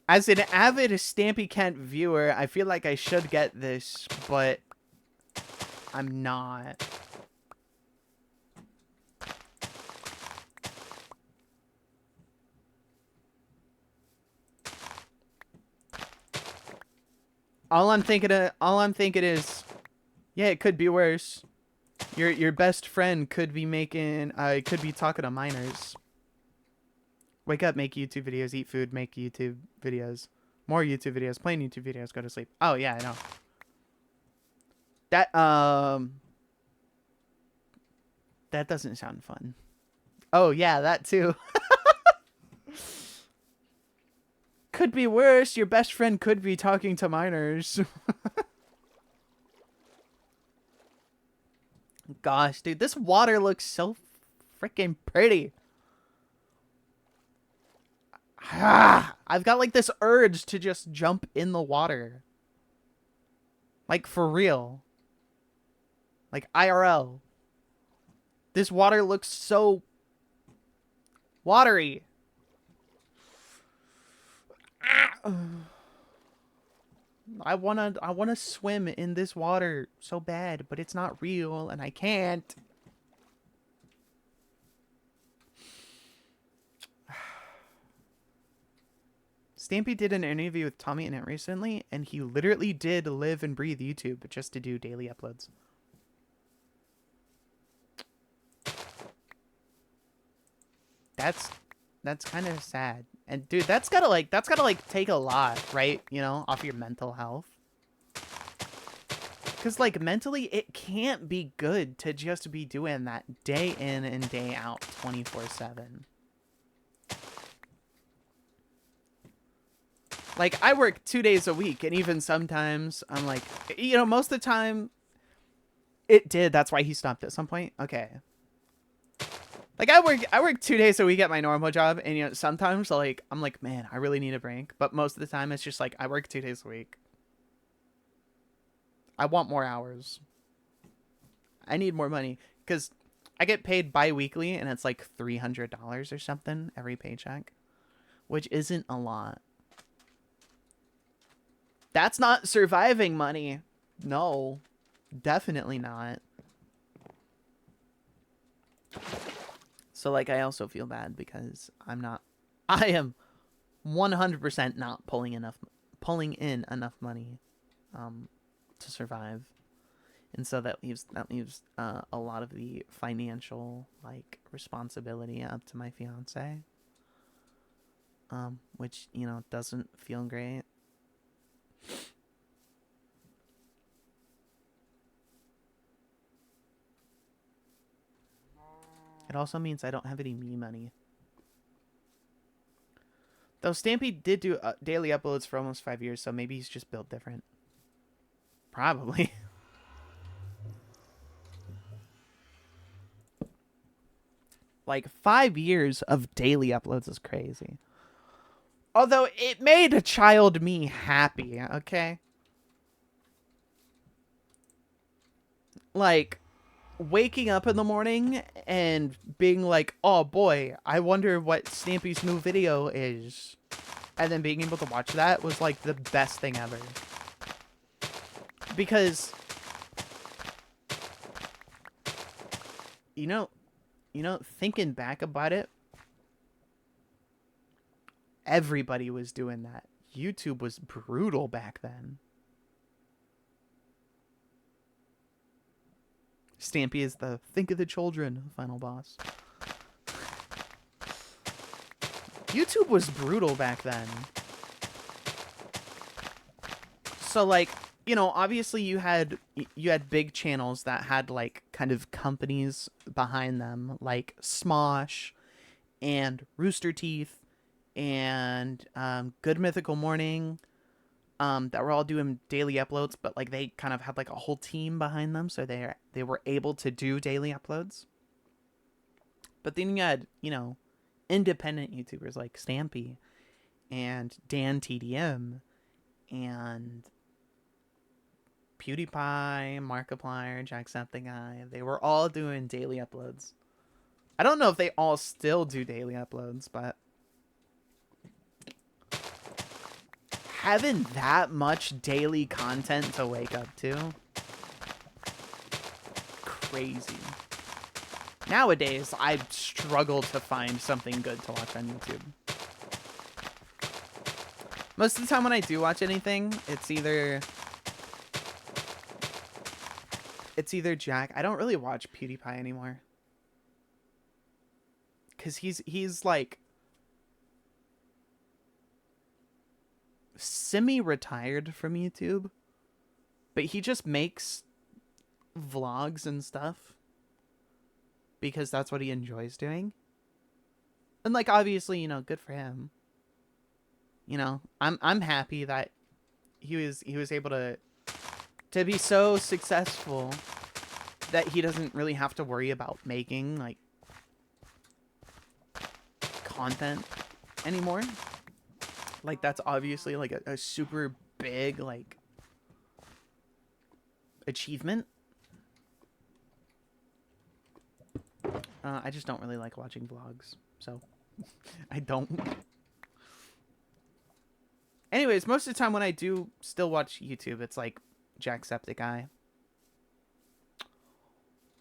As an avid Stampy Cat viewer, I feel like I should get this, but I'm not. All I'm thinking is, yeah, it could be worse. Your best friend could be could be talking to minors. Wake up, make YouTube videos, eat food, make YouTube videos, more YouTube videos, playing YouTube videos, go to sleep. Oh yeah, I know. That doesn't sound fun. Oh yeah, that too. Could be worse. Your best friend could be talking to minors. Gosh, dude, this water looks so freaking pretty. I've got like this urge to just jump in the water. Like, for real. Like, IRL. This water looks so watery. I wanna swim in this water so bad, but it's not real and I can't. Stampy did an interview with Tommy Innit recently, and he literally did live and breathe YouTube just to do daily uploads. That's kind of sad. And dude, that's gotta like take a lot, right? You know, off your mental health. Cause like mentally, it can't be good to just be doing that day in and day out, 24/7. Like, I work 2 days a week, and even sometimes I'm like, you know, most of the time it did. That's why he stopped at some point. Okay. Like, I work 2 days a week at my normal job, and you know, sometimes like I'm like, man, I really need a break. But most of the time it's just like I work 2 days a week. I want more hours. I need more money because I get paid bi-weekly, and it's like $300 or something every paycheck, which isn't a lot. That's not surviving money. No, definitely not. So, like, I also feel bad because I am 100% not pulling in enough money, to survive. And so that leaves a lot of the financial, like, responsibility up to my fiance. Which, you know, doesn't feel great. It also means I don't have any me money. Though Stampy did do daily uploads for almost 5 years, so maybe he's just built different. Probably. Like, 5 years of daily uploads is crazy. Although it made a child me happy, okay? Like, waking up in the morning and being like, oh boy, I wonder what Stampy's new video is. And then being able to watch that was like the best thing ever. Because, you know, thinking back about it, everybody was doing that. YouTube was brutal back then. Stampy is the think of the children final boss. YouTube was brutal back then. So like, you know, obviously you had big channels that had like kind of companies behind them, like Smosh and Rooster Teeth and Good Mythical Morning, that were all doing daily uploads, but like they kind of had like a whole team behind them, so they were able to do daily uploads. But then you had, you know, independent YouTubers like Stampy and Dan TDM and PewDiePie, Markiplier, Jacksepticeye. They were all doing daily uploads. I don't know if they all still do daily uploads, but having that much daily content to wake up to, crazy. Nowadays, I struggle to find something good to watch on YouTube. Most of the time when I do watch anything, it's either Jack. I don't really watch PewDiePie anymore. Cause he's like semi-retired from YouTube, but he just makes vlogs and stuff because that's what he enjoys doing. And like, obviously, you know, good for him. You know, I'm happy that he was able to be so successful that he doesn't really have to worry about making like content anymore. Like, that's obviously like a super big like achievement. I just don't really like watching vlogs, so I don't. Anyways, most of the time when I do still watch YouTube, it's like Jacksepticeye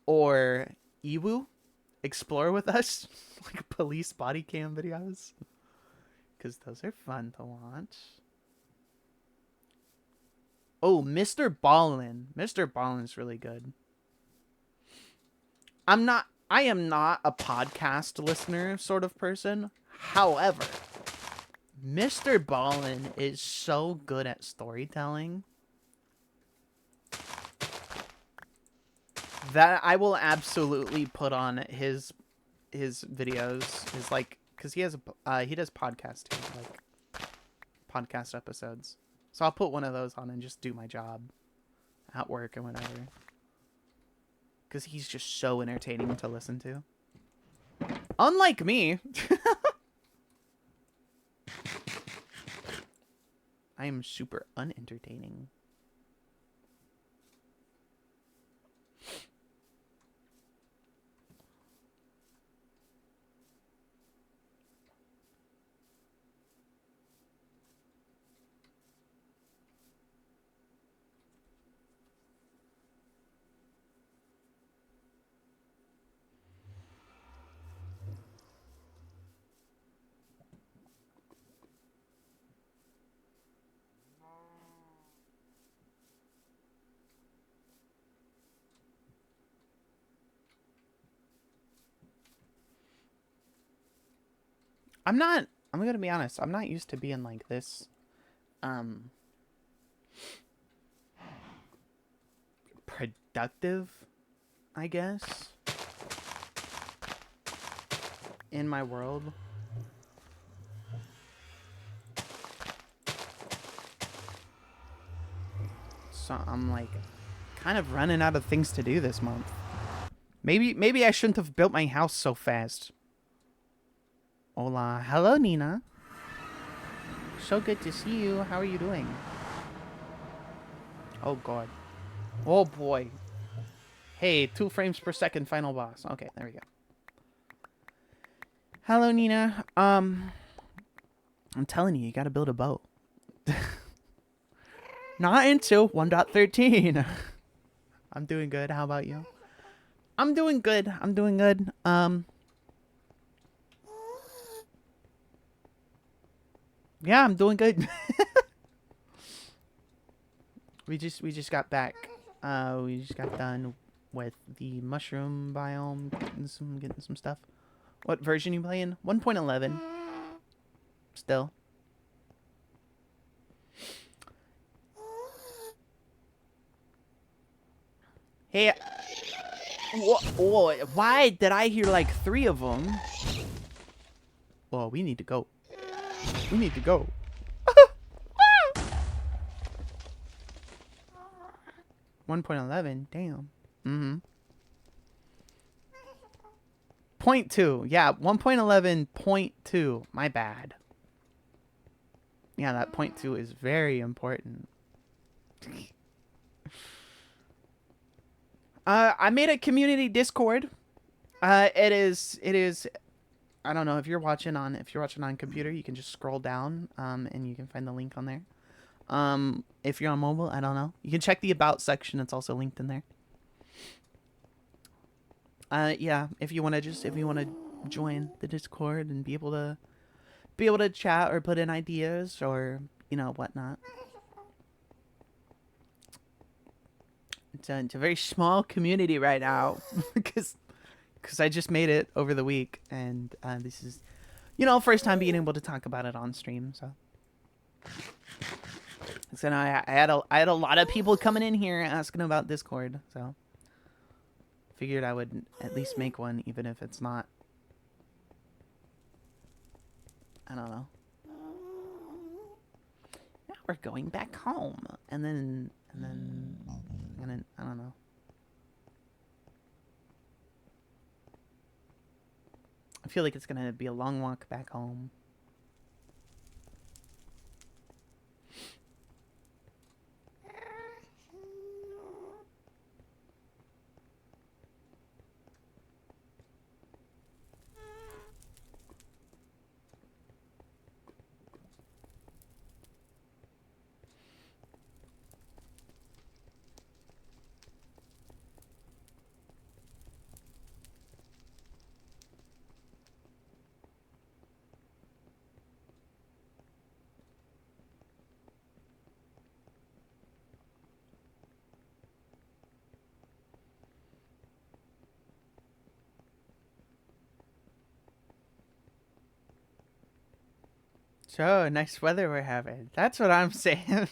or Ewu explore with us, like police body cam videos, because those are fun to watch. Oh, Mr. Ballin. Mr. Ballin's really good. I am not a podcast listener sort of person. However, Mr. Ballin is so good at storytelling that I will absolutely put on his videos. His like, cause he has he does podcast too, like podcast episodes. So I'll put one of those on and just do my job at work and whatever. Because he's just so entertaining to listen to. Unlike me. I am super unentertaining. I'm gonna be honest, I'm not used to being like this. Productive, I guess, in my world. So I'm like kind of running out of things to do this month. Maybe I shouldn't have built my house so fast. Hola. Hello, Nina. So good to see you. How are you doing? Oh, God. Oh, boy. Hey, 2 frames per second final boss. Okay, there we go. Hello, Nina. I'm telling you, you gotta build a boat. Not until 1.13. I'm doing good. How about you? I'm doing good. I'm doing good. Yeah, I'm doing good. we just got back. We just got done with the mushroom biome, getting some stuff. What version you playing? 1.11. Still. Hey. Whoa, why did I hear like 3 of them? Well, we need to go. We need to go. 1.11. Damn. Mm-hmm. 0.2. Yeah, 1.11.2. My bad. Yeah, that 0.2 is very important. I made a community Discord. It is I don't know if you're watching on computer, you can just scroll down and you can find the link on there. If you're on mobile, I don't know. You can check the about section, it's also linked in there. Yeah, if you want to join the Discord and be able to chat or put in ideas or, you know, whatnot. It's a very small community right now because I just made it over the week, and this is, you know, first time being able to talk about it on stream. So I had a lot of people coming in here asking about Discord, so figured I would at least make one, even if it's not. I don't know. Yeah, we're going back home, and then I don't know. I feel like it's gonna be a long walk back home. So, nice weather we're having. That's what I'm saying.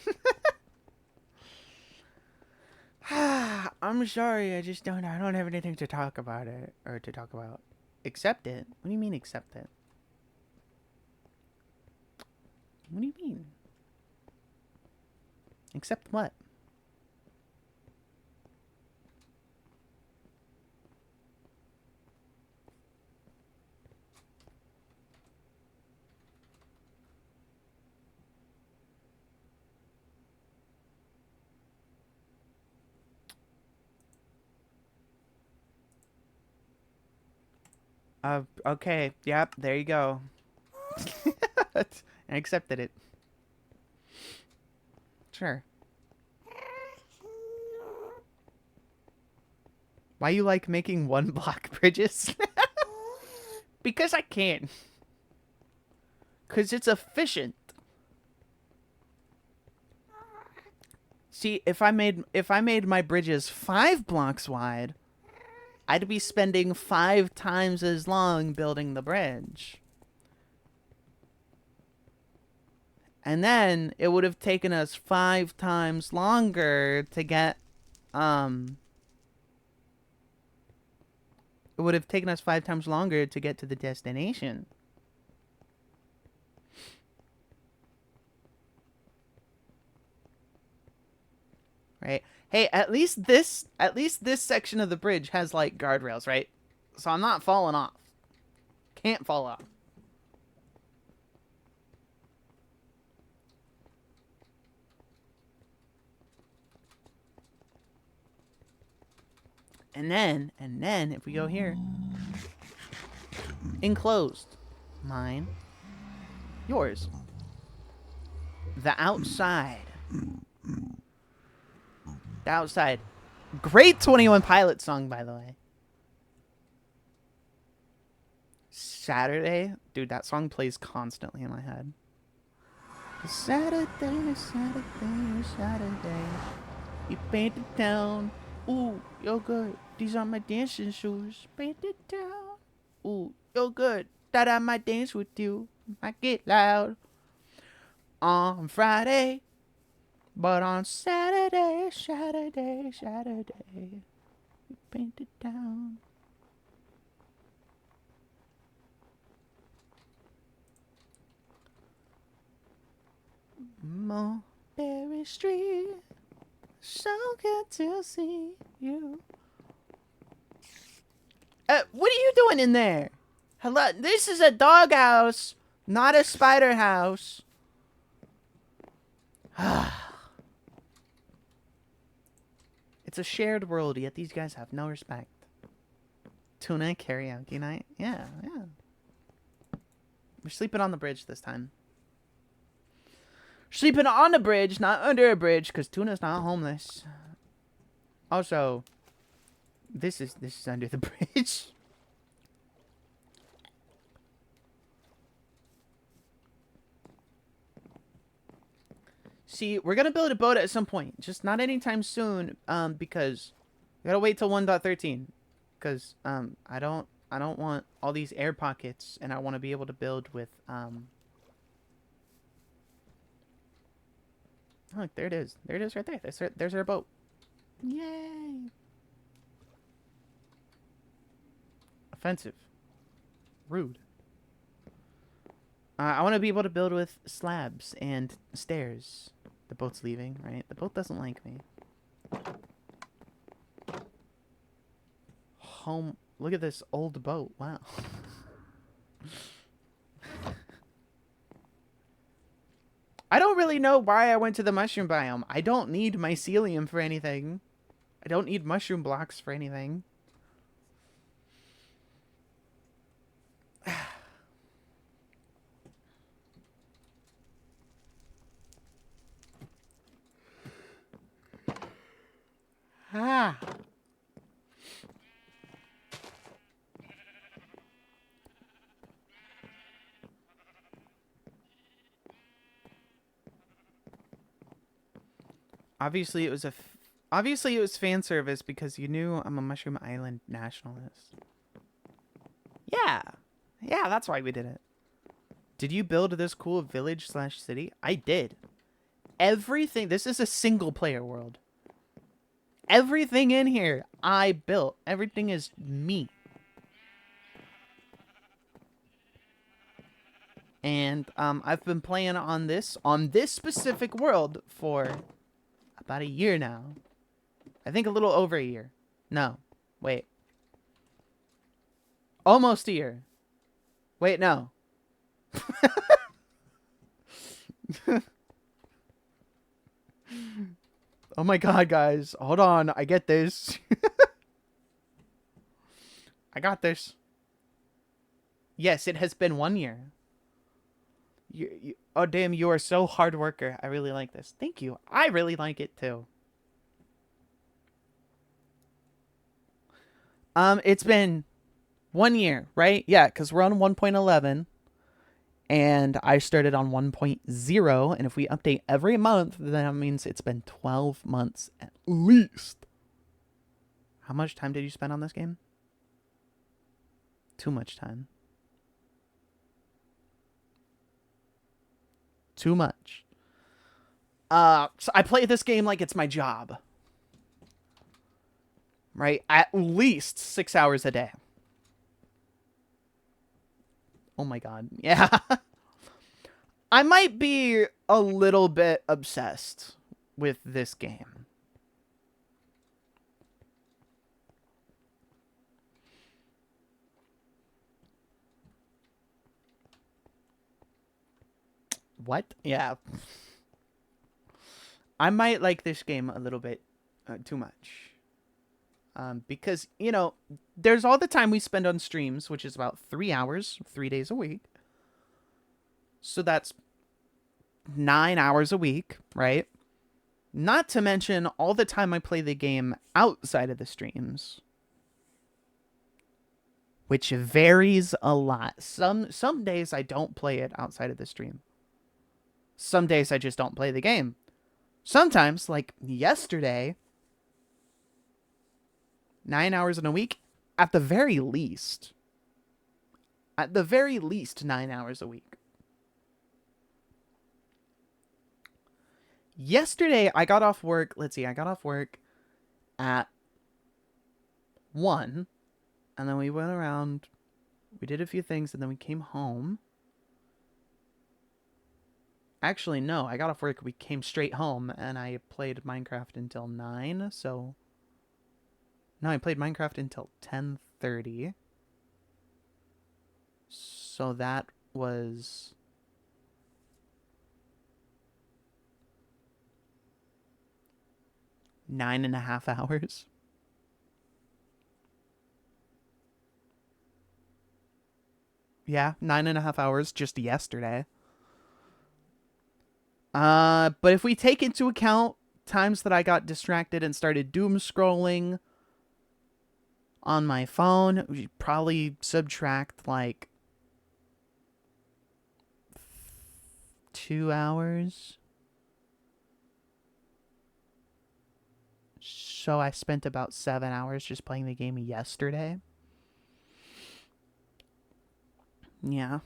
I'm sorry, I don't have anything to talk about it, or to talk about. Accept it? What do you mean accept it? What do you mean? Accept what? Okay, yep, there you go. I accepted it. Sure. Why you like making one block bridges? Because I can. Because it's efficient. See, if I made my bridges 5 blocks wide, I'd be spending 5 times as long building the bridge. And then it would have taken us 5 times longer to get it would have taken us 5 times longer to get to the destination. Right? Hey, at least this section of the bridge has like guardrails, right? So I'm not falling off. Can't fall off. And then if we go here, enclosed, mine, yours, the outside. The outside. Great 21 Pilot song, by the way. Saturday? Dude, that song plays constantly in my head. Saturday, Saturday, Saturday. You painted town. Ooh, you're good. These are my dancing shoes. Painted town. Ooh, you're good. That I might dance with you. Might get loud. On Friday. But on Saturday, Saturday, Saturday, we painted town. Mulberry Street, so good to see you. What are you doing in there? Hello, this is a doghouse, not a spider house. It's a shared world, yet these guys have no respect. Tuna karaoke night? Yeah. We're sleeping on the bridge this time. Sleeping on the bridge, not under a bridge, because Tuna's not homeless. Also, this is under the bridge. See, we're gonna build a boat at some point, just not anytime soon. Because we gotta wait till 1.13. Because I don't want all these air pockets, and I want to be able to build with Oh, look, there it is. There it is right there. There's our boat. Yay! Offensive. Rude. I want to be able to build with slabs and stairs. The boat's leaving, right? The boat doesn't like me. Home. Look at this old boat. Wow. I don't really know why I went to the mushroom biome. I don't need mycelium for anything. I don't need mushroom blocks for anything. Ah. Obviously it was fan service because you knew I'm a Mushroom Island nationalist. Yeah. Yeah, that's why we did it. Did you build this cool village / city? I did. Everything. This is a single player world. Everything in here I built. Everything is me. And I've been playing on this specific world for about a year now. I think a little over a year. No. Wait. Almost a year. Wait, no. Oh my god, guys. Hold on. I get this. I got this. Yes, it has been 1 year. Oh, damn, you are so hard worker. I really like this. Thank you. I really like it, too. It's been 1 year, right? Yeah, because we're on 1.11. And I started on 1.0, and if we update every month, then that means it's been 12 months at least. How much time did you spend on this game? Too much time. Too much. So I play this game like it's my job. Right? At least 6 hours a day. Oh my god. Yeah. I might be a little bit obsessed with this game. What? Yeah. I might like this game a little bit too much. Because, you know, there's all the time we spend on streams, which is about 3 hours, 3 days a week. So that's 9 hours a week, right? Not to mention all the time I play the game outside of the streams, which varies a lot. Some days I don't play it outside of the stream. Some days I just don't play the game. Sometimes, like yesterday, 9 hours in a week, at the very least. At the very least, 9 hours a week. Yesterday, I got off work. Let's see, I got off work at 1. And then we went around. We did a few things, and then we came home. Actually, no, I got off work. We came straight home, and I played Minecraft until 9, so... No, I played Minecraft until 10:30. So that was... 9.5 hours. Yeah, 9.5 hours just yesterday. But if we take into account times that I got distracted and started doom scrolling on my phone, we probably subtract like 2 hours. So I spent about 7 hours just playing the game yesterday. Yeah.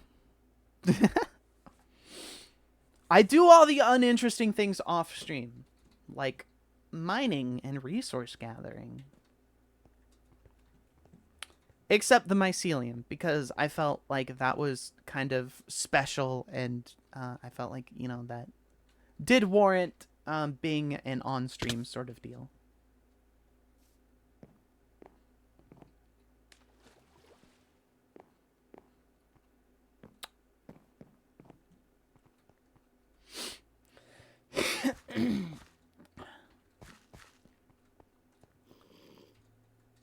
I do all the uninteresting things off stream, like mining and resource gathering. Except the mycelium, because I felt like that was kind of special, and I felt like, you know, that did warrant being an on-stream sort of deal.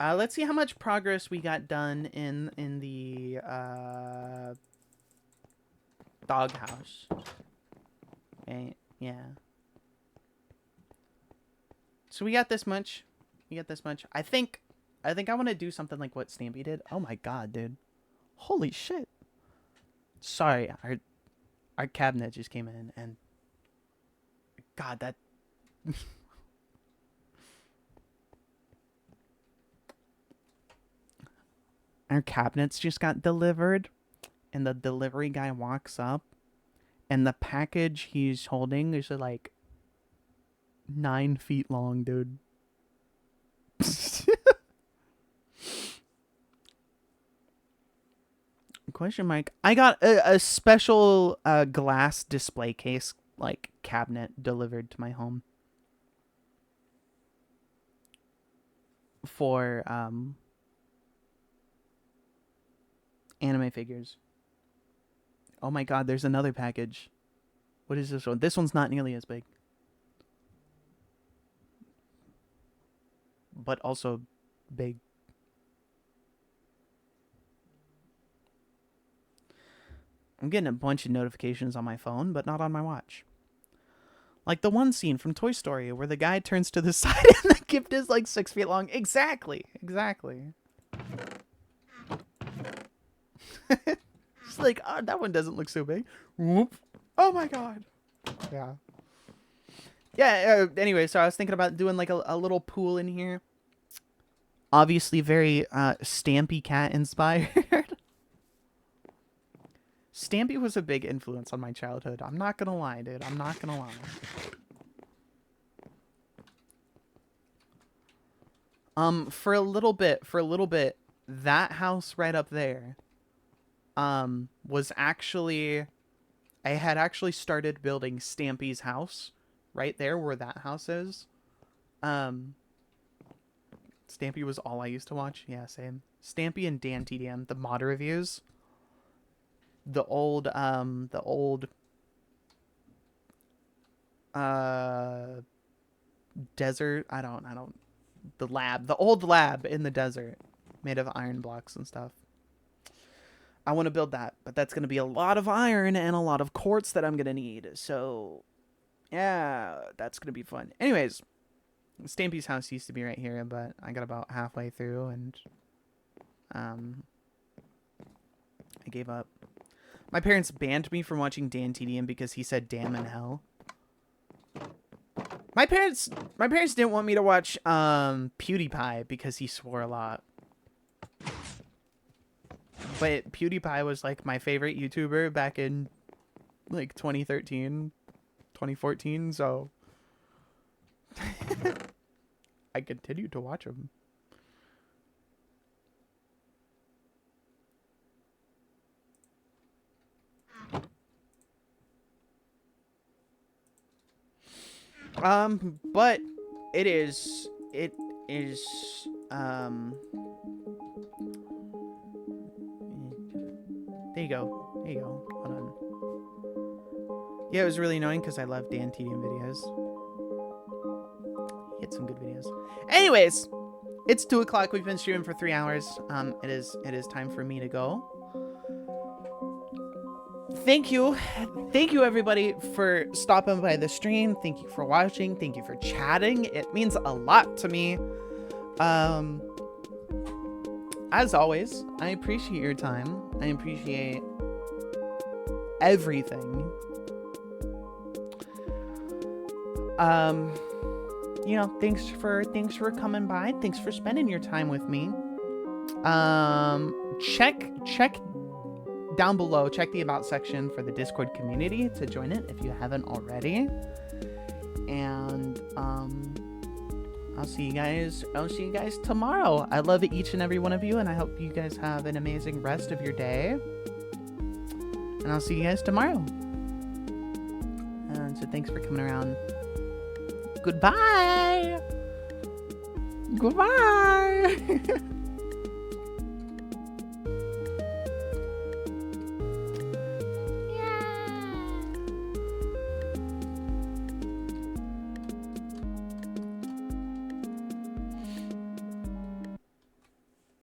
Let's see how much progress we got done in the doghouse. Okay, yeah. So we got this much. We got this much. I think I want to do something like what Stampy did. Oh my god, dude! Holy shit! Sorry, our cabinet just came in, and God, that. Our cabinets just got delivered. and the delivery guy walks up, and the package he's holding is like 9 feet long, dude. Question mark. I got a special glass display case, like cabinet, delivered to my home for anime figures. Oh my god, there's another package. What is this one? This one's not nearly as big, but also big. I'm getting a bunch of notifications on my phone, but not on my watch. Like the one scene from Toy Story where the guy turns to the side and the gift is like 6 feet long. Exactly. It's like, oh, that one doesn't look so big. Whoop. Oh my god. Yeah. Yeah, anyway, so I was thinking about doing like a little pool in here. Obviously very Stampy Cat inspired. Stampy was a big influence on my childhood. I'm not gonna lie, dude. I'm not gonna lie. For a little bit, that house right up there, was actually, I had actually started building Stampy's house right there where that house is. Stampy was all I used to watch. Yeah, same. Stampy and Dan TDM, the mod reviews. The old desert, the old lab in the desert made of iron blocks and stuff. I want to build that, but that's going to be a lot of iron and a lot of quartz that I'm going to need. So yeah, that's going to be fun. Anyways, Stampy's house used to be right here, but I got about halfway through and I gave up. My parents banned me from watching Dan TDM because he said damn in hell. My parents didn't want me to watch PewDiePie because he swore a lot. But PewDiePie was like my favorite YouTuber back in like 2013, 2014, so I continued to watch him. But it is, there you go. Hold on. Yeah, it was really annoying because I love Dan TDM videos. He had some good videos. Anyways, it's 2 o'clock. We've been streaming for 3 hours. It is time for me to go. Thank you everybody for stopping by the stream. Thank you for watching. Thank you for chatting. It means a lot to me. As always, I appreciate your time. I appreciate everything. You know, thanks for coming by. Thanks for spending your time with me. Check down below, check the about section for the Discord community to join it if you haven't already. And I'll see you guys tomorrow. I love each and every one of you, and I hope you guys have an amazing rest of your day. And I'll see you guys tomorrow. And so thanks for coming around. Goodbye.